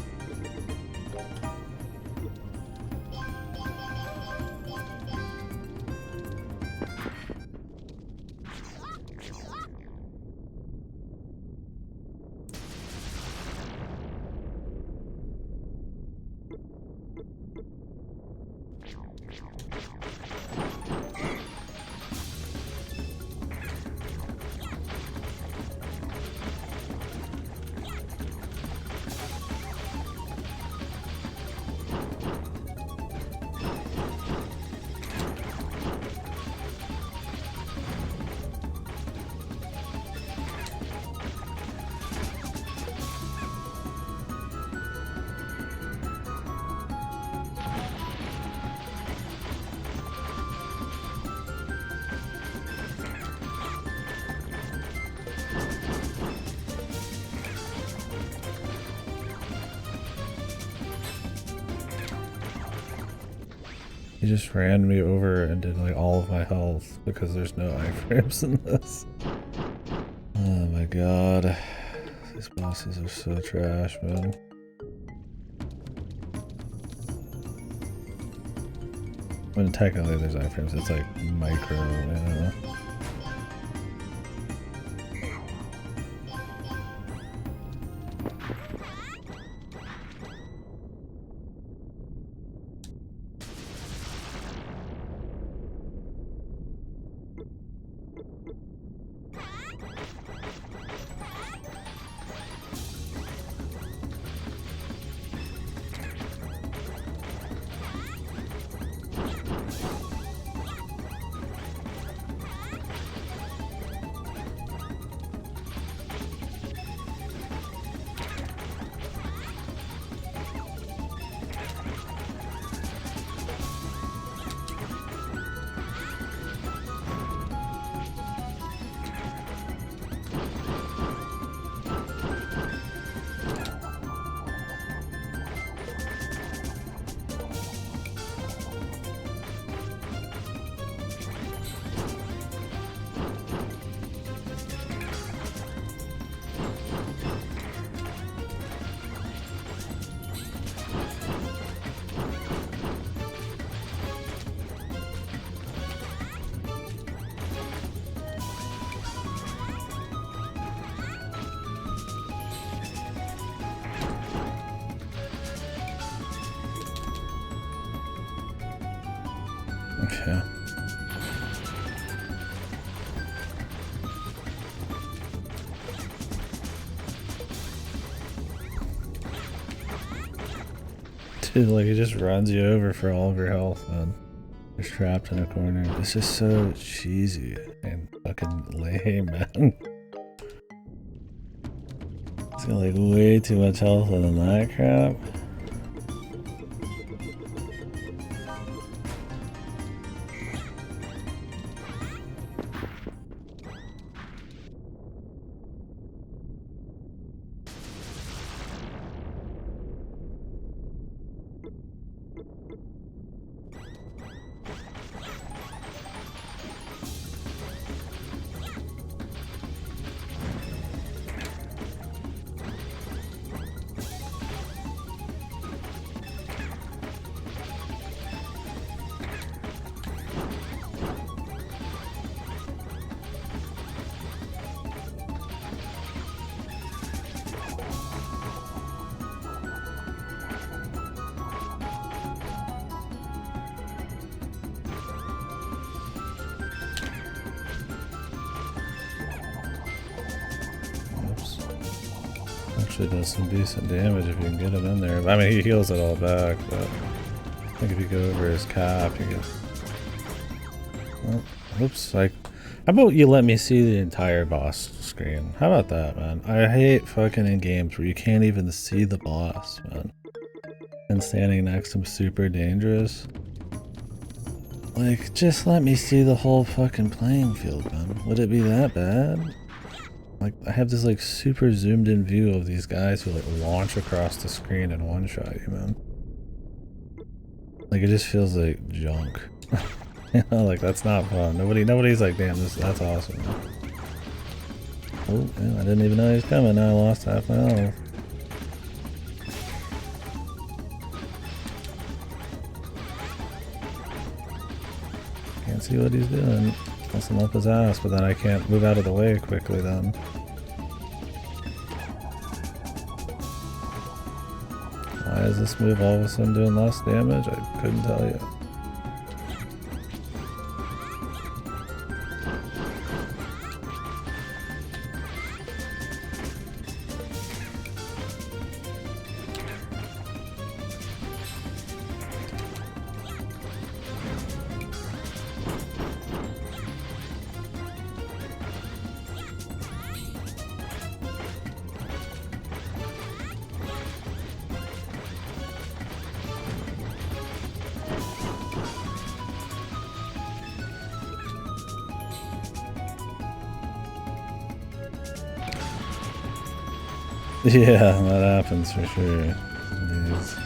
He just ran me over and did like all of my health because there's no iframes in this. Oh my god. These bosses are so trash, man. When technically there's iframes, it's like micro, I don't know. Yeah. Dude, like it just runs you over for all of your health, man. You're trapped in a corner. This is so cheesy and fucking lame, man. It's got like way too much health than that crap. Actually does some decent damage if you can get him in there. I mean, he heals it all back, but I think if you go over his cap, you get... Oh, oops, like... How about you let me see the entire boss screen? How about that, man? I hate fucking in games where you can't even see the boss, man. And standing next to him super dangerous. Like, just let me see the whole fucking playing field, man. Would it be that bad? Like, I have this like super zoomed in view of these guys who like launch across the screen and one-shot you, man. Like, it just feels like junk. You know, like that's not fun. Nobody's like, damn, that's awesome, man. Oh, yeah, I didn't even know he was coming. Now I lost half my health. Can't see what he's doing. Plus I'm up his ass, but then I can't move out of the way quickly then. Why is this move all of a sudden doing less damage? I couldn't tell you. Yeah, that happens for sure. These.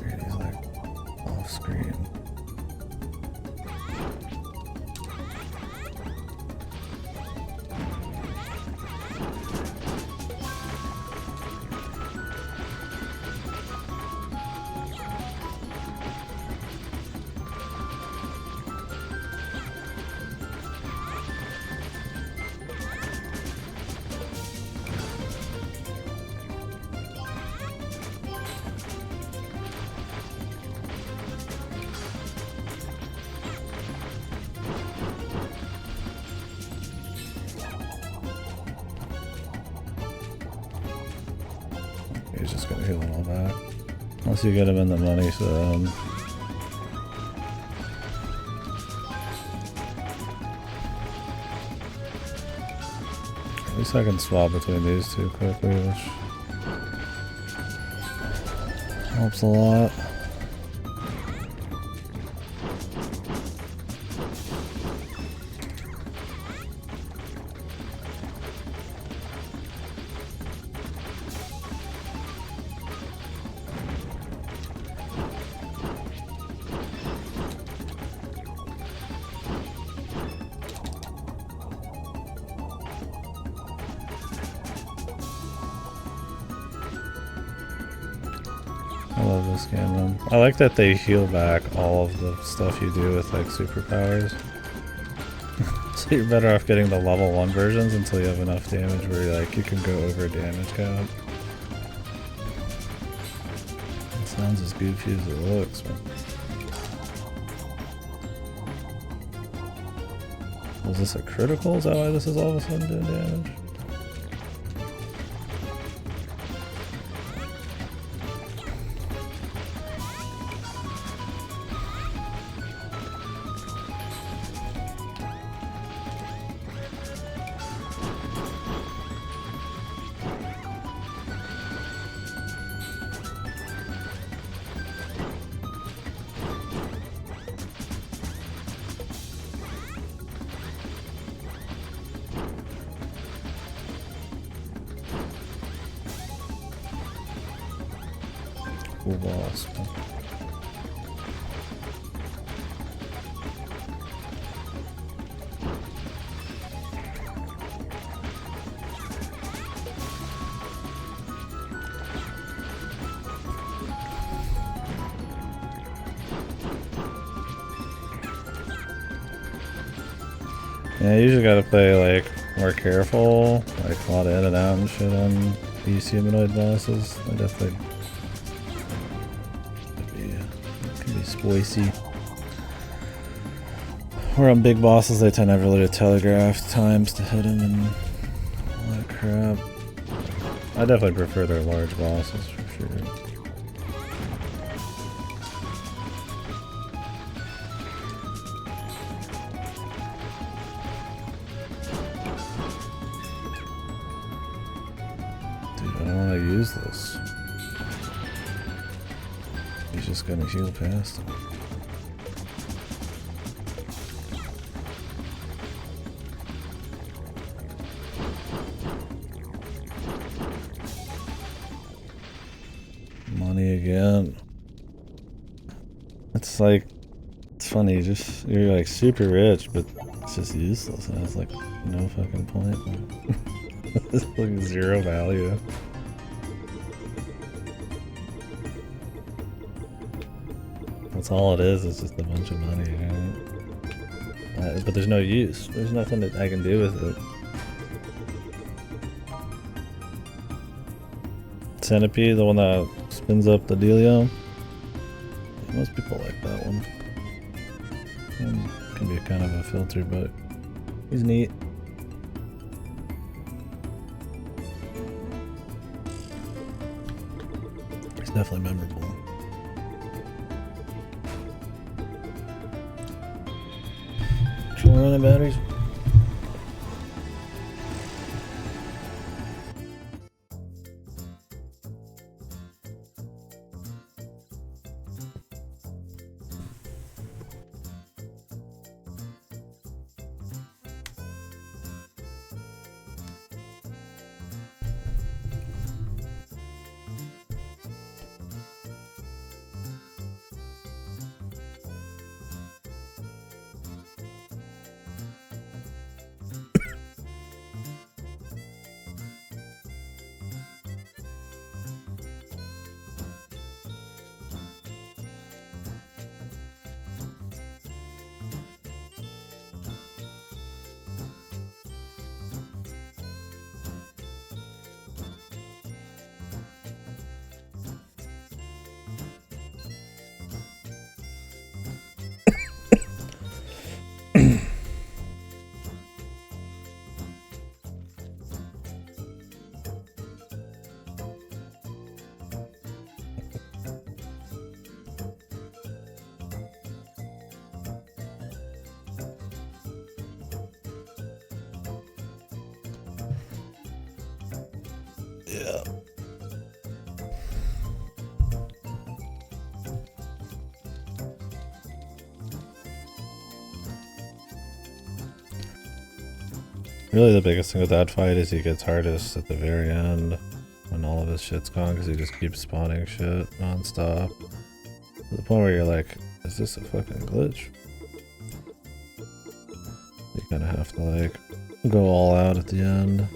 He's like off screen. He's just gonna heal it all back. Once you get him in the money zone. At least I can swap between these two quickly, which helps a lot. I love turbo scan them. I like that they heal back all of the stuff you do with like superpowers. So you're better off getting the level 1 versions until you have enough damage where you're like you can go over damage count. It sounds as goofy as it looks, man. Was this a critical? Is that why this is all of a sudden doing damage? Cool boss. Yeah, you usually gotta play like more careful, like a lot of in and out and shit on these humanoid bosses. I definitely can be spicy. Or on big bosses, they tend to have really telegraphed times to hit them and all that crap. I definitely prefer their large bosses for sure. Dude, I don't want to use this. He's just gonna heal past him. Money again. It's like, it's funny, you're like super rich, but it's just useless. It has like no fucking point. It's like zero value. That's all it is, it's just a bunch of money, right? But there's no use. There's nothing that I can do with it. Centipede, the one that spins up the dealio. Most people like that one. Can be kind of a filter, but he's neat. He's definitely memorable. Should we run the batteries? Yeah. Really the biggest thing with that fight is he gets hardest at the very end when all of his shit's gone because he just keeps spawning shit non-stop. To the point where you're like, is this a fucking glitch? You kinda have to like go all out at the end.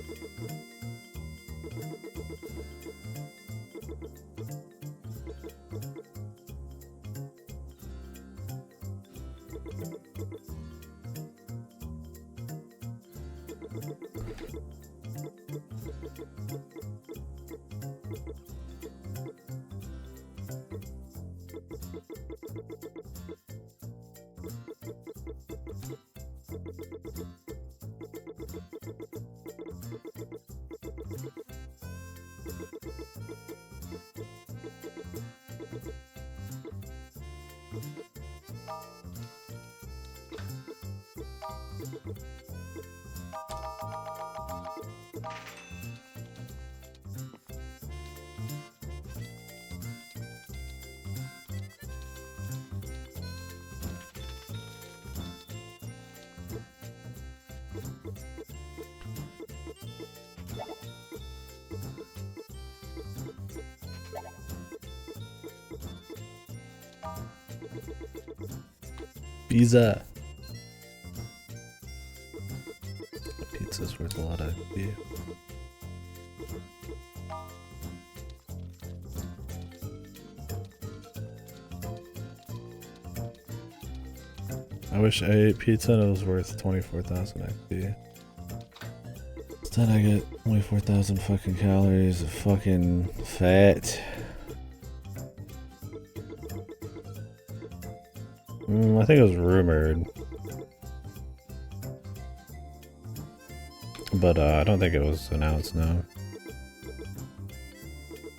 Pizza. Pizza's worth a lot of XP. I wish I ate pizza and it was worth 24,000 XP. Instead I get 24,000 fucking calories of fucking fat. I think it was rumored. But I don't think it was announced, no.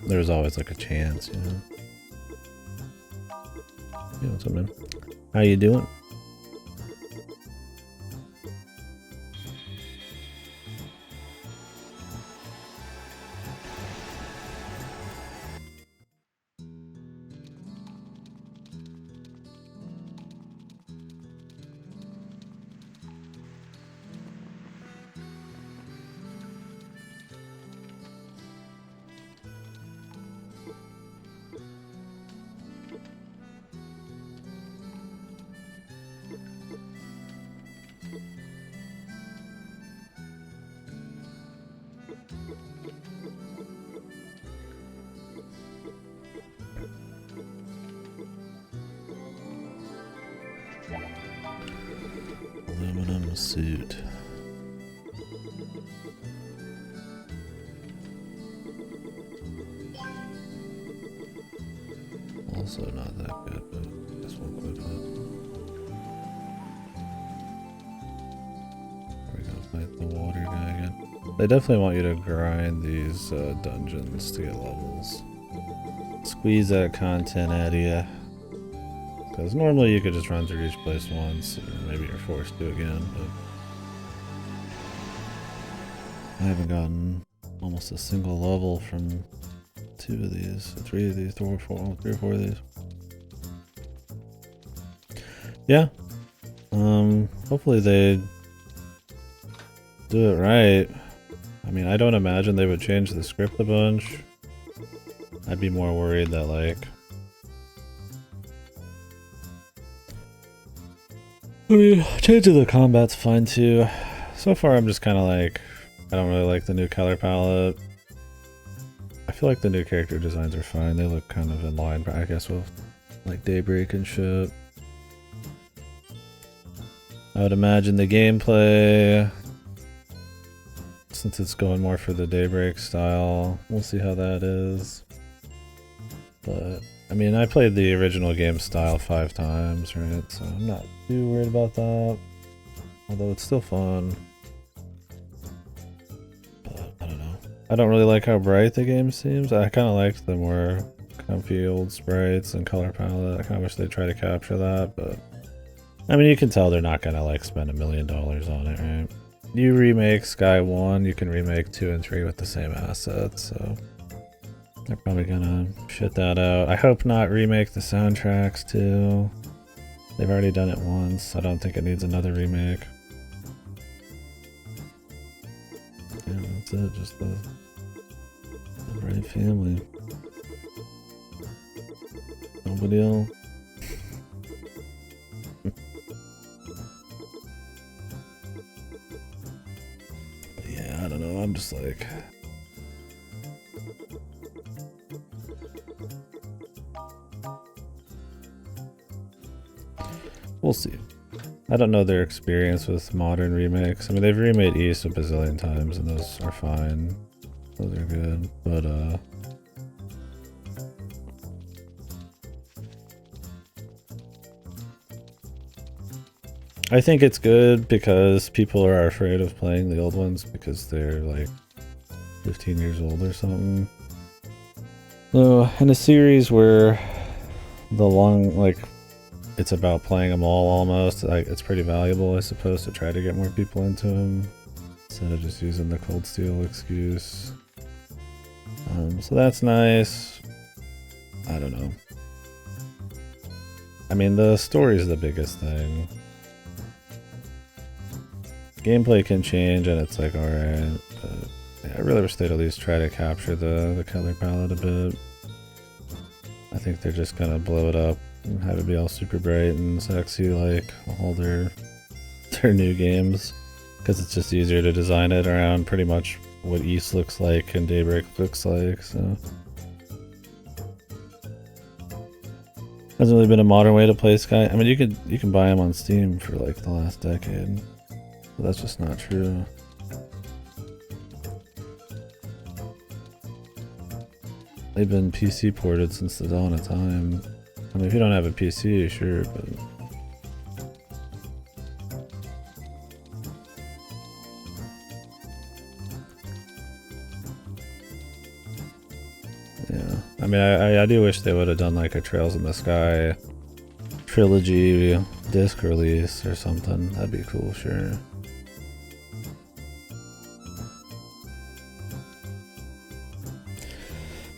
There's always like a chance, you know. Yeah, what's up, man? How you doing? Aluminum suit. Also not that good, but this one could help. We're gonna fight the water guy again. They definitely want you to grind these dungeons to get levels. Squeeze that content out of you. Because normally you could just run through each place once, or maybe you're forced to again, but I haven't gotten almost a single level from 2 of these, 3 of these, 3 or 4 of these. Yeah. Hopefully they do it right. I mean, I don't imagine they would change the script a bunch. I'd be more worried that, like, I mean, changing the combat's fine too. So far I'm just kind of like, I don't really like the new color palette. I feel like the new character designs are fine. They look kind of in line, I guess, with like Daybreak and shit. I would imagine the gameplay, since it's going more for the Daybreak style, we'll see how that is. But I mean, I played the original game style 5 times, right? So I'm not too worried about that. Although it's still fun. But I don't know. I don't really like how bright the game seems. I kind of like the more comfy old sprites and color palette. I kind of wish they'd try to capture that, but I mean, you can tell they're not gonna like spend $1 million on it, right? You remake Sky 1, you can remake 2 and 3 with the same assets, so they're probably gonna shit that out. I hope not remake the soundtracks too. They've already done it once. I don't think it needs another remake. Yeah, that's it. Just the right family. Nobody else. Yeah, I don't know. I'm just like, we'll see. I don't know their experience with modern remakes. I mean, they've remade East a bazillion times, and those are fine. Those are good, but I think it's good because people are afraid of playing the old ones because they're like 15 years old or something. So in a series where the long, like, it's about playing them all almost, like, it's pretty valuable, I suppose, to try to get more people into them instead of just using the Cold Steel excuse. So that's nice. I don't know. I mean, the story is the biggest thing. Gameplay can change and it's like, alright, but yeah, I really wish they'd at least try to capture the color palette a bit. I think they're just gonna blow it up and have it be all super bright and sexy like all their new games, because it's just easier to design it around pretty much what East looks like and Daybreak looks like, so. Hasn't really been a modern way to play Sky. I mean, you can buy them on Steam for like the last decade, but that's just not true. They've been PC ported since the dawn of time. I mean, if you don't have a PC, sure, but... yeah. I mean, I do wish they would have done like a Trails in the Sky trilogy disc release or something. That'd be cool, sure.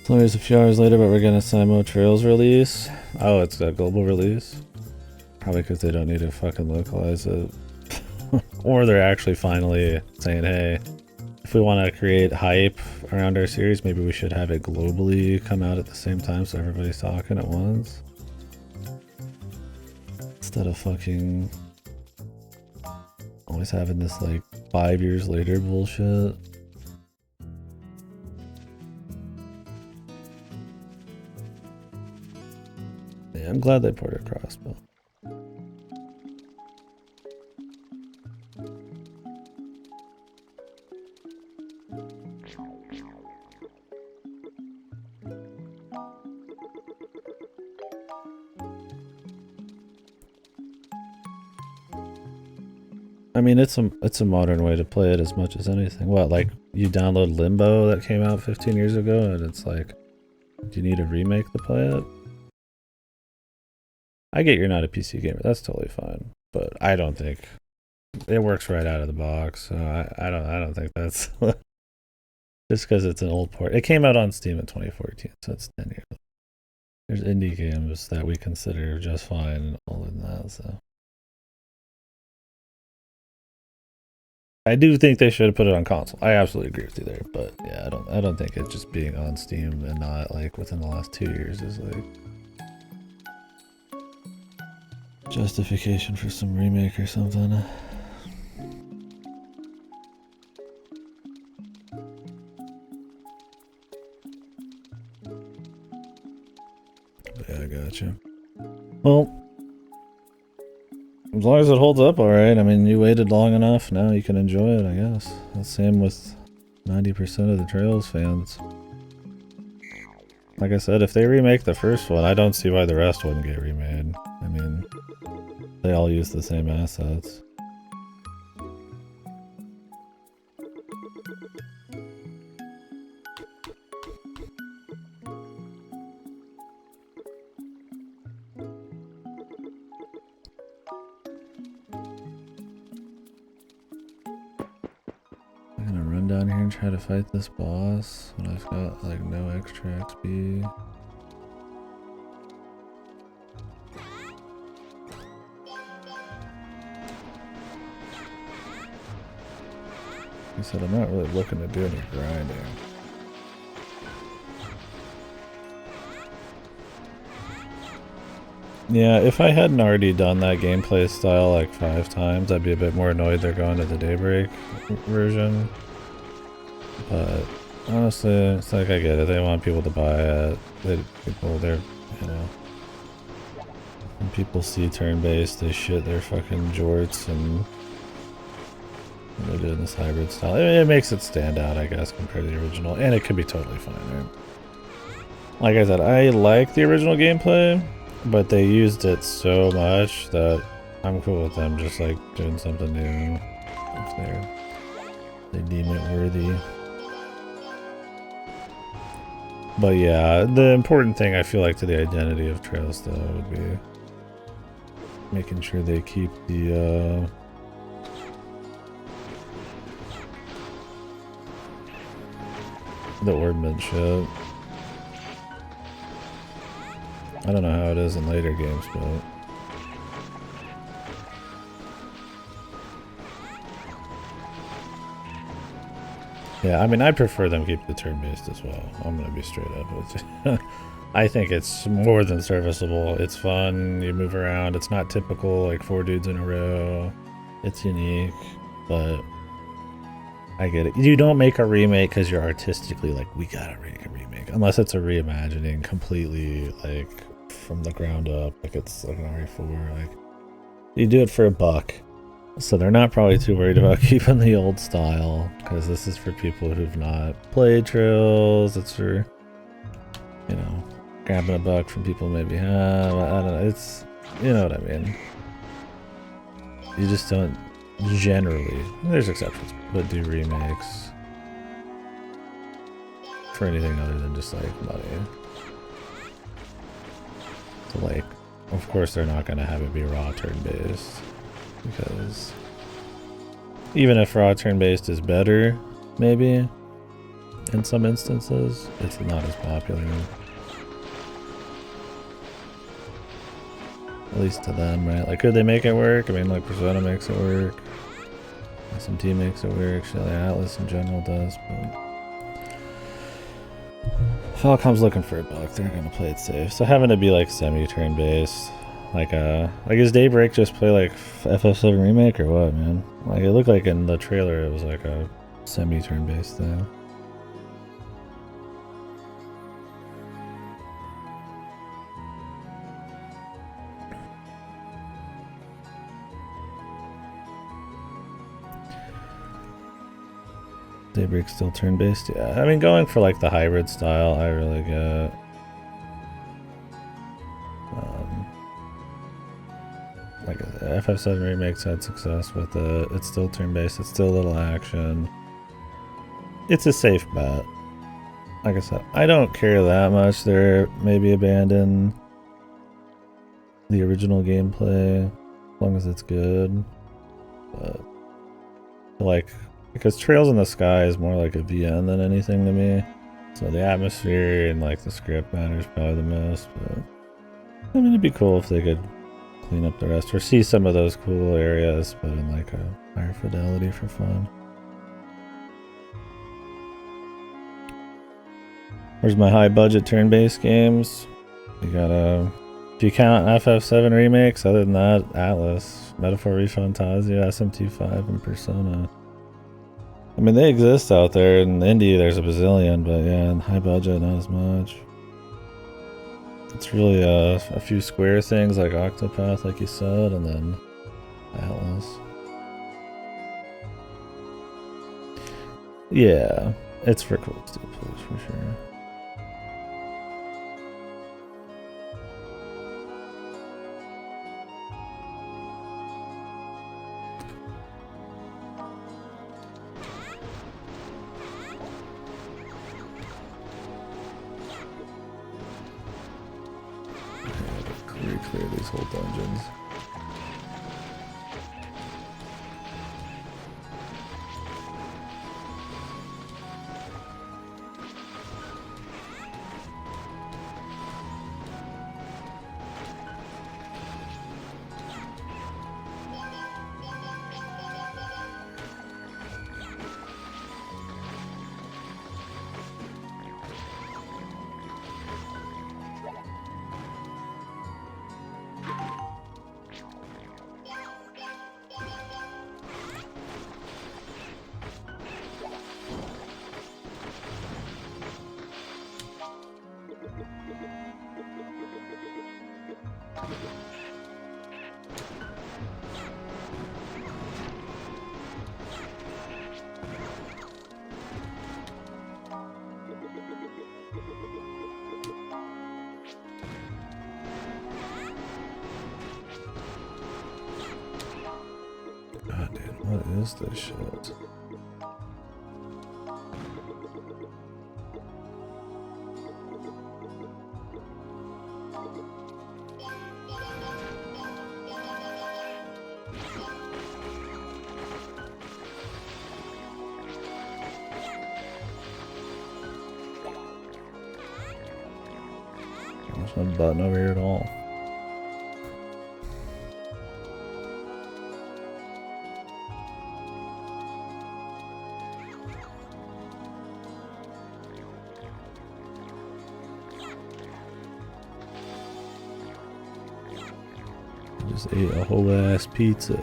It's only a few hours later, but we're getting a Simo Trails release. Oh, it's a global release? Probably because they don't need to fucking localize it. Or they're actually finally saying, hey, if we want to create hype around our series, maybe we should have it globally come out at the same time so everybody's talking at once. Instead of fucking always having this like 5 years later bullshit. Yeah, I'm glad they ported Crossbow. I mean, it's a modern way to play it as much as anything. What, like you download Limbo that came out 15 years ago, and it's like, do you need a remake to play it? I get you're not a PC gamer, that's totally fine, but I don't think it works right out of the box. So I don't think that's just because it's an old port. It came out on Steam in 2014, so it's 10 years. There's indie games that we consider just fine and older than that, so. I do think they should have put it on console. I absolutely agree with you there, but yeah, I don't think it just being on Steam and not like within the last 2 years is like justification for some remake or something. But yeah, I gotcha. Well, as long as it holds up alright, I mean, you waited long enough, now you can enjoy it, I guess. The same with 90% of the Trails fans. Like I said, if they remake the first one, I don't see why the rest wouldn't get remade. I mean, they all use the same assets. I'm gonna run down here and try to fight this boss when I've got like no extra XP. Like I said, I'm not really looking to do any grinding. Yeah, if I hadn't already done that gameplay style like 5 times, I'd be a bit more annoyed they're going to the Daybreak version. But honestly, it's like I get it. They want people to buy it. They're, you know, people see turn-based, they shit their fucking jorts and they're doing this hybrid style. It makes it stand out, I guess, compared to the original, and it could be totally fine, right? Like I said, I like the original gameplay, but they used it so much that I'm cool with them just like doing something new if they deem it worthy. But yeah, the important thing I feel like to the identity of Trails though would be making sure they keep the ordnance shit. I don't know how it is in later games, but yeah, I mean, I prefer them keep the turn-based as well. I'm gonna be straight up with you. I think it's more than serviceable. It's fun, you move around, it's not typical, like 4 dudes in a row. It's unique, but I get it. You don't make a remake because you're artistically like, we gotta make a remake. Unless it's a reimagining completely, like, from the ground up, like it's like an RE4. Like, you do it for $1. So they're not probably too worried about keeping the old style, because this is for people who've not played Trails. It's for, you know, grabbing $1 from people maybe have. I don't know. It's, you know what I mean. You just don't generally, there's exceptions, but do remakes for anything other than just like money. So like, of course they're not going to have it be raw turn-based. Because even if raw turn-based is better, maybe, in some instances, it's not as popular. At least to them, right? Like, could they make it work? I mean, like, Persona makes it work. SMT makes it work. Shelly Atlas in general does, but Falcom's looking for $1. They're gonna play it safe. So having to be, like, semi-turn-based. Like is Daybreak just play like FF7 remake or what, man? Like, it looked like in the trailer it was like a semi-turn based thing. Daybreak's still turn based? Yeah, I mean, going for like the hybrid style, I really get. Like FF7 Remake's had success with it. It's still turn-based. It's still a little action. It's a safe bet. Like I said, I don't care that much. They're maybe abandon the original gameplay as long as it's good. But like, because Trails in the Sky is more like a VN than anything to me. So the atmosphere and like the script matters probably the most. But I mean, it'd be cool if they could clean up the rest or see some of those cool areas but in like a higher fidelity for fun. Where's my high budget turn-based games? You gotta, if you count FF7 remakes, other than that, Atlas, Metaphor ReFantazio, SMT5, and Persona. I mean, they exist out there. In indie there's a bazillion, but yeah, in high budget not as much. It's really a few Square things like Octopath, like you said, and then Atlas. Yeah, it's for cool studios for sure. Clear these whole dungeons. dude, what is this shit? There's no button over here at all. I just ate a whole ass pizza.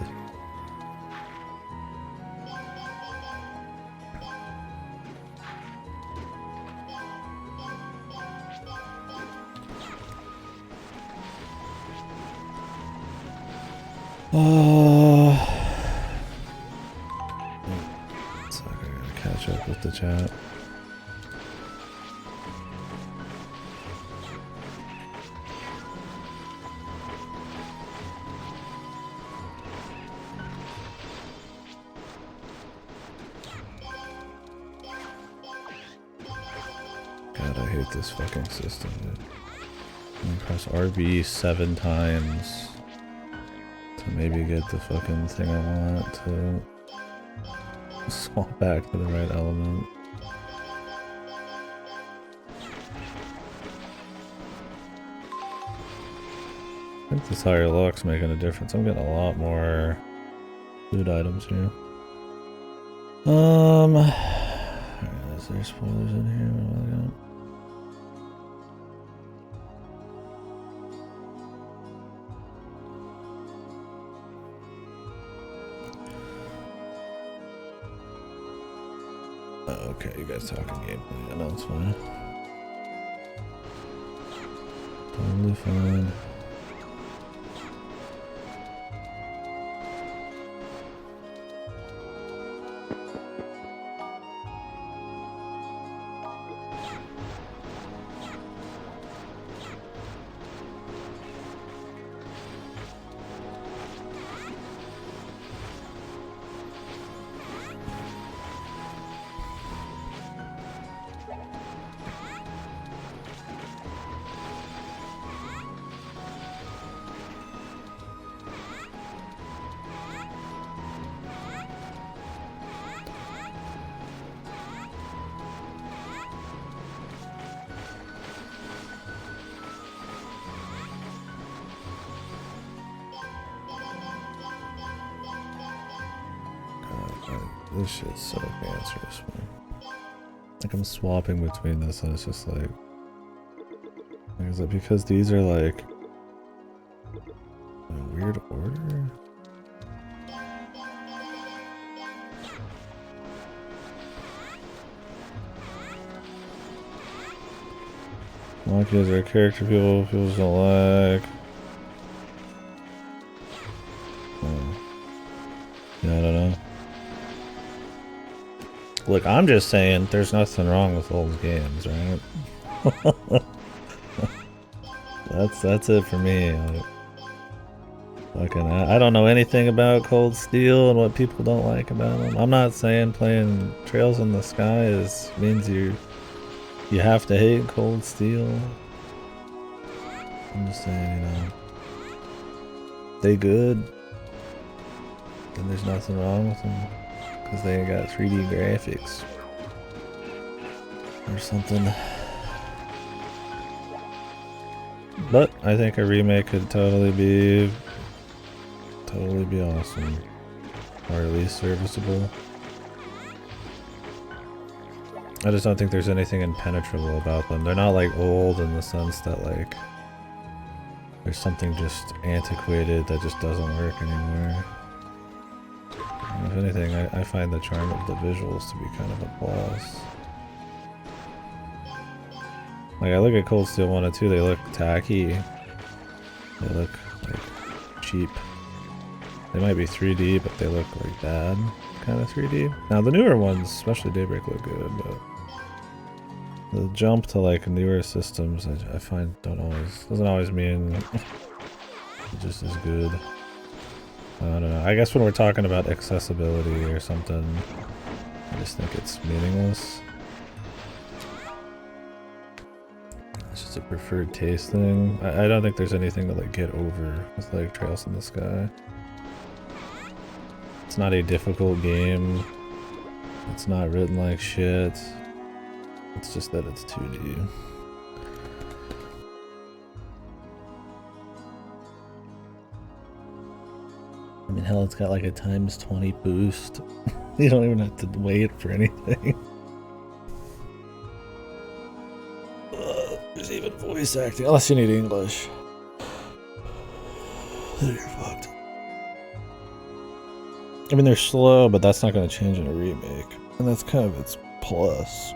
So I gotta catch up with the chat. God, I hate this fucking system, dude. I'm gonna press RB 7 times to maybe get the fucking thing I want to swap back to the right element. I think this higher luck's making a difference. I'm getting a lot more food items here. Is there spoilers in here? What do I got? Okay, you guys talking gameplay. Yeah, no, it's fine. Totally fine. This shit's so cancerous, man. Like, I'm swapping between this and it's just like... Is it because these are like... in a weird order? Monkeys are character people don't like... Yeah, I don't know. Look, I'm just saying there's nothing wrong with old games, right? that's it for me. Like, fucking, I don't know anything about Cold Steel and what people don't like about them. I'm not saying playing Trails in the Sky means you have to hate Cold Steel. I'm just saying, you know, they good, and there's nothing wrong with them. Because they got 3D graphics or something. But I think a remake could totally be awesome. Or at least serviceable. I just don't think there's anything impenetrable about them. They're not like old in the sense that like there's something just antiquated that just doesn't work anymore. If anything, I find the charm of the visuals to be kind of a plus. Like, I look at Cold Steel 1 and 2, they look tacky. They look, like, cheap. They might be 3D, but they look, like, bad kind of 3D. Now, the newer ones, especially Daybreak, look good, but... the jump to, like, newer systems, I find doesn't always mean it just as good. I don't know. I guess when we're talking about accessibility or something, I just think it's meaningless. It's just a preferred taste thing. I don't think there's anything to like get over with like Trails in the Sky. It's not a difficult game. It's not written like shit. It's just that it's 2D. I mean, hell, it's got like a ×20 boost. You don't even have to wait for anything. There's even voice acting, unless you need English. Then you're fucked. I mean, they're slow, but that's not going to change in a remake. And that's kind of its plus.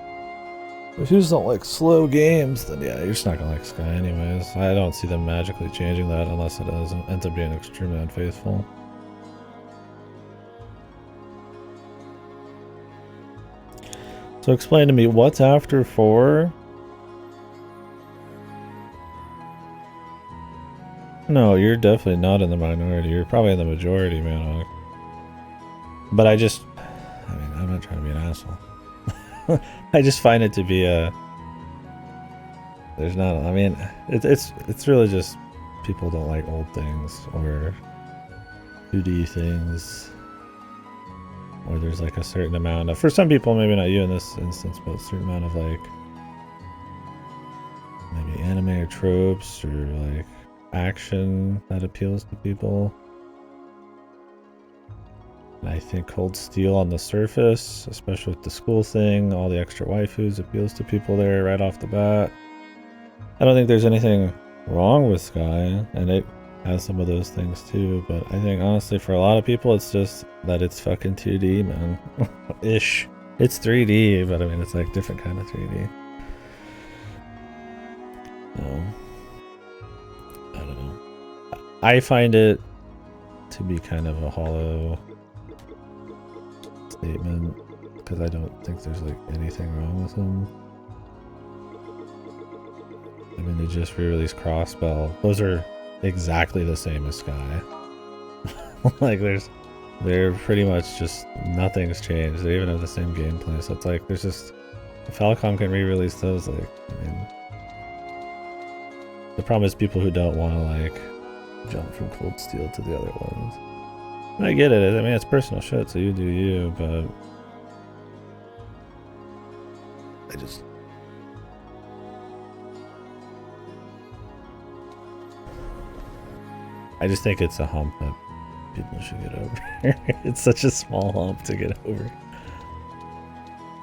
If you just don't like slow games, then yeah, you're just not going to like Sky anyways. I don't see them magically changing that unless it ends up being extremely unfaithful. So explain to me, what's after 4? No, you're definitely not in the minority. You're probably in the majority, man. But I mean, I'm not trying to be an asshole. I just find it to be there's not, I mean, it's really just people don't like old things or 2D things. Or there's like a certain amount of, for some people, maybe not you in this instance, but a certain amount of like, maybe anime or tropes or like action that appeals to people. And I think Cold Steel on the surface, especially with the school thing, all the extra waifus, appeals to people there right off the bat. I don't think there's anything wrong with Sky, and it has some of those things too, but I think honestly for a lot of people it's just that it's fucking 2D, man. Ish. It's 3D, but I mean it's like different kind of 3D. I don't know. I find it to be kind of a hollow statement because I don't think there's like anything wrong with them. I mean, they just re-released Crossbell. Those are exactly the same as Sky. Like they're pretty much just, nothing's changed. They even have the same gameplay, so it's like there's just, if Falcom can re-release those, like, I mean, the problem is people who don't want to like jump from Cold Steel to the other ones. And I get it. I mean, it's personal shit, so you do you, but I just think it's a hump that people should get over. It's such a small hump to get over.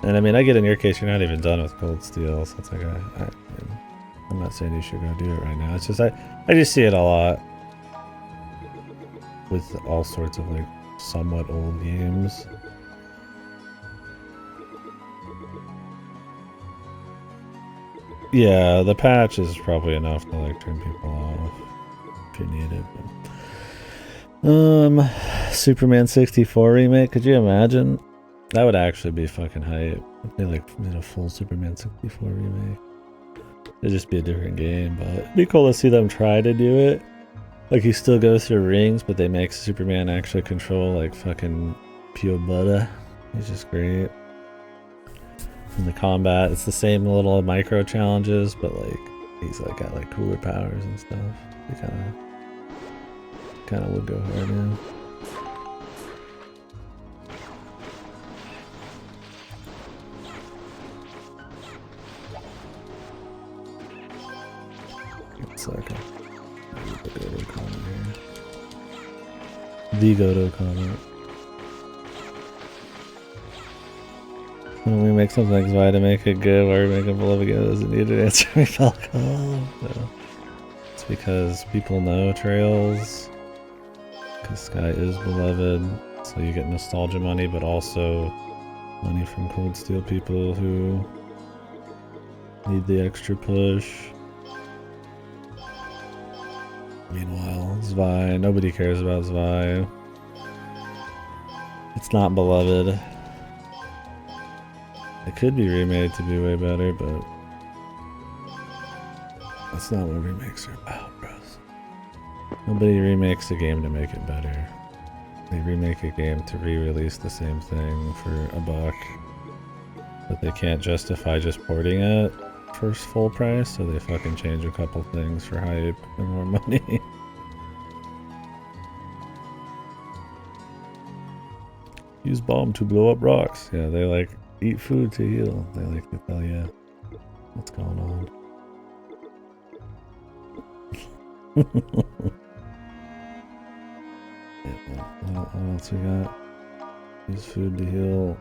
And I mean, I get in your case, you're not even done with Cold Steel, so it's like, I'm not saying you should go do it right now. It's just, I just see it a lot with all sorts of like somewhat old games. Yeah, the patch is probably enough to like turn people off if you need it. But Superman 64 remake, could you imagine? That would actually be fucking hype. If they like did a full Superman 64 remake. It'd just be a different game, but it'd be cool to see them try to do it. Like he still goes through rings, but they make Superman actually control like fucking pure butter. He's just great. In the combat, it's the same little micro challenges, but like he's like got like cooler powers and stuff. He kind of would go hard in. It's like the Godo comment here. The Godo comment. When we make something like Zwei to make it good, why are we making beloved again? Doesn't need an answer. We felt calm. No. It's because people know Trails. Because Sky is beloved. So you get nostalgia money, but also money from Cold Steel people who need the extra push. Meanwhile, Zwei, nobody cares about Zwei. It's not beloved. It could be remade to be way better, but that's not what remakes are about, bros. Nobody remakes a game to make it better. they remake a game to re-release the same thing for $1, but they can't justify just porting it for full price, so they fucking change a couple things for hype and more money. Use bomb to blow up rocks. Yeah, they like eat food to heal. They like to tell you what's going on. Yeah, what else we got? Use food to heal.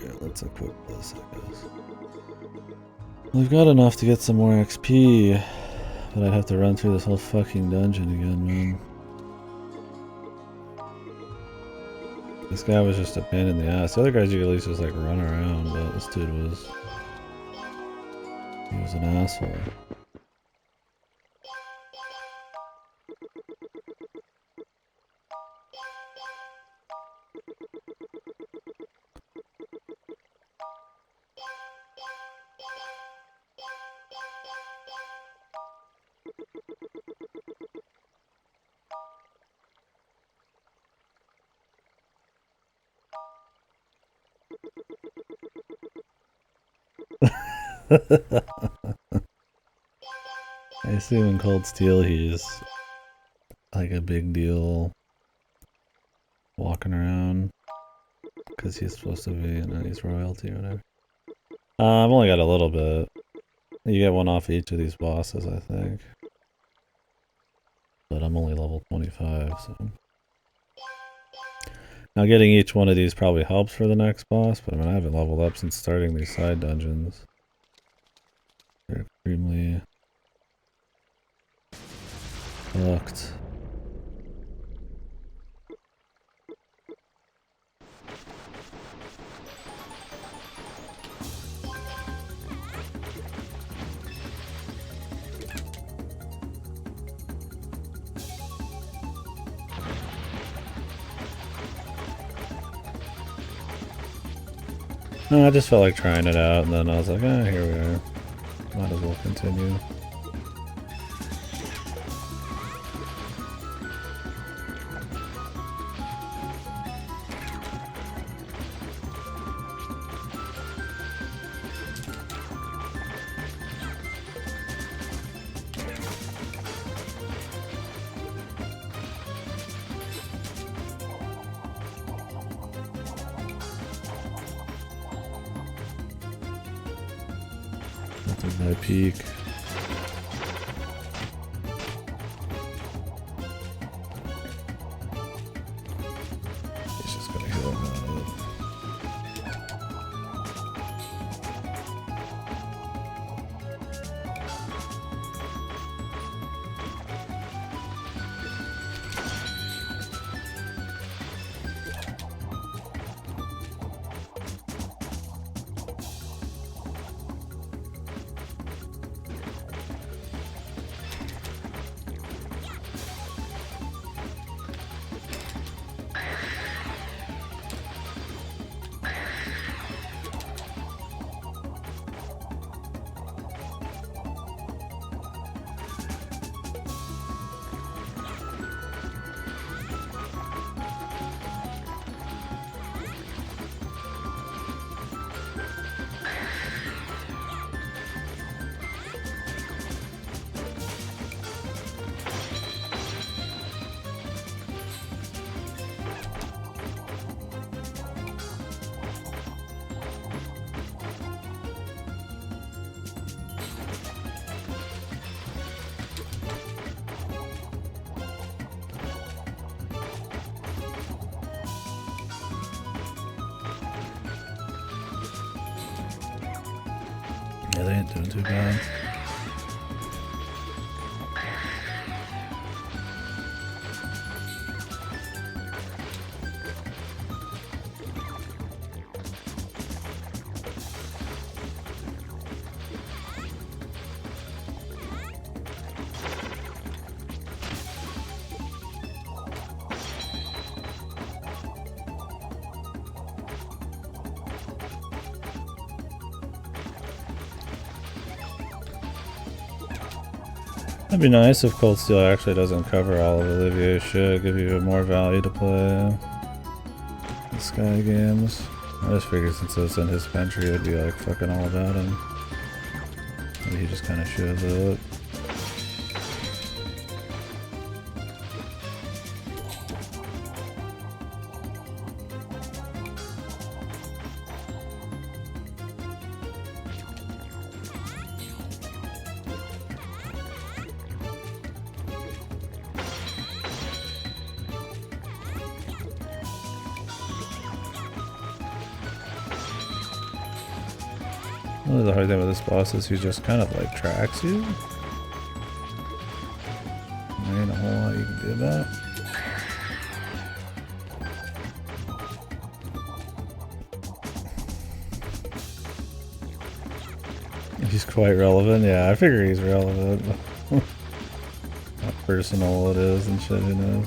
Yeah, let's equip this, I guess. We've got enough to get some more XP, but I'd have to run through this whole fucking dungeon again, man. This guy was just a pain in the ass. The other guys you could at least just like run around, but this dude was... he was an asshole. I assume in Cold Steel he's like a big deal walking around because he's supposed to be, you know, he's royalty or whatever. I've only got a little bit. You get one off each of these bosses, I think. But I'm only level 25, so... Now getting each one of these probably helps for the next boss, but I mean I haven't leveled up since starting these side dungeons. They're extremely fucked. No, I just felt like trying it out, and then I was like, ah, here we are. Might as well continue. My peak. He's just gonna heal him out. Yeah, they ain't doing too bad. It'd be nice if Cold Steel actually doesn't cover all of Olivier's shit, give you more value to play the Sky games. I just figured since it was in his country, it'd be like fucking all about him. Maybe he just kind of shows up. Really the hard thing with this boss is he just kind of like tracks you. There ain't a whole lot you can do about it. He's quite relevant. Yeah, I figure he's relevant. How personal it is and shit, who knows.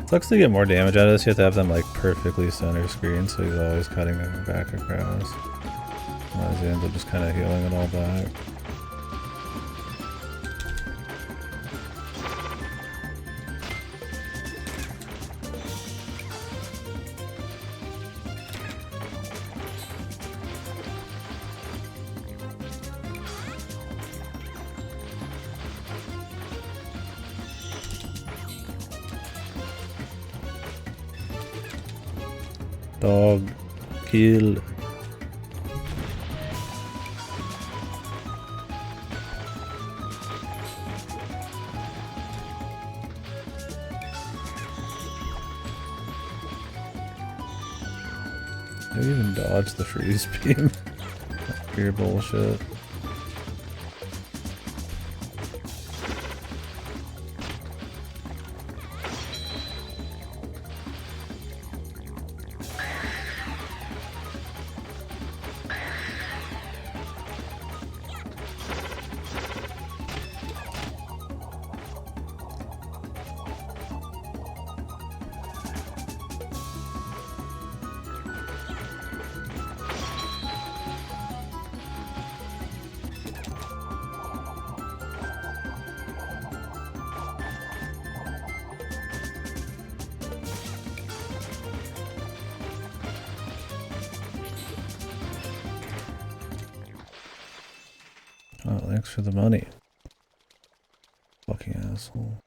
Sucks to get more damage out of this. You have to have them like perfectly center screen, so he's always cutting them back across. Otherwise he ends up just kind of healing it all back. Dog kill. I even dodged the freeze beam. Pure bullshit. Oh, thanks for the money. Fucking asshole.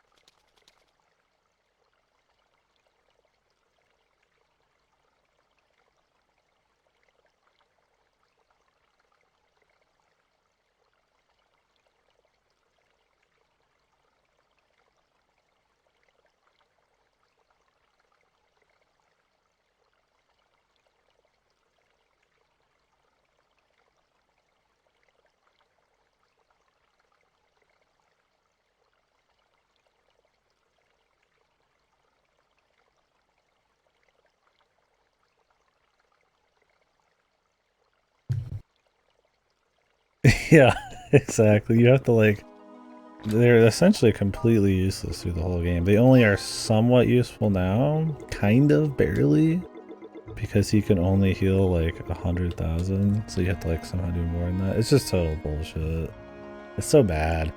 Yeah, exactly. You have to like... They're essentially completely useless through the whole game. They only are somewhat useful now, kind of, barely, because he can only heal like 100,000, so you have to like somehow do more than that. It's just total bullshit. It's so bad.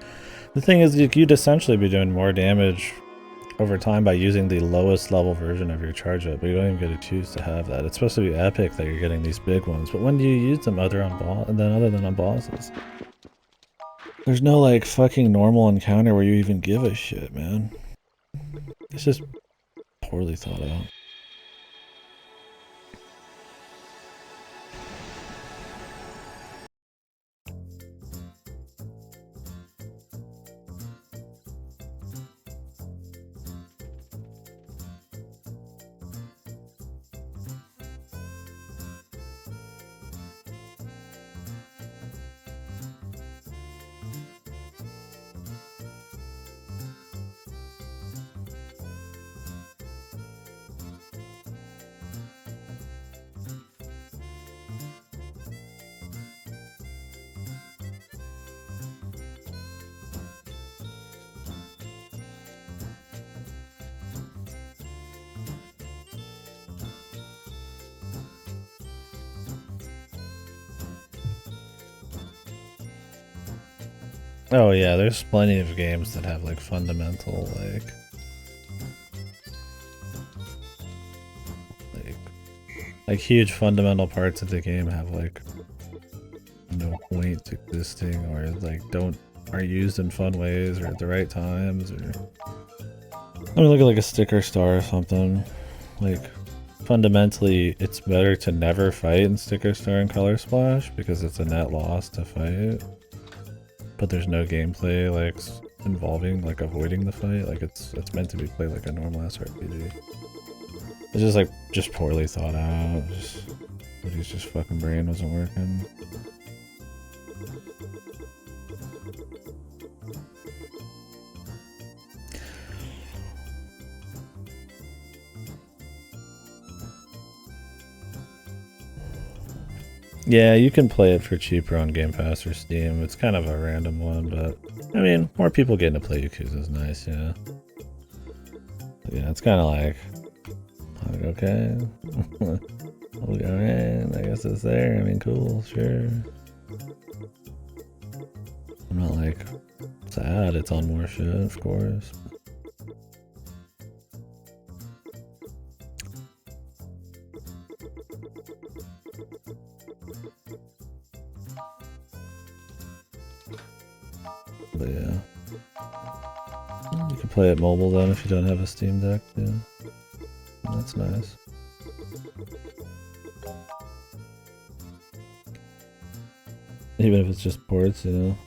The thing is, you'd essentially be doing more damage over time by using the lowest level version of your charge up, but you don't even get to choose to have that. It's supposed to be epic that you're getting these big ones, but when do you use them other than on bosses? There's no like fucking normal encounter where you even give a shit, man. It's just poorly thought out. Oh yeah, there's plenty of games that have like fundamental like huge fundamental parts of the game have like no point existing, or like are used in fun ways or at the right times, or I mean look at like a sticker star or something. Like fundamentally it's better to never fight in sticker star and color splash because it's a net loss to fight. But there's no gameplay like involving like avoiding the fight. Like it's meant to be played like a normal SRPG. It's just like just poorly thought out. Woody's just fucking brain wasn't working. Yeah, you can play it for cheaper on Game Pass or Steam. It's kind of a random one, but I mean, more people getting to play Yakuza is nice, yeah. But yeah, it's kind of like okay, alright, I guess it's there. I mean, cool, sure. I'm not like sad it's on more shit, of course. But yeah, you can play it mobile then if you don't have a Steam Deck, yeah. That's nice. Even if it's just ports, you know.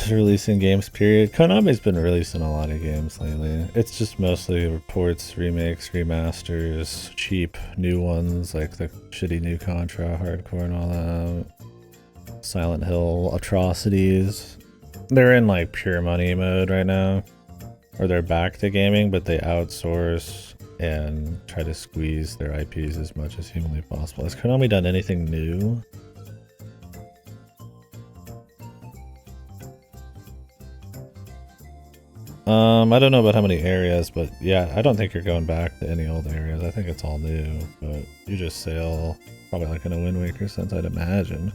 Releasing games, period. Konami's been releasing a lot of games lately. It's just mostly reports, remakes, remasters, cheap new ones like the shitty new Contra, Hardcore and all that. Silent Hill atrocities. They're in like pure money mode right now. Or they're back to gaming, but they outsource and try to squeeze their IPs as much as humanly possible. Has Konami done anything new? I don't know about how many areas, but yeah, I don't think you're going back to any old areas. I think it's all new, but you just sail probably like in a Wind Waker sense, I'd imagine.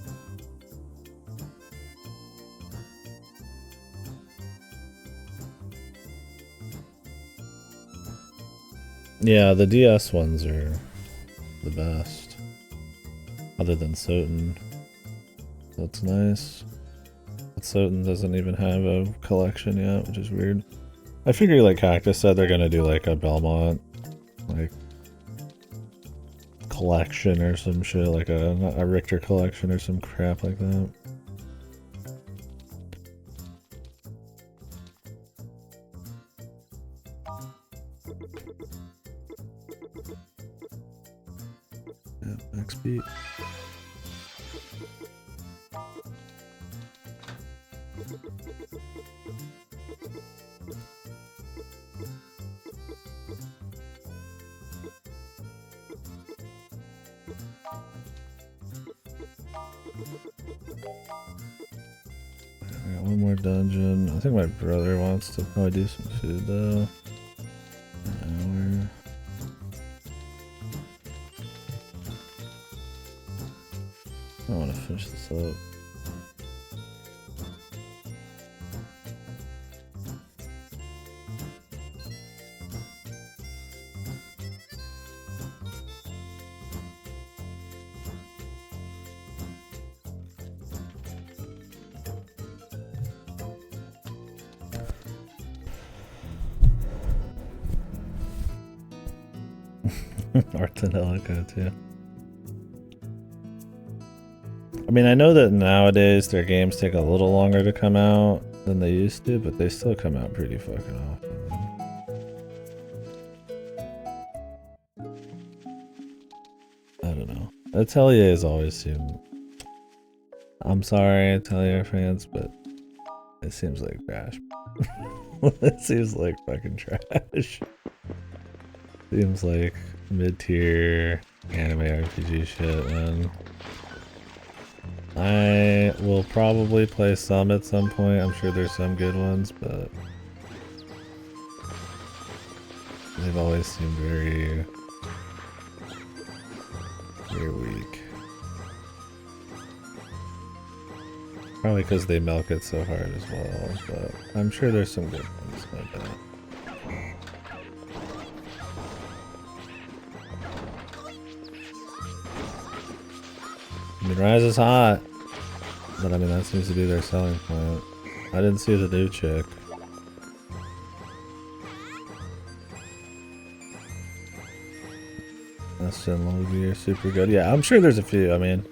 Yeah, the DS ones are the best. Other than Soten. That's nice. But Soten doesn't even have a collection yet, which is weird. I figure, like Cactus said, they're gonna do like a Belmont, like, collection or some shit, like a Richter collection or some crap like that. Yeah, next beat. I got one more dungeon. I think my brother wants to probably do some food though. An hour. I want to finish this up. Artanelica too. I mean, I know that nowadays their games take a little longer to come out than they used to, but they still come out pretty fucking often. I don't know. Atelier has always seemed... I'm sorry, Atelier fans, but it seems like trash. It seems like fucking trash. Seems like mid-tier anime RPG shit, man. I will probably play some at some point. I'm sure there's some good ones, but they've always seemed very, very weak. Probably because they milk it so hard as well, but I'm sure there's some good ones, no doubt. I mean, Rise is hot, but I mean, that seems to be their selling point. I didn't see the new chick. Aston Logie are super good. Yeah, I'm sure there's a few. I mean,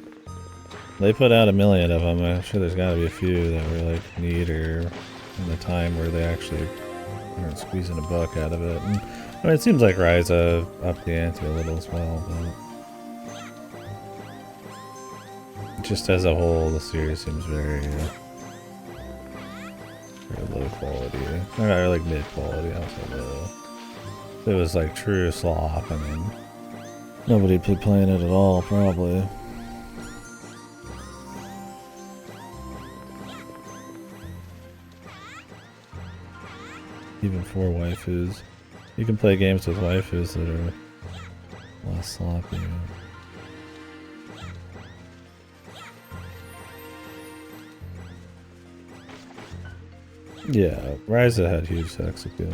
they put out 1 million of them. I'm sure there's gotta be a few that were like neat or in the time where they actually aren't squeezing a buck out of it. And, I mean, it seems like Rise upped the ante a little as well, but just as a whole, the series seems very, very low quality. Or like mid quality, I'll say low. If it was like true slop, I mean, nobody'd be playing it at all, probably. Even for waifus. You can play games with waifus that are less sloppy. Yeah, Ryza had huge sex appeal.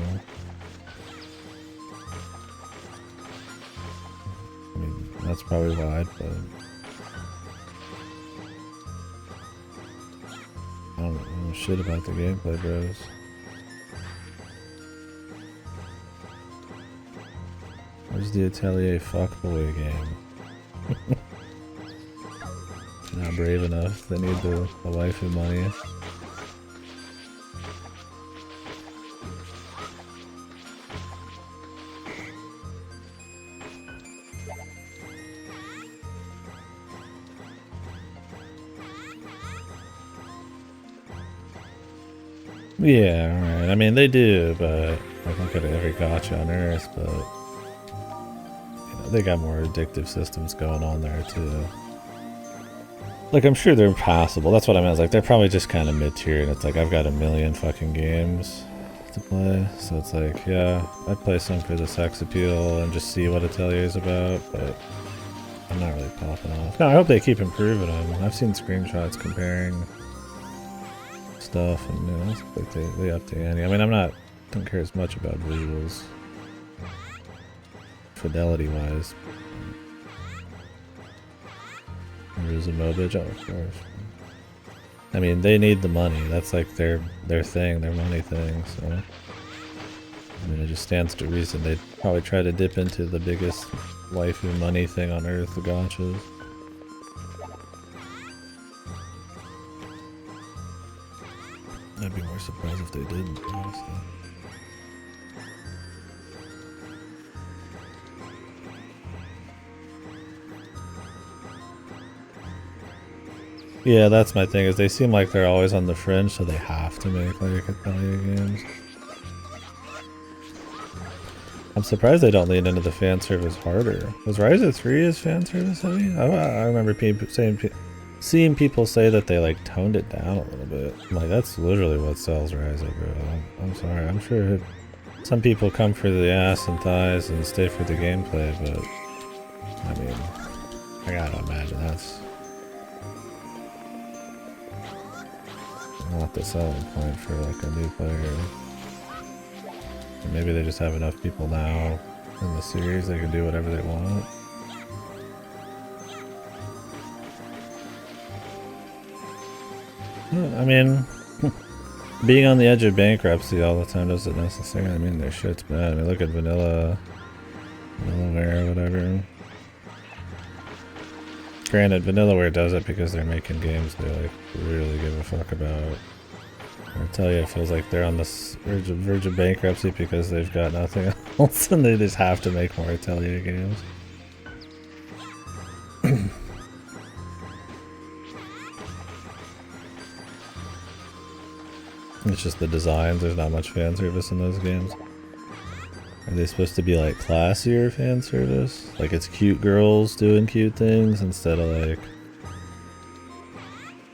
I mean, that's probably why, but I don't know shit about the gameplay, bros. Where's the Atelier fuckboy game? Not brave enough. They need the waifu money. Yeah, right. I mean, they do, but like, look at every gacha on Earth, but you know, they got more addictive systems going on there too. Like, I'm sure they're passable. That's what I meant. It's like they're probably just kind of mid-tier, and it's like I've got 1 million fucking games to play, so it's like, yeah, I'd play some for the sex appeal and just see what Atelier is about, but I'm not really popping off. No, I hope they keep improving them. I've seen screenshots comparing stuff, and you know, it's like they up the ante. I mean, don't care as much about visuals, fidelity wise. There's a MOBA, oh, of course. I mean, they need the money. That's like their thing, their money thing. So, I mean, it just stands to reason they'd probably try to dip into the biggest waifu money thing on Earth, the gachas. I'd be more surprised if they didn't, honestly. Yeah, that's my thing, is they seem like they're always on the fringe, so they have to make like Atelier games. I'm surprised they don't lean into the fan service harder. Was Ryza 3 as fan service heavy? I remember seeing people say that they like toned it down a little bit. I'm like, that's literally what sells Ryza, bro. I'm sorry. I'm sure some people come for the ass and thighs and stay for the gameplay, but I mean, I gotta imagine that's not the selling point for like a new player. Or maybe they just have enough people now in the series they can do whatever they want. I mean, being on the edge of bankruptcy all the time doesn't necessarily mean their shit's bad. I mean, look at Vanillaware or whatever. Granted, Vanillaware does it because they're making games they like really give a fuck about. I tell you, it feels like they're on the verge of bankruptcy because they've got nothing else and they just have to make more Atelier games. It's just the designs, there's not much fan service in those games. Are they supposed to be like classier fan service? Like it's cute girls doing cute things instead of like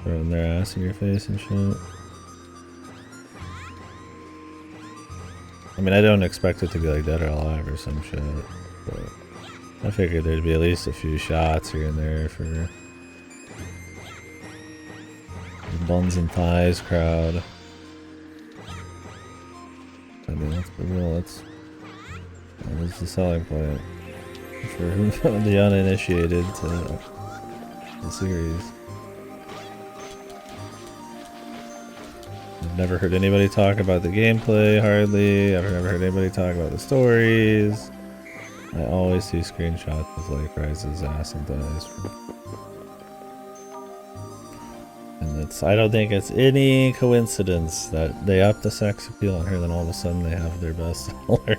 throwing their ass in your face and shit? I mean, I don't expect it to be like Dead or Alive or some shit, but I figured there'd be at least a few shots here and there for the buns and thighs crowd. I mean, let's be real, that's the selling point for the uninitiated to the series. I've never heard anybody talk about the gameplay, hardly. I've never heard anybody talk about the stories. I always see screenshots of like Rise's ass and thighs. And I don't think it's any coincidence that they up the sex appeal on her, then all of a sudden they have their best seller.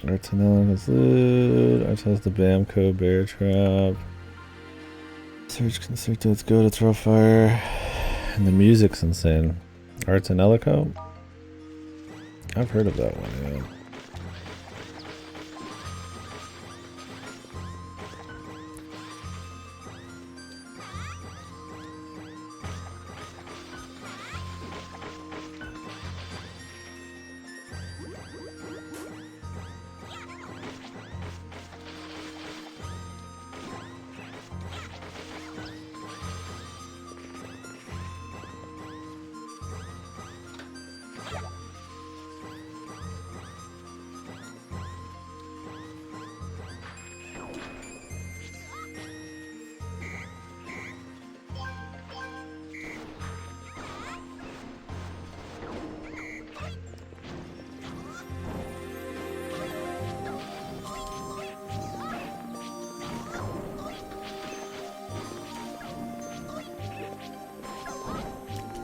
Artanella has loot. Art has the Bamco bear trap. Search Constrictor, let's go to throw fire. And the music's insane. Artanellico? I've heard of that one, yeah.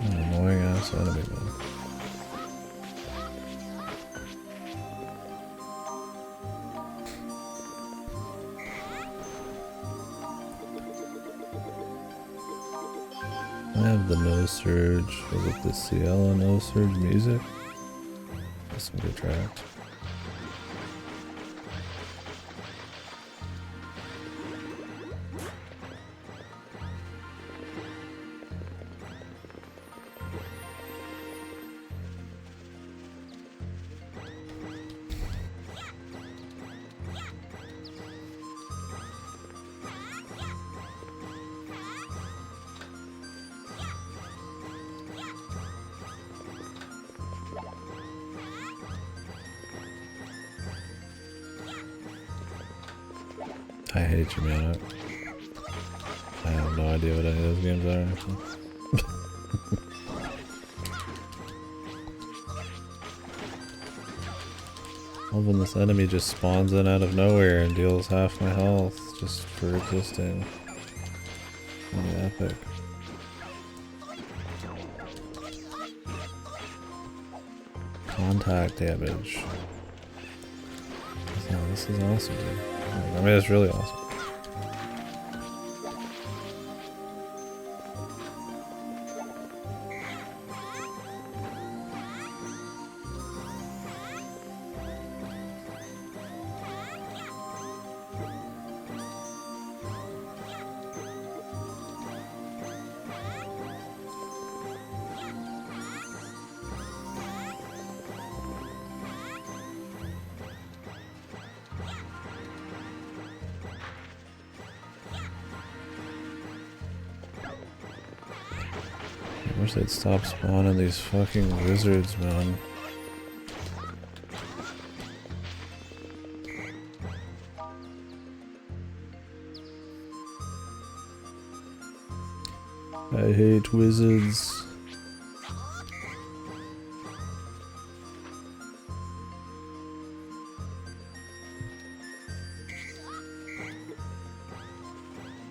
Annoying ass enemy, man. I have the No Surge. Was it the Ciela No Surge music? That's some good tracks. I hate you, man. I have no idea what any of those games are. Hoping this enemy just spawns in out of nowhere and deals half my health just for existing. Really epic. Contact damage. Oh, this is awesome, dude. I mean, it's really awesome. I wish they'd stop spawning these fucking wizards, man. I hate wizards.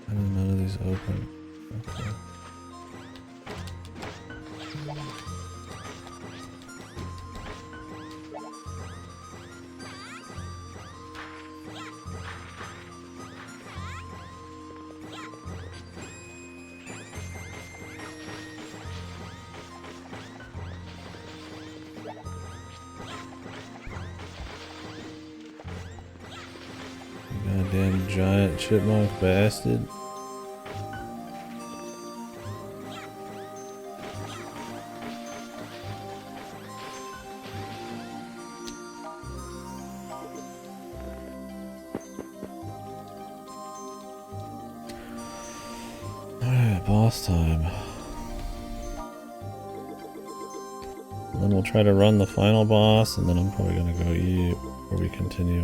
I don't know, none of these open. Okay. Damn giant chipmunk bastard. Alright, boss time. And then we'll try to run the final boss, and then I'm probably gonna go eat before we continue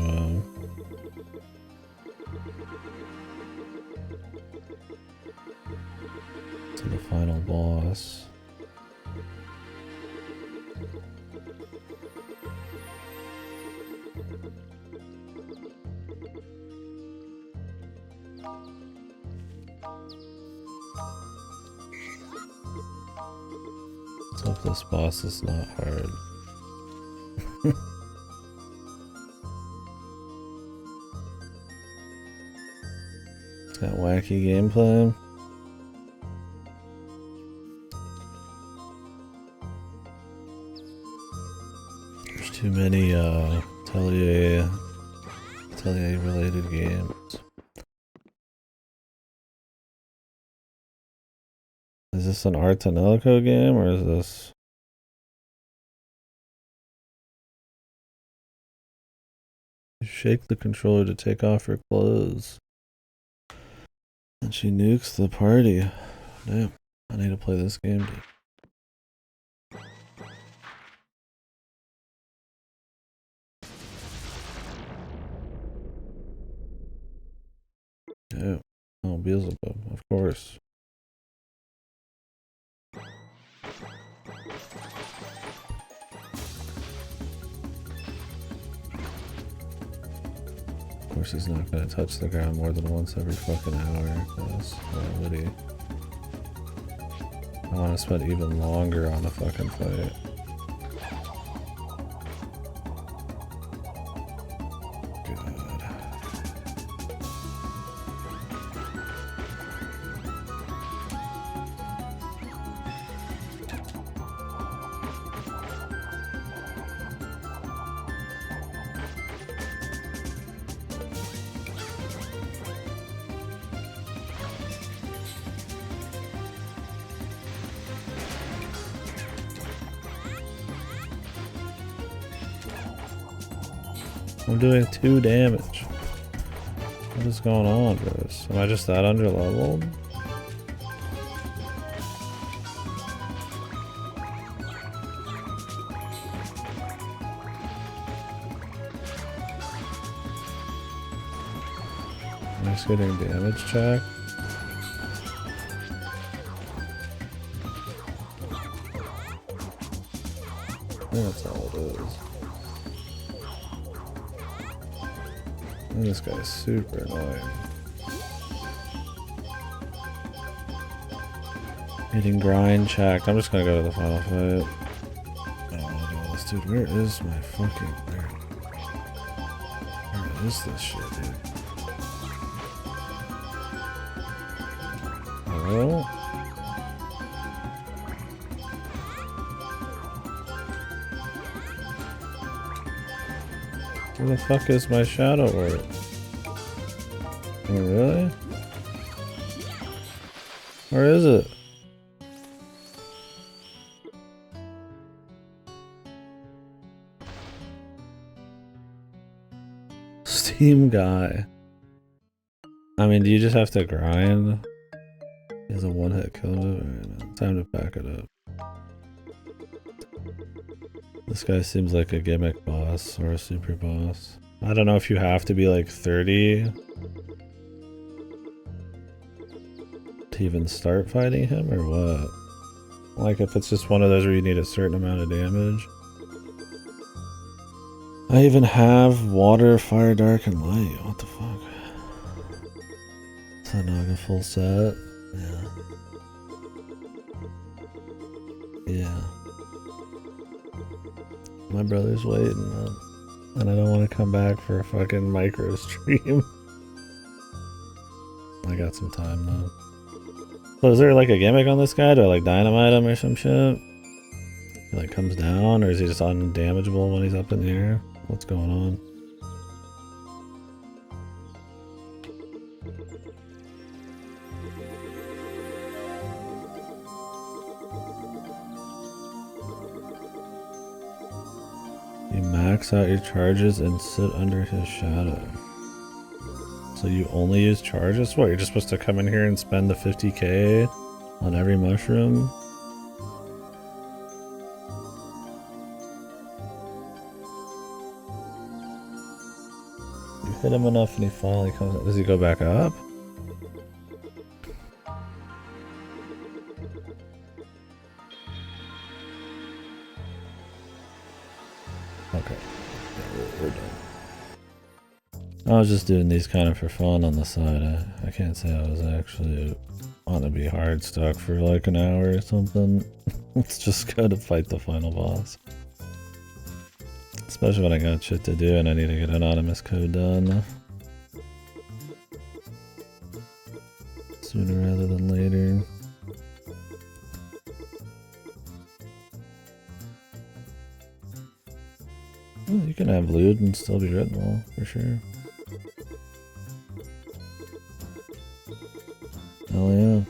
to the final boss. Let's hope this boss is not hard. It's got wacky gameplay. There's too many Atelier related games. Is this an Art Tanelico game, or is this... You shake the controller to take off her clothes. And she nukes the party. Damn, I need to play this game, dude. Yeah. Oh, Beelzebub, of course. Of course he's not gonna touch the ground more than once every fucking hour, because why would he? I wanna spend even longer on a fucking fight. I'm doing 2 damage. What is going on, bros? Am I just that under leveled? Am I just getting damage check? That's all it is. This guy's super annoying. Hitting grind check. I'm just gonna go to the final fight. I don't wanna do all this, dude. Where is my fucking... Where is this shit, dude? Hello? Where the fuck is my shadow orb? Oh, really? Where is it? Steam guy. I mean, do you just have to grind? He has a one-hit kill. Right, time to pack it up. This guy seems like a gimmick boss or a super boss. I don't know if you have to be like 30 to even start fighting him or what. Like if it's just one of those where you need a certain amount of damage. I even have water, fire, dark, and light. What the fuck? It's not a full set. Yeah. Yeah. My brother's waiting, man. And I don't want to come back for a fucking micro stream. I got some time though. So is there like a gimmick on this guy? Do I like dynamite him or some shit? He like comes down, or is he just undamageable when he's up in the air? What's going on? You max out your charges and sit under his shadow. So you only use charges? What, you're just supposed to come in here and spend the 50k on every mushroom? You hit him enough and he finally comes up. Does he go back up? Okay. Yeah, we're done. I was just doing these kind of for fun on the side. I can't say I was actually on to be hard stuck for like an hour or something. Let's just go to fight the final boss. Especially when I got shit to do and I need to get anonymous code done. Sooner rather than later. Well, you can have loot and still be written well, for sure. Hell yeah.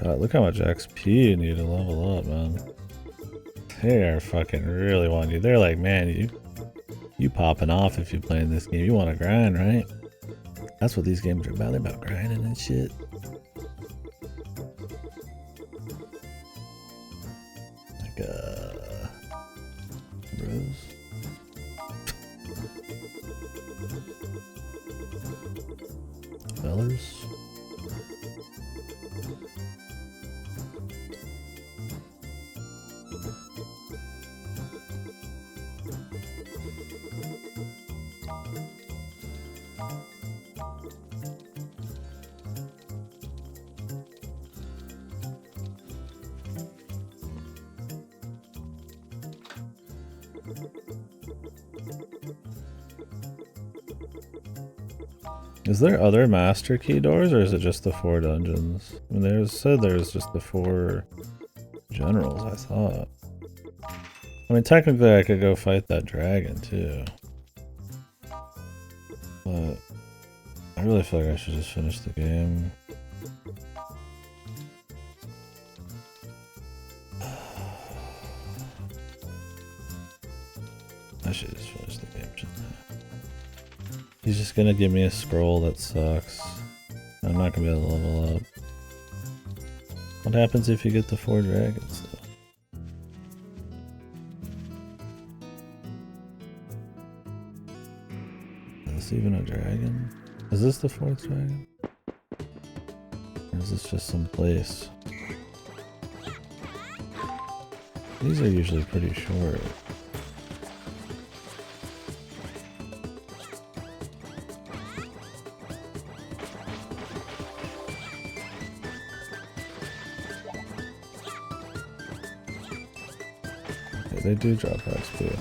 God, look how much XP you need to level up, man. They are fucking really wanting you. They're like, man, you popping off if you're playing this game. You want to grind, right? That's what these games are about. They're about grinding and shit. Like, bros. Fellers. Is there other master key doors, or is it just the 4 dungeons? I mean, they said there's just the 4 generals, I thought. I mean, technically I could go fight that dragon, too. But I really feel like I should just finish the game. I should just finish the game, shouldn't I? He's just gonna give me a scroll that sucks. I'm not gonna be able to level up. What happens if you get the 4 dragons, though? Is this even a dragon? Is this the 4th dragon? Or is this just some place? These are usually pretty short. They do drop XP.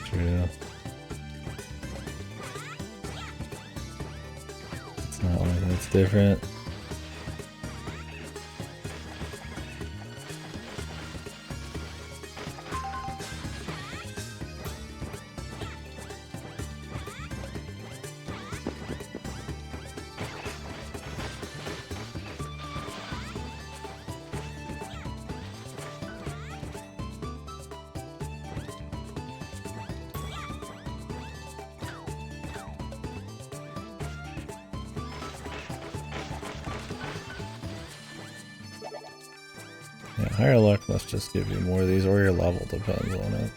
True. It's not like that's different. Yeah, higher luck must just give you more of these, or your level depends on it.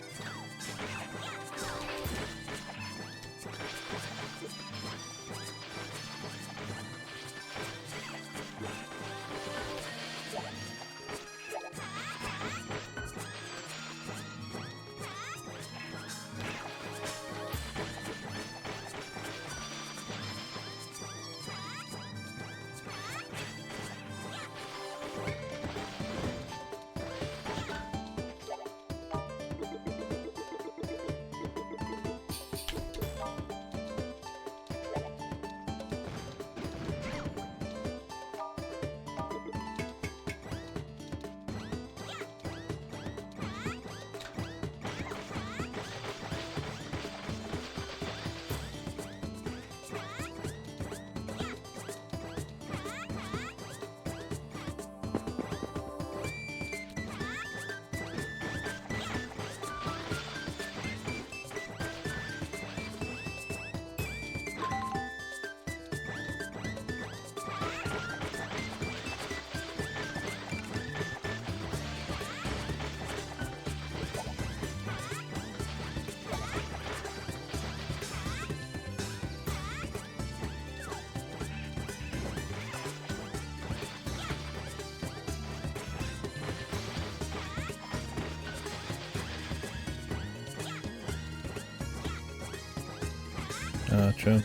True.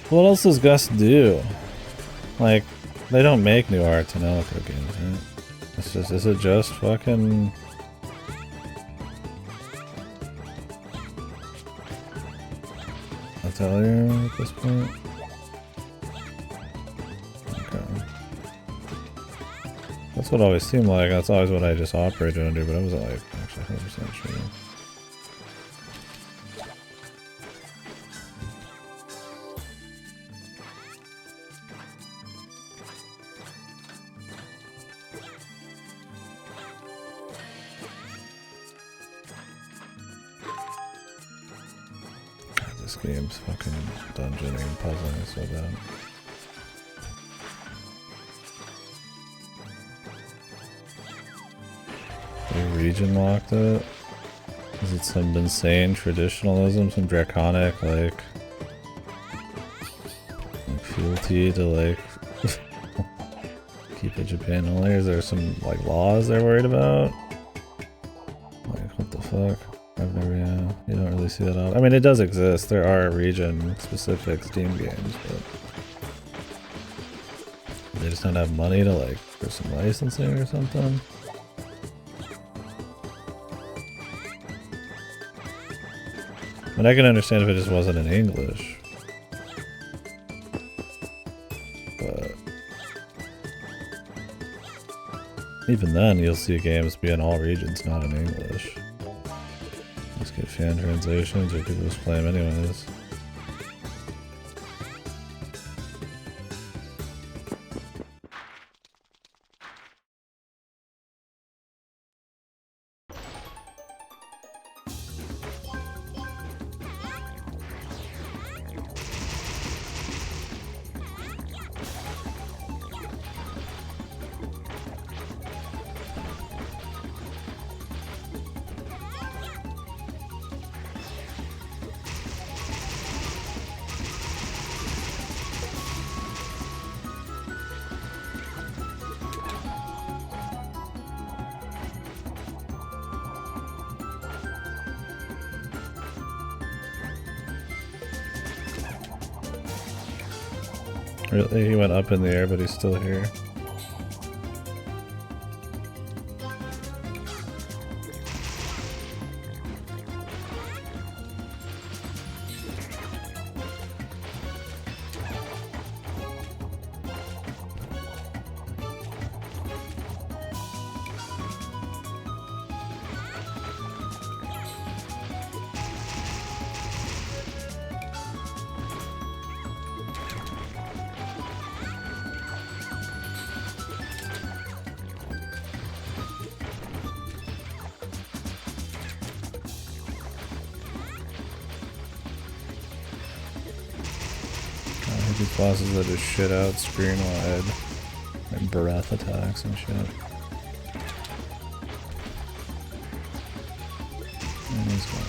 What else does Gus do? Like, they don't make new art in Elko games, right? It's just, is it just fucking... Atelier at this point? Okay. That's what it always seemed like. That's always what I just operated under, but I wasn't like actually 100% sure. This game's fucking dungeoning and puzzling is so bad. They region locked it? Is it some insane traditionalism, some draconic like fealty to like keep it Japan only? Is there some like laws they're worried about? Like what the fuck? I've never, yeah, you don't really see that out. I mean, it does exist. There are region-specific Steam games, but they just don't have money to like for some licensing or something. I mean, I can understand if it just wasn't in English, but even then, you'll see games be in all regions, not in English. Just get fan translations or people just play them anyways. Really? He went up in the air, but he's still here. These bosses that just shit out screen wide and breath attacks and shit. And he's gone.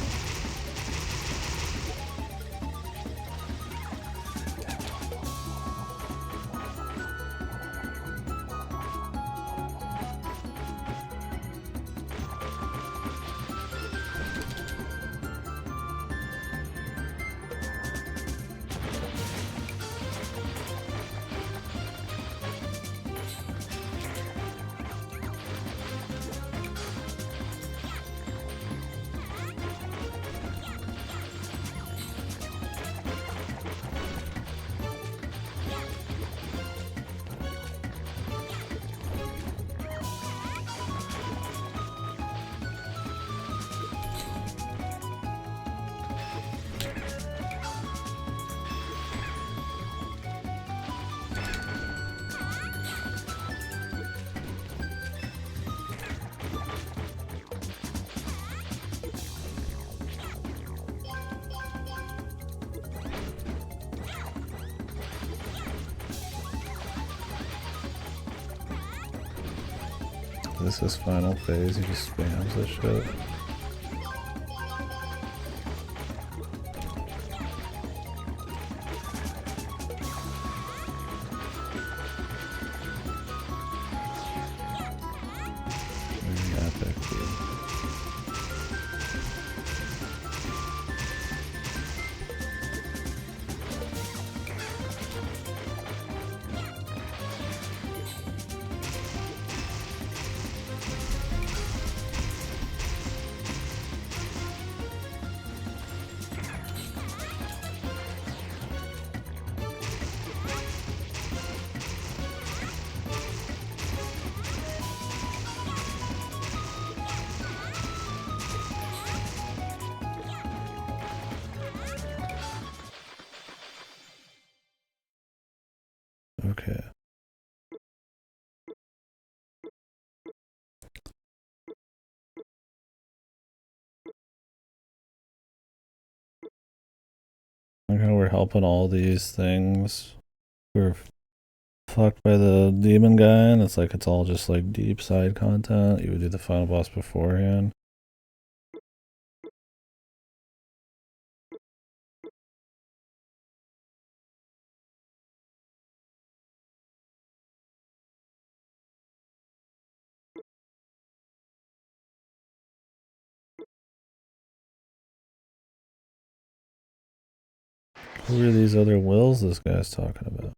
This is final phase, he just spams this shit. Very epic, dude. Like how we're helping all these things. We're fucked by the demon guy, and it's like it's all just like deep side content. You would do the final boss beforehand. Who are these other wills this guy's talking about?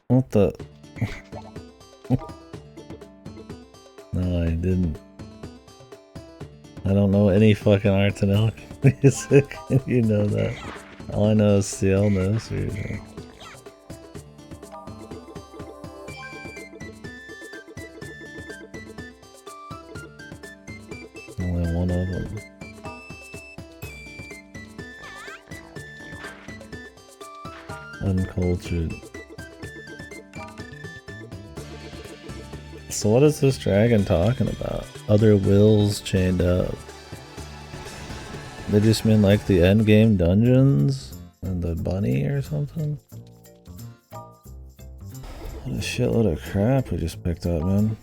What the? No, I didn't. I don't know any fucking Artanel music. You know that. All I know is CL knows. Only one of them. Uncultured. So what is this dragon talking about? Other wills chained up. They just mean like the end game dungeons and the bunny or something? What a shitload of crap we just picked up, man.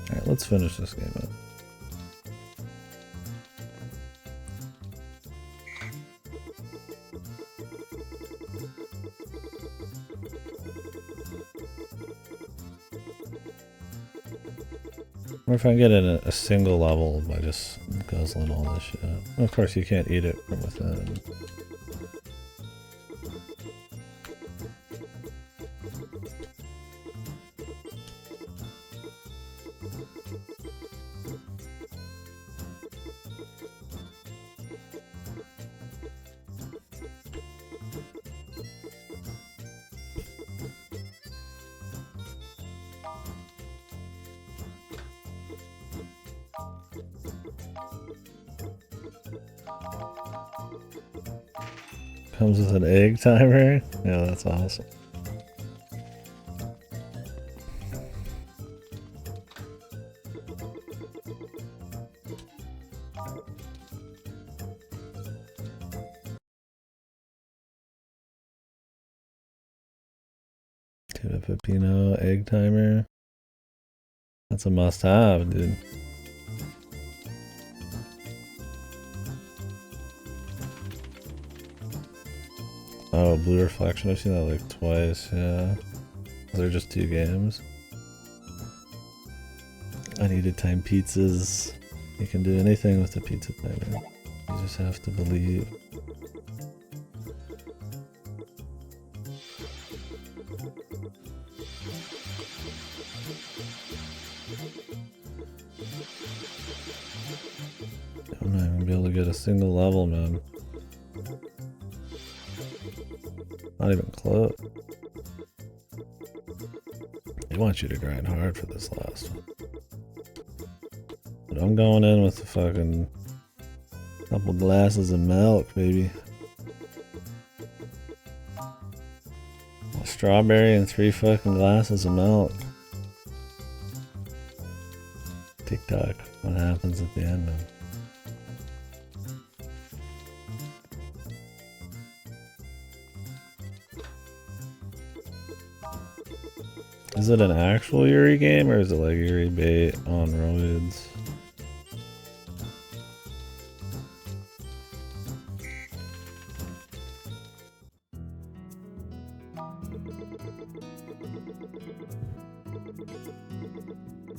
Alright, let's finish this game up. Or if I get in a single level by just guzzling all this shit. Of course you can't eat it from within. Comes with an egg timer? Yeah, that's awesome. Tuna Pepino egg timer. That's a must have, dude. Oh, Blue Reflection, I've seen that like twice, yeah. They're just 2 games. I need to time pizzas. You can do anything with the pizza timer. You just have to believe. I'm not even gonna be able to get a single level, man. Not even close. They want you to grind hard for this last one. But I'm going in with a fucking couple glasses of milk, baby. A strawberry and 3 fucking glasses of milk. TikTok, what happens at the end, man? Is it an actual Yuri game or is it like Yuri bait on roids?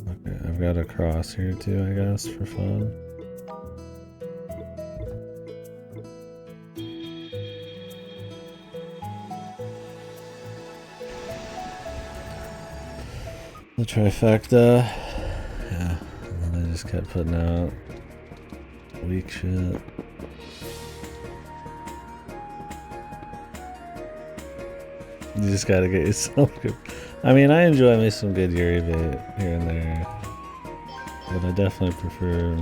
Okay, I've got a cross here too, I guess, for fun. The trifecta. Yeah, and then I just kept putting out weak shit. You just gotta get yourself good. I mean, I enjoy me some good Yuri bait here and there. But I definitely prefer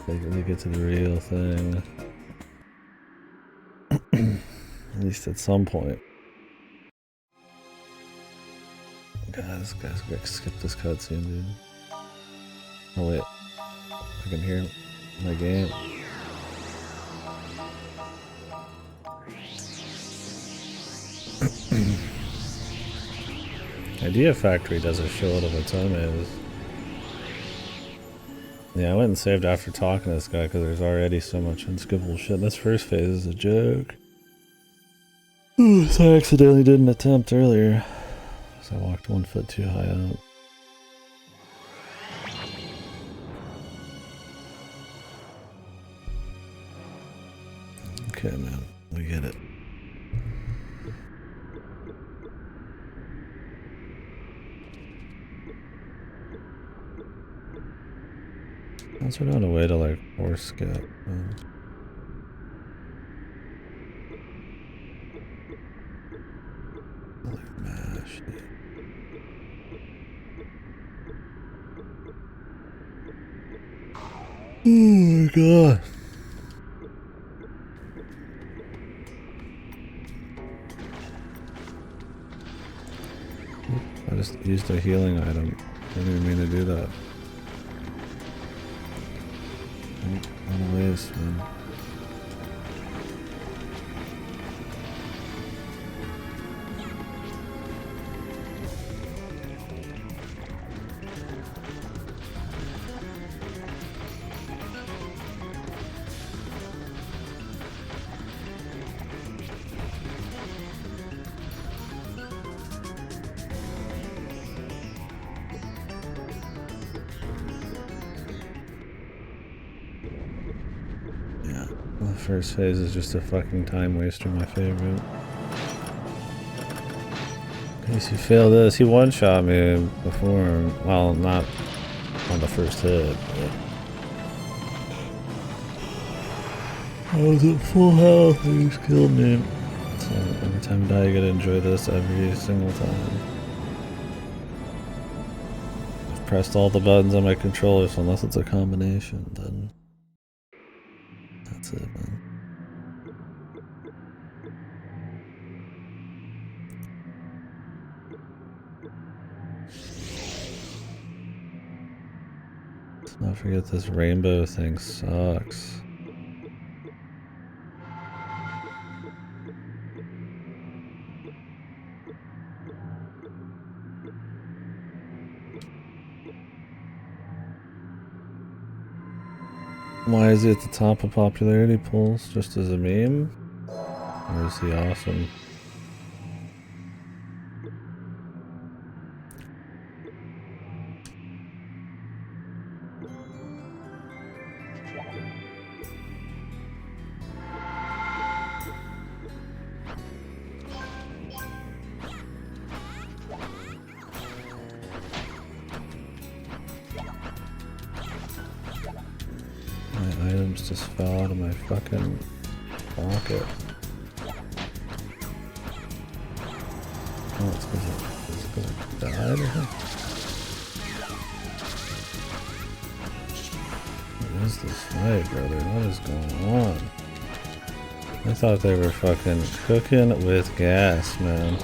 to get to the real thing. least at some point. God, this guy's gonna skip this cutscene, dude. Oh wait, I can hear my game. Idea Factory does a shitload of its own is. Yeah, I went and saved after talking to this guy because there's already so much unskippable shit. This first phase is a joke. So I accidentally did an attempt earlier. So I walked 1 foot too high up. Okay, man, we get it. Also not a way to like force skip. Like mash. Oh my god. I just used a healing item. I didn't even mean to do that. What a waste, man. The first phase is just a fucking time waster, my favorite. In case you fail this, he one-shot me before. Well, not on the first hit, but I was at full health and he just killed me. So every time I die, you gotta enjoy this every single time. I've pressed all the buttons on my controller, so unless it's a combination, then that's it, man. Let's not forget this rainbow thing sucks. Why is he at the top of popularity polls? Just as a meme? Or is he awesome? My items just fell out of my fucking pocket. Oh, it's because I died or something? What is this fight, brother? What is going on? I thought they were fucking cooking with gas, man.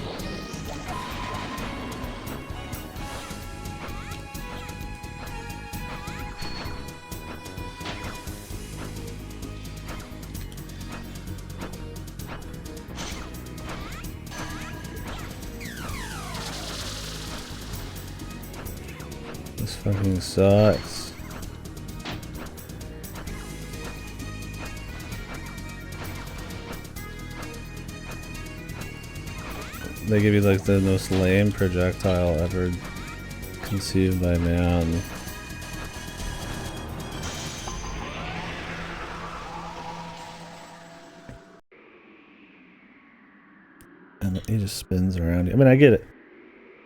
This fucking sucks. They give you like the most lame projectile ever conceived by man. And he just spins around. I mean, I get it.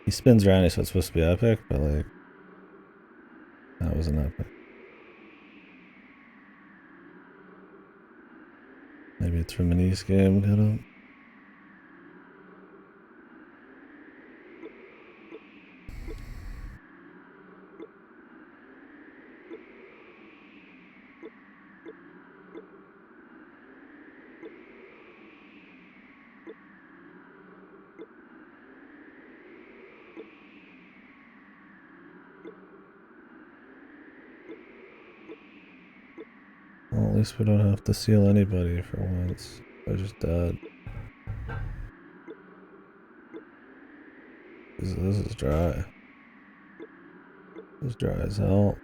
He spins around, so it's supposed to be epic, but like, that wasn't epic. Maybe it's from an East game, you know? least we don't have to seal anybody for once. I just died. This is dry. This is dry as hell.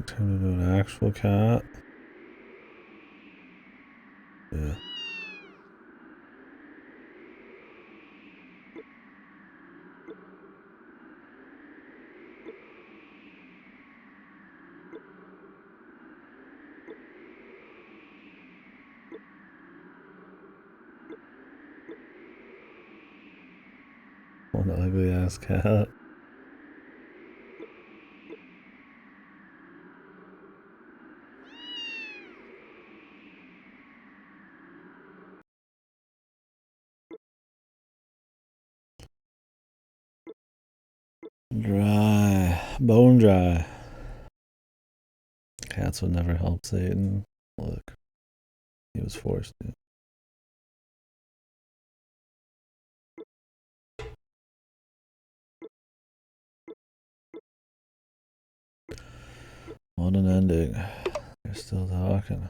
Turn into an actual cat. Yeah. One ugly ass cat. Dry. Bone dry. Cats would never help Satan. Look. He was forced to. What an ending. They're still talking.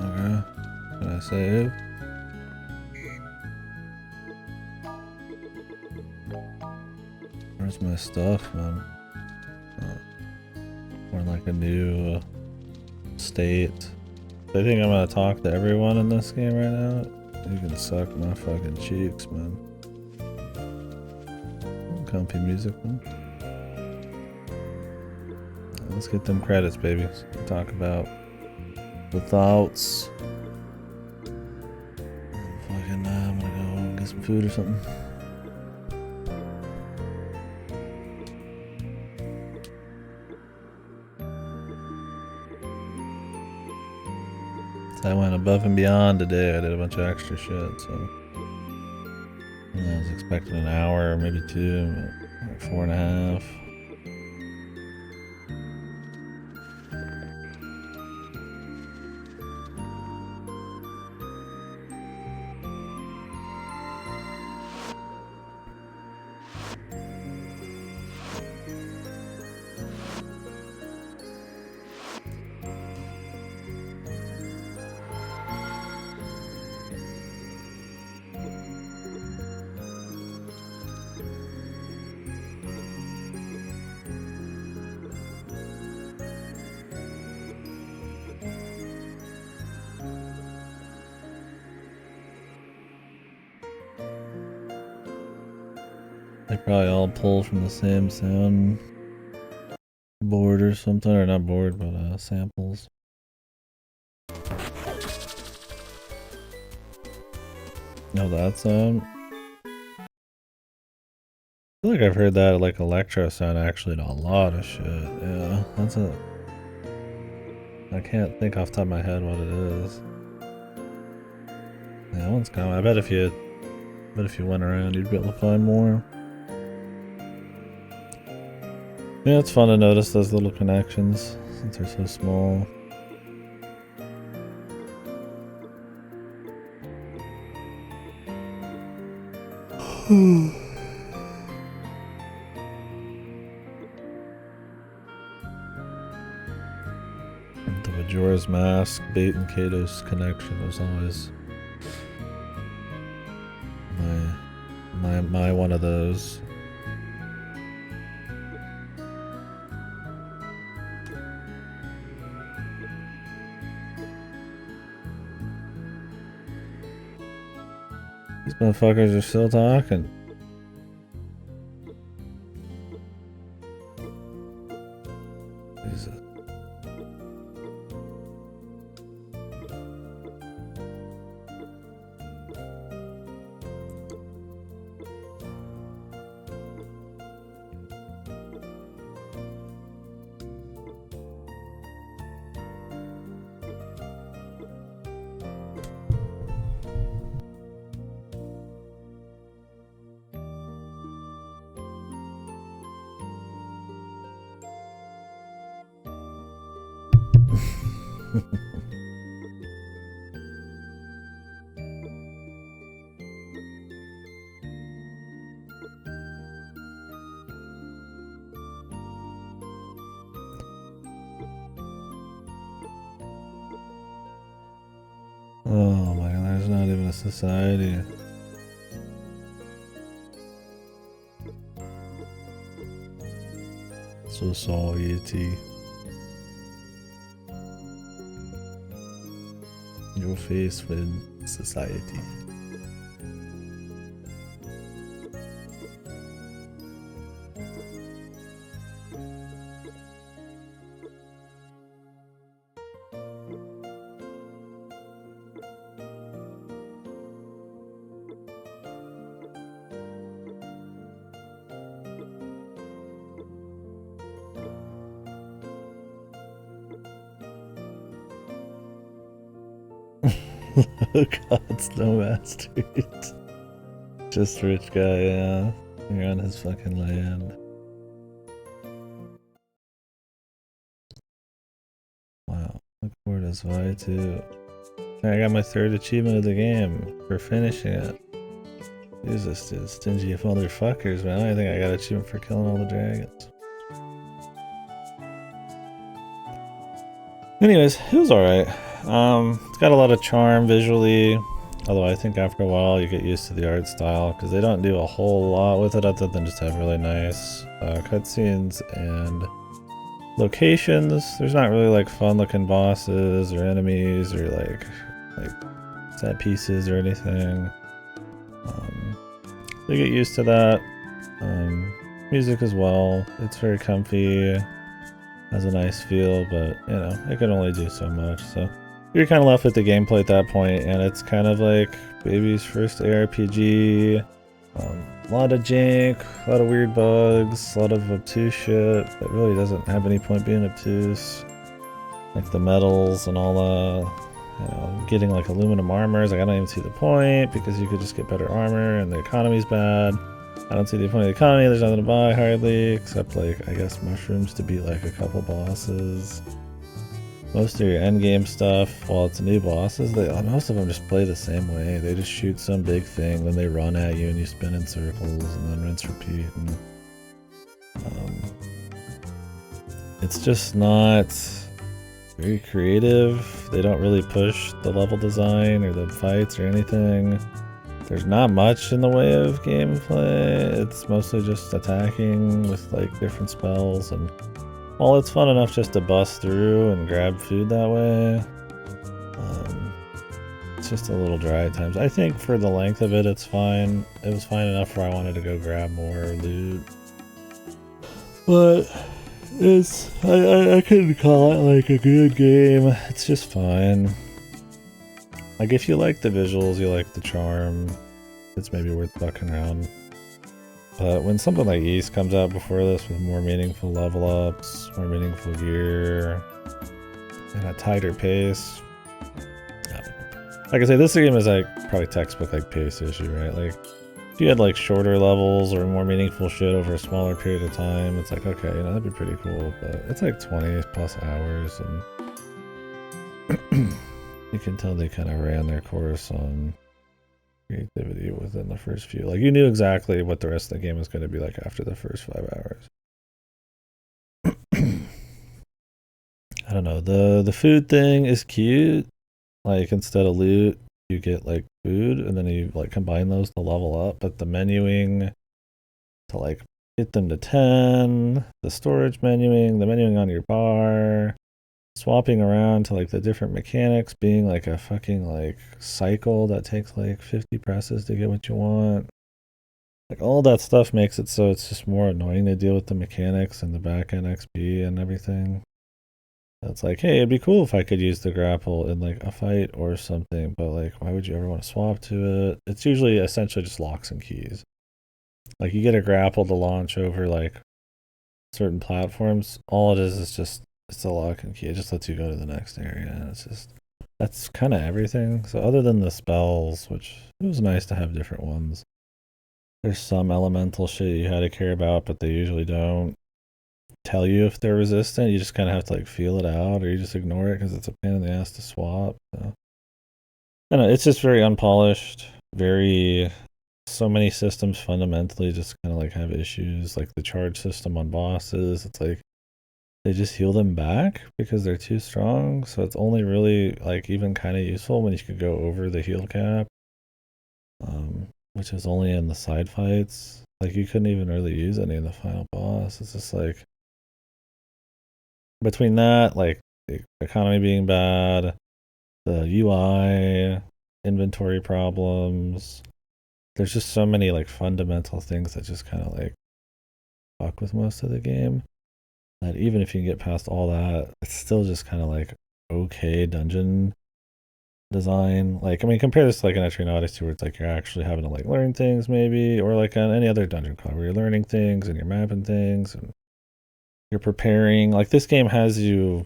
Okay. Can I save? Where's my stuff, man? Oh. We're in like a new state. I think I'm gonna talk to everyone in this game right now. You can suck my fucking cheeks, man. Comfy music, man. Let's get them credits, baby. So talk about the thoughts. Fucking, I'm gonna go get some food or something. So I went above and beyond today. I did a bunch of extra shit, so I was expecting an hour, maybe 2, but 4.5. They probably all pull from the same sound board or something, or not board, but samples. No, that sound. I feel like I've heard that like electro sound actually in a lot of shit. Yeah, that's a. I can't think off the top of my head what it is. Yeah, that one's coming. I bet if you went around, you'd be able to find more. Yeah, it's fun to notice those little connections since they're so small. The Majora's Mask, Bait and Kato's connection was always my one of those. These motherfuckers are still talking. Jesus. Oh my god, there's not even a society. Society. Your face with society. Oh god, it's no master. Just rich guy, yeah. You're on his fucking land. Wow, look forward to Zwei too. I got my 3rd achievement of the game for finishing it. Jesus, dude, stingy motherfuckers, man. I think I got an achievement for killing all the dragons. Anyways, it was alright. It's got a lot of charm visually, although I think after a while you get used to the art style because they don't do a whole lot with it other than just have really nice cutscenes and locations. There's not really like fun looking bosses or enemies or like set pieces or anything. You get used to that. Music as well. It's very comfy. Has a nice feel, but you know, it can only do so much. So you're kind of left with the gameplay at that point, and it's kind of like baby's first ARPG. A lot of jank, a lot of weird bugs, a lot of obtuse shit that really doesn't have any point being obtuse. Like the metals and all the, you know, getting like aluminum armor is like I don't even see the point because you could just get better armor and the economy's bad. I don't see the point of the economy, there's nothing to buy hardly, except like, I guess mushrooms to beat like a couple bosses. Most of your endgame stuff, while it's new bosses, most of them just play the same way. They just shoot some big thing, then they run at you and you spin in circles, and then rinse, repeat. And, it's just not very creative. They don't really push the level design or the fights or anything. There's not much in the way of gameplay. It's mostly just attacking with like different spells, and while it's fun enough just to bust through and grab food that way, it's just a little dry at times. I think for the length of it, it's fine. It was fine enough where I wanted to go grab more loot, but I couldn't call it like a good game. It's just fine. Like, if you like the visuals, you like the charm, it's maybe worth bucking around. But when something like East comes out before this with more meaningful level ups, more meaningful gear, and a tighter pace, I don't know. Like I say, this game is like probably textbook like pace issue, right? Like, if you had like shorter levels or more meaningful shit over a smaller period of time, it's like, okay, you know, that'd be pretty cool. But it's like 20 plus hours, and you can tell they kind of ran their course on creativity within the first few. Like, you knew exactly what the rest of the game was going to be like after the first 5 hours. I don't know. The food thing is cute. Like, instead of loot, you get like food, and then you like combine those to level up. But the menuing to like hit them to 10, the storage menuing, the menuing on your bar, swapping around to like the different mechanics being like a fucking like cycle that takes like 50 presses to get what you want. Like, all that stuff makes it so it's just more annoying to deal with the mechanics and the back end XP and everything. It's like, hey, it'd be cool if I could use the grapple in like a fight or something, but like, why would you ever want to swap to it? It's usually essentially just locks and keys. Like, you get a grapple to launch over like certain platforms. All it is just it's a lock and key. It just lets you go to the next area. And it's just that's kind of everything. So other than the spells, which it was nice to have different ones. There's some elemental shit you had to care about, but they usually don't tell you if they're resistant. You just kind of have to like feel it out, or you just ignore it because it's a pain in the ass to swap. So, I don't know. It's just very unpolished. Very so many systems fundamentally just kind of like have issues. Like the charge system on bosses, it's like they just heal them back because they're too strong. So it's only really like even kind of useful when you could go over the heal cap, which is only in the side fights. Like, you couldn't even really use any in the final boss. It's just like between that, like the economy being bad, the UI, inventory problems. There's just so many like fundamental things that just kind of like fuck with most of the game. That even if you can get past all that, it's still just kind of like okay dungeon design. Like, I mean, compare this to like an Etrian Odyssey, where it's like you're actually having to like learn things, maybe, or like on any other dungeon crawl where you're learning things and you're mapping things and you're preparing. Like, this game has you,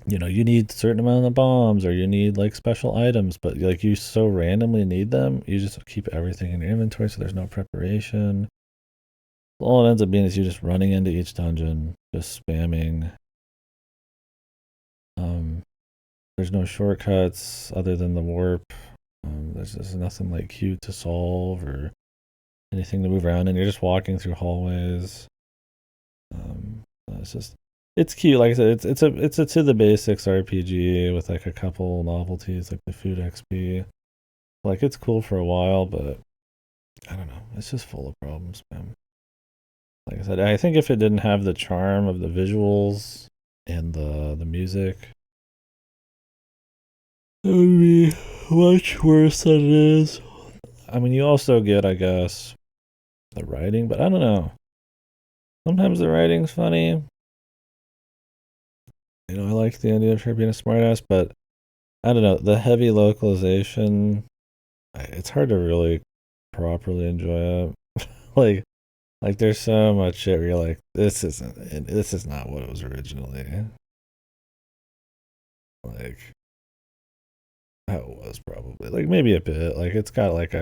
you know, you need a certain amount of bombs or you need like special items, but like you so randomly need them, you just keep everything in your inventory, so there's no preparation. All it ends up being is you just running into each dungeon, just spamming. Um, there's no shortcuts other than the warp. There's nothing like cute to solve or anything to move around, and you're just walking through hallways. It's just it's cute. Like I said, it's a to the basics RPG with like a couple novelties like the food XP. Like, it's cool for a while, but I don't know. It's just full of problems, man. Like I said, I think if it didn't have the charm of the visuals and the music, it would be much worse than it is. I mean, you also get, I guess, the writing, but I don't know. Sometimes the writing's funny. You know, I like the idea of her being a smartass, but I don't know. The heavy localization, it's hard to really properly enjoy it. like, like there's so much shit where you're like, this is not what it was originally. Like, how it was probably. Like, maybe a bit. Like, it's got like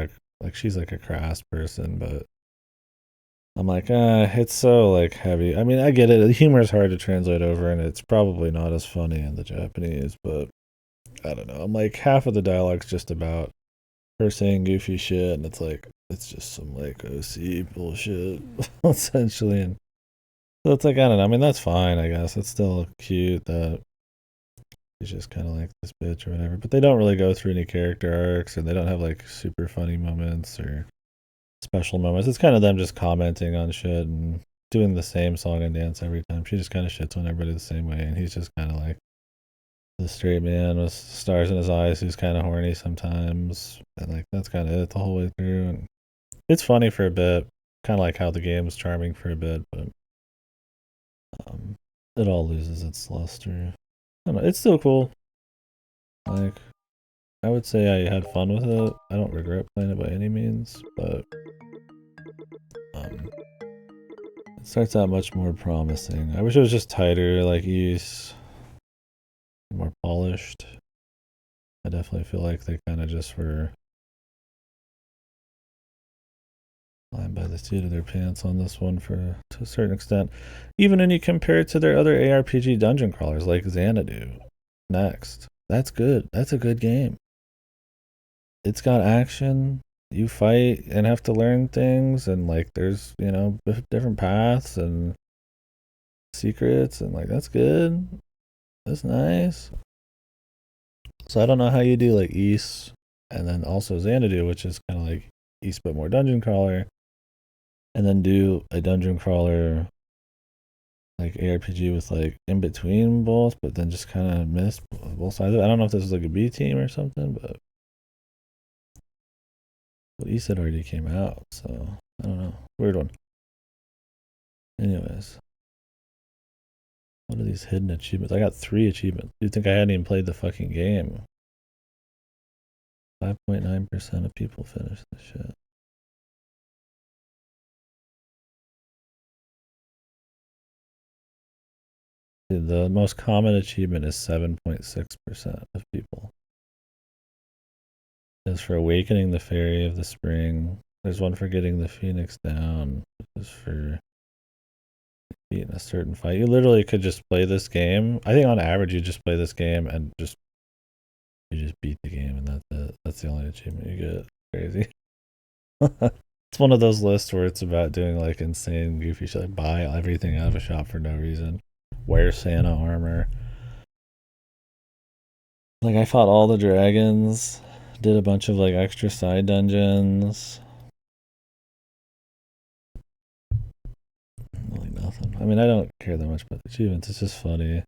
she's like a crass person, but I'm like, it's so like heavy. I mean, I get it. The humor is hard to translate over, and it's probably not as funny in the Japanese, but I don't know. I'm like, half of the dialogue's just about her saying goofy shit, and it's like, it's just some like OC bullshit, essentially. And so it's like, I don't know. I mean, that's fine, I guess. It's still cute that she's just kind of like this bitch or whatever. But they don't really go through any character arcs, and they don't have like super funny moments or special moments. It's kind of them just commenting on shit and doing the same song and dance every time. She just kind of shits on everybody the same way, and he's just kind of like the straight man with stars in his eyes who's kind of horny sometimes, and like that's kind of it the whole way through. And it's funny for a bit, kind of like how the game's charming for a bit, but um, it all loses its luster. I don't know, it's still cool. Like, I would say I had fun with it. I don't regret playing it by any means, but it starts out much more promising. I wish it was just tighter, like East, more polished. I definitely feel like they kind of just were flying by the seat of their pants on this one to a certain extent. Even when you compare it to their other ARPG dungeon crawlers like Xanadu. Next. That's good. That's a good game. It's got action. You fight and have to learn things, and like there's, different paths and secrets, and like that's good. That's nice. So I don't know how you do like East and then also Xanadu, which is kind of like East but more dungeon crawler, and then do a dungeon crawler like ARPG with like in between both, but then just kind of miss both sides of it. I don't know if this is like a B team or something, but East had already came out, so I don't know. Weird one. Anyways. What are these hidden achievements? I got 3 achievements. You think I hadn't even played the fucking game? 5.9% of people finish this shit. Dude, the most common achievement is 7.6% of people. It's for awakening the fairy of the spring. There's one for getting the phoenix down. Which is for beating a certain fight. You literally could just play this game. I think on average you just play this game and you just beat the game, and that's it. That's the only achievement you get. Crazy. It's one of those lists where it's about doing like insane goofy shit, like buy everything out of a shop for no reason, wear Santa armor. Like I fought all the dragons, did a bunch of like extra side dungeons. Like nothing. I mean, I don't care that much about the achievements. It's just funny.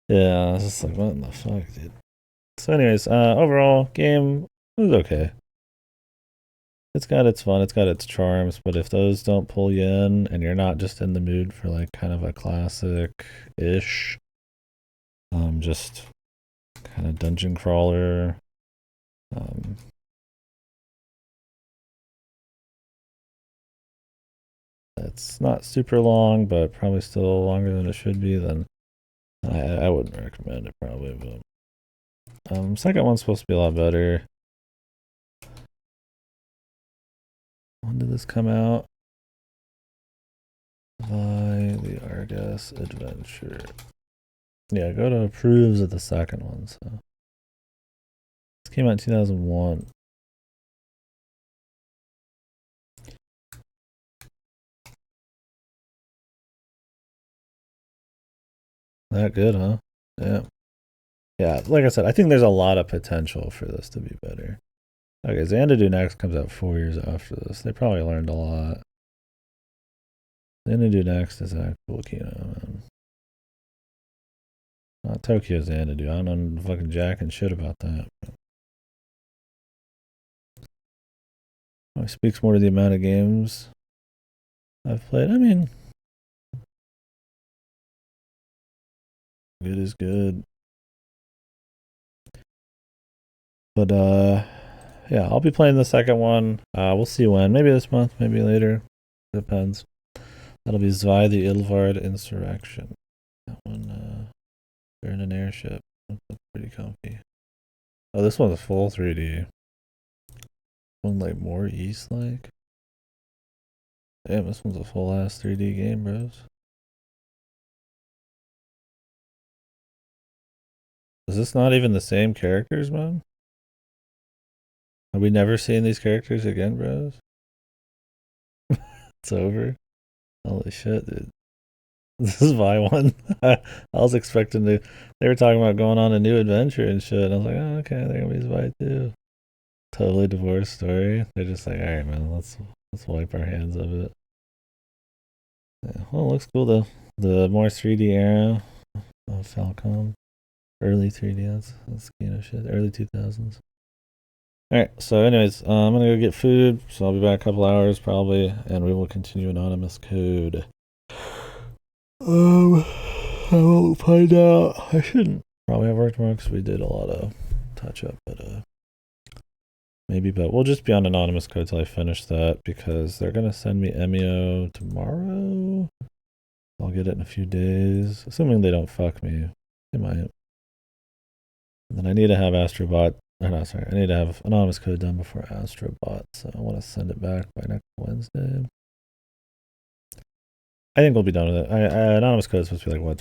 Yeah, it's just like what in the fuck, dude. So, anyways, overall game was okay. It's got its fun, it's got its charms, but if those don't pull you in and you're not just in the mood for like kind of a classic-ish, just kind of dungeon crawler, it's not super long, but probably still longer than it should be, then I wouldn't recommend it probably, but second one's supposed to be a lot better. When did this come out? Zwei, the Arges adventure. Yeah, go to approves of the second one. So this came out in 2001. That good, huh? Yeah. Yeah, like I said, I think there's a lot of potential for this to be better. Okay, Xanadu next comes out 4 years after this. They probably learned a lot. Xanadu next is actual Kino, man. Not Tokyo Xanadu. I don't know fucking jack and shit about that. It speaks more to the amount of games I've played. I mean, good is good. But yeah, I'll be playing the second one. We'll see when. Maybe this month, maybe later. Depends. That'll be Zwei the Ilvard Insurrection. That one, they're in an airship. That's pretty comfy. Oh, this one's full 3D. One like more East like. Damn, this one's a full ass 3D game, bros. Is this not even the same characters, man? Have we never seen these characters again, bros? It's over. Holy shit, dude. This is my one. I was expecting to. They were talking about going on a new adventure and shit. And I was like, oh, okay, they're gonna be Zwei too. Totally divorced story. They're just like, all right, man, let's wipe our hands of it. Yeah, well, it looks cool though. The more 3D era of Falcom, early 3D. That's shit. Early 2000s. All right. So, anyways, I'm gonna go get food. So I'll be back a couple hours probably, and we will continue anonymous code. I won't find out. I shouldn't probably have work tomorrow because we did a lot of touch up, but Maybe, but we'll just be on anonymous code till I finish that because they're gonna send me MEO tomorrow. I'll get it in a few days, assuming they don't fuck me. They might. And then I need to have Astrobot. No, sorry. I need to have anonymous code done before Astrobot, so I want to send it back by next Wednesday. I think we'll be done with it. Anonymous code is supposed to be like, what,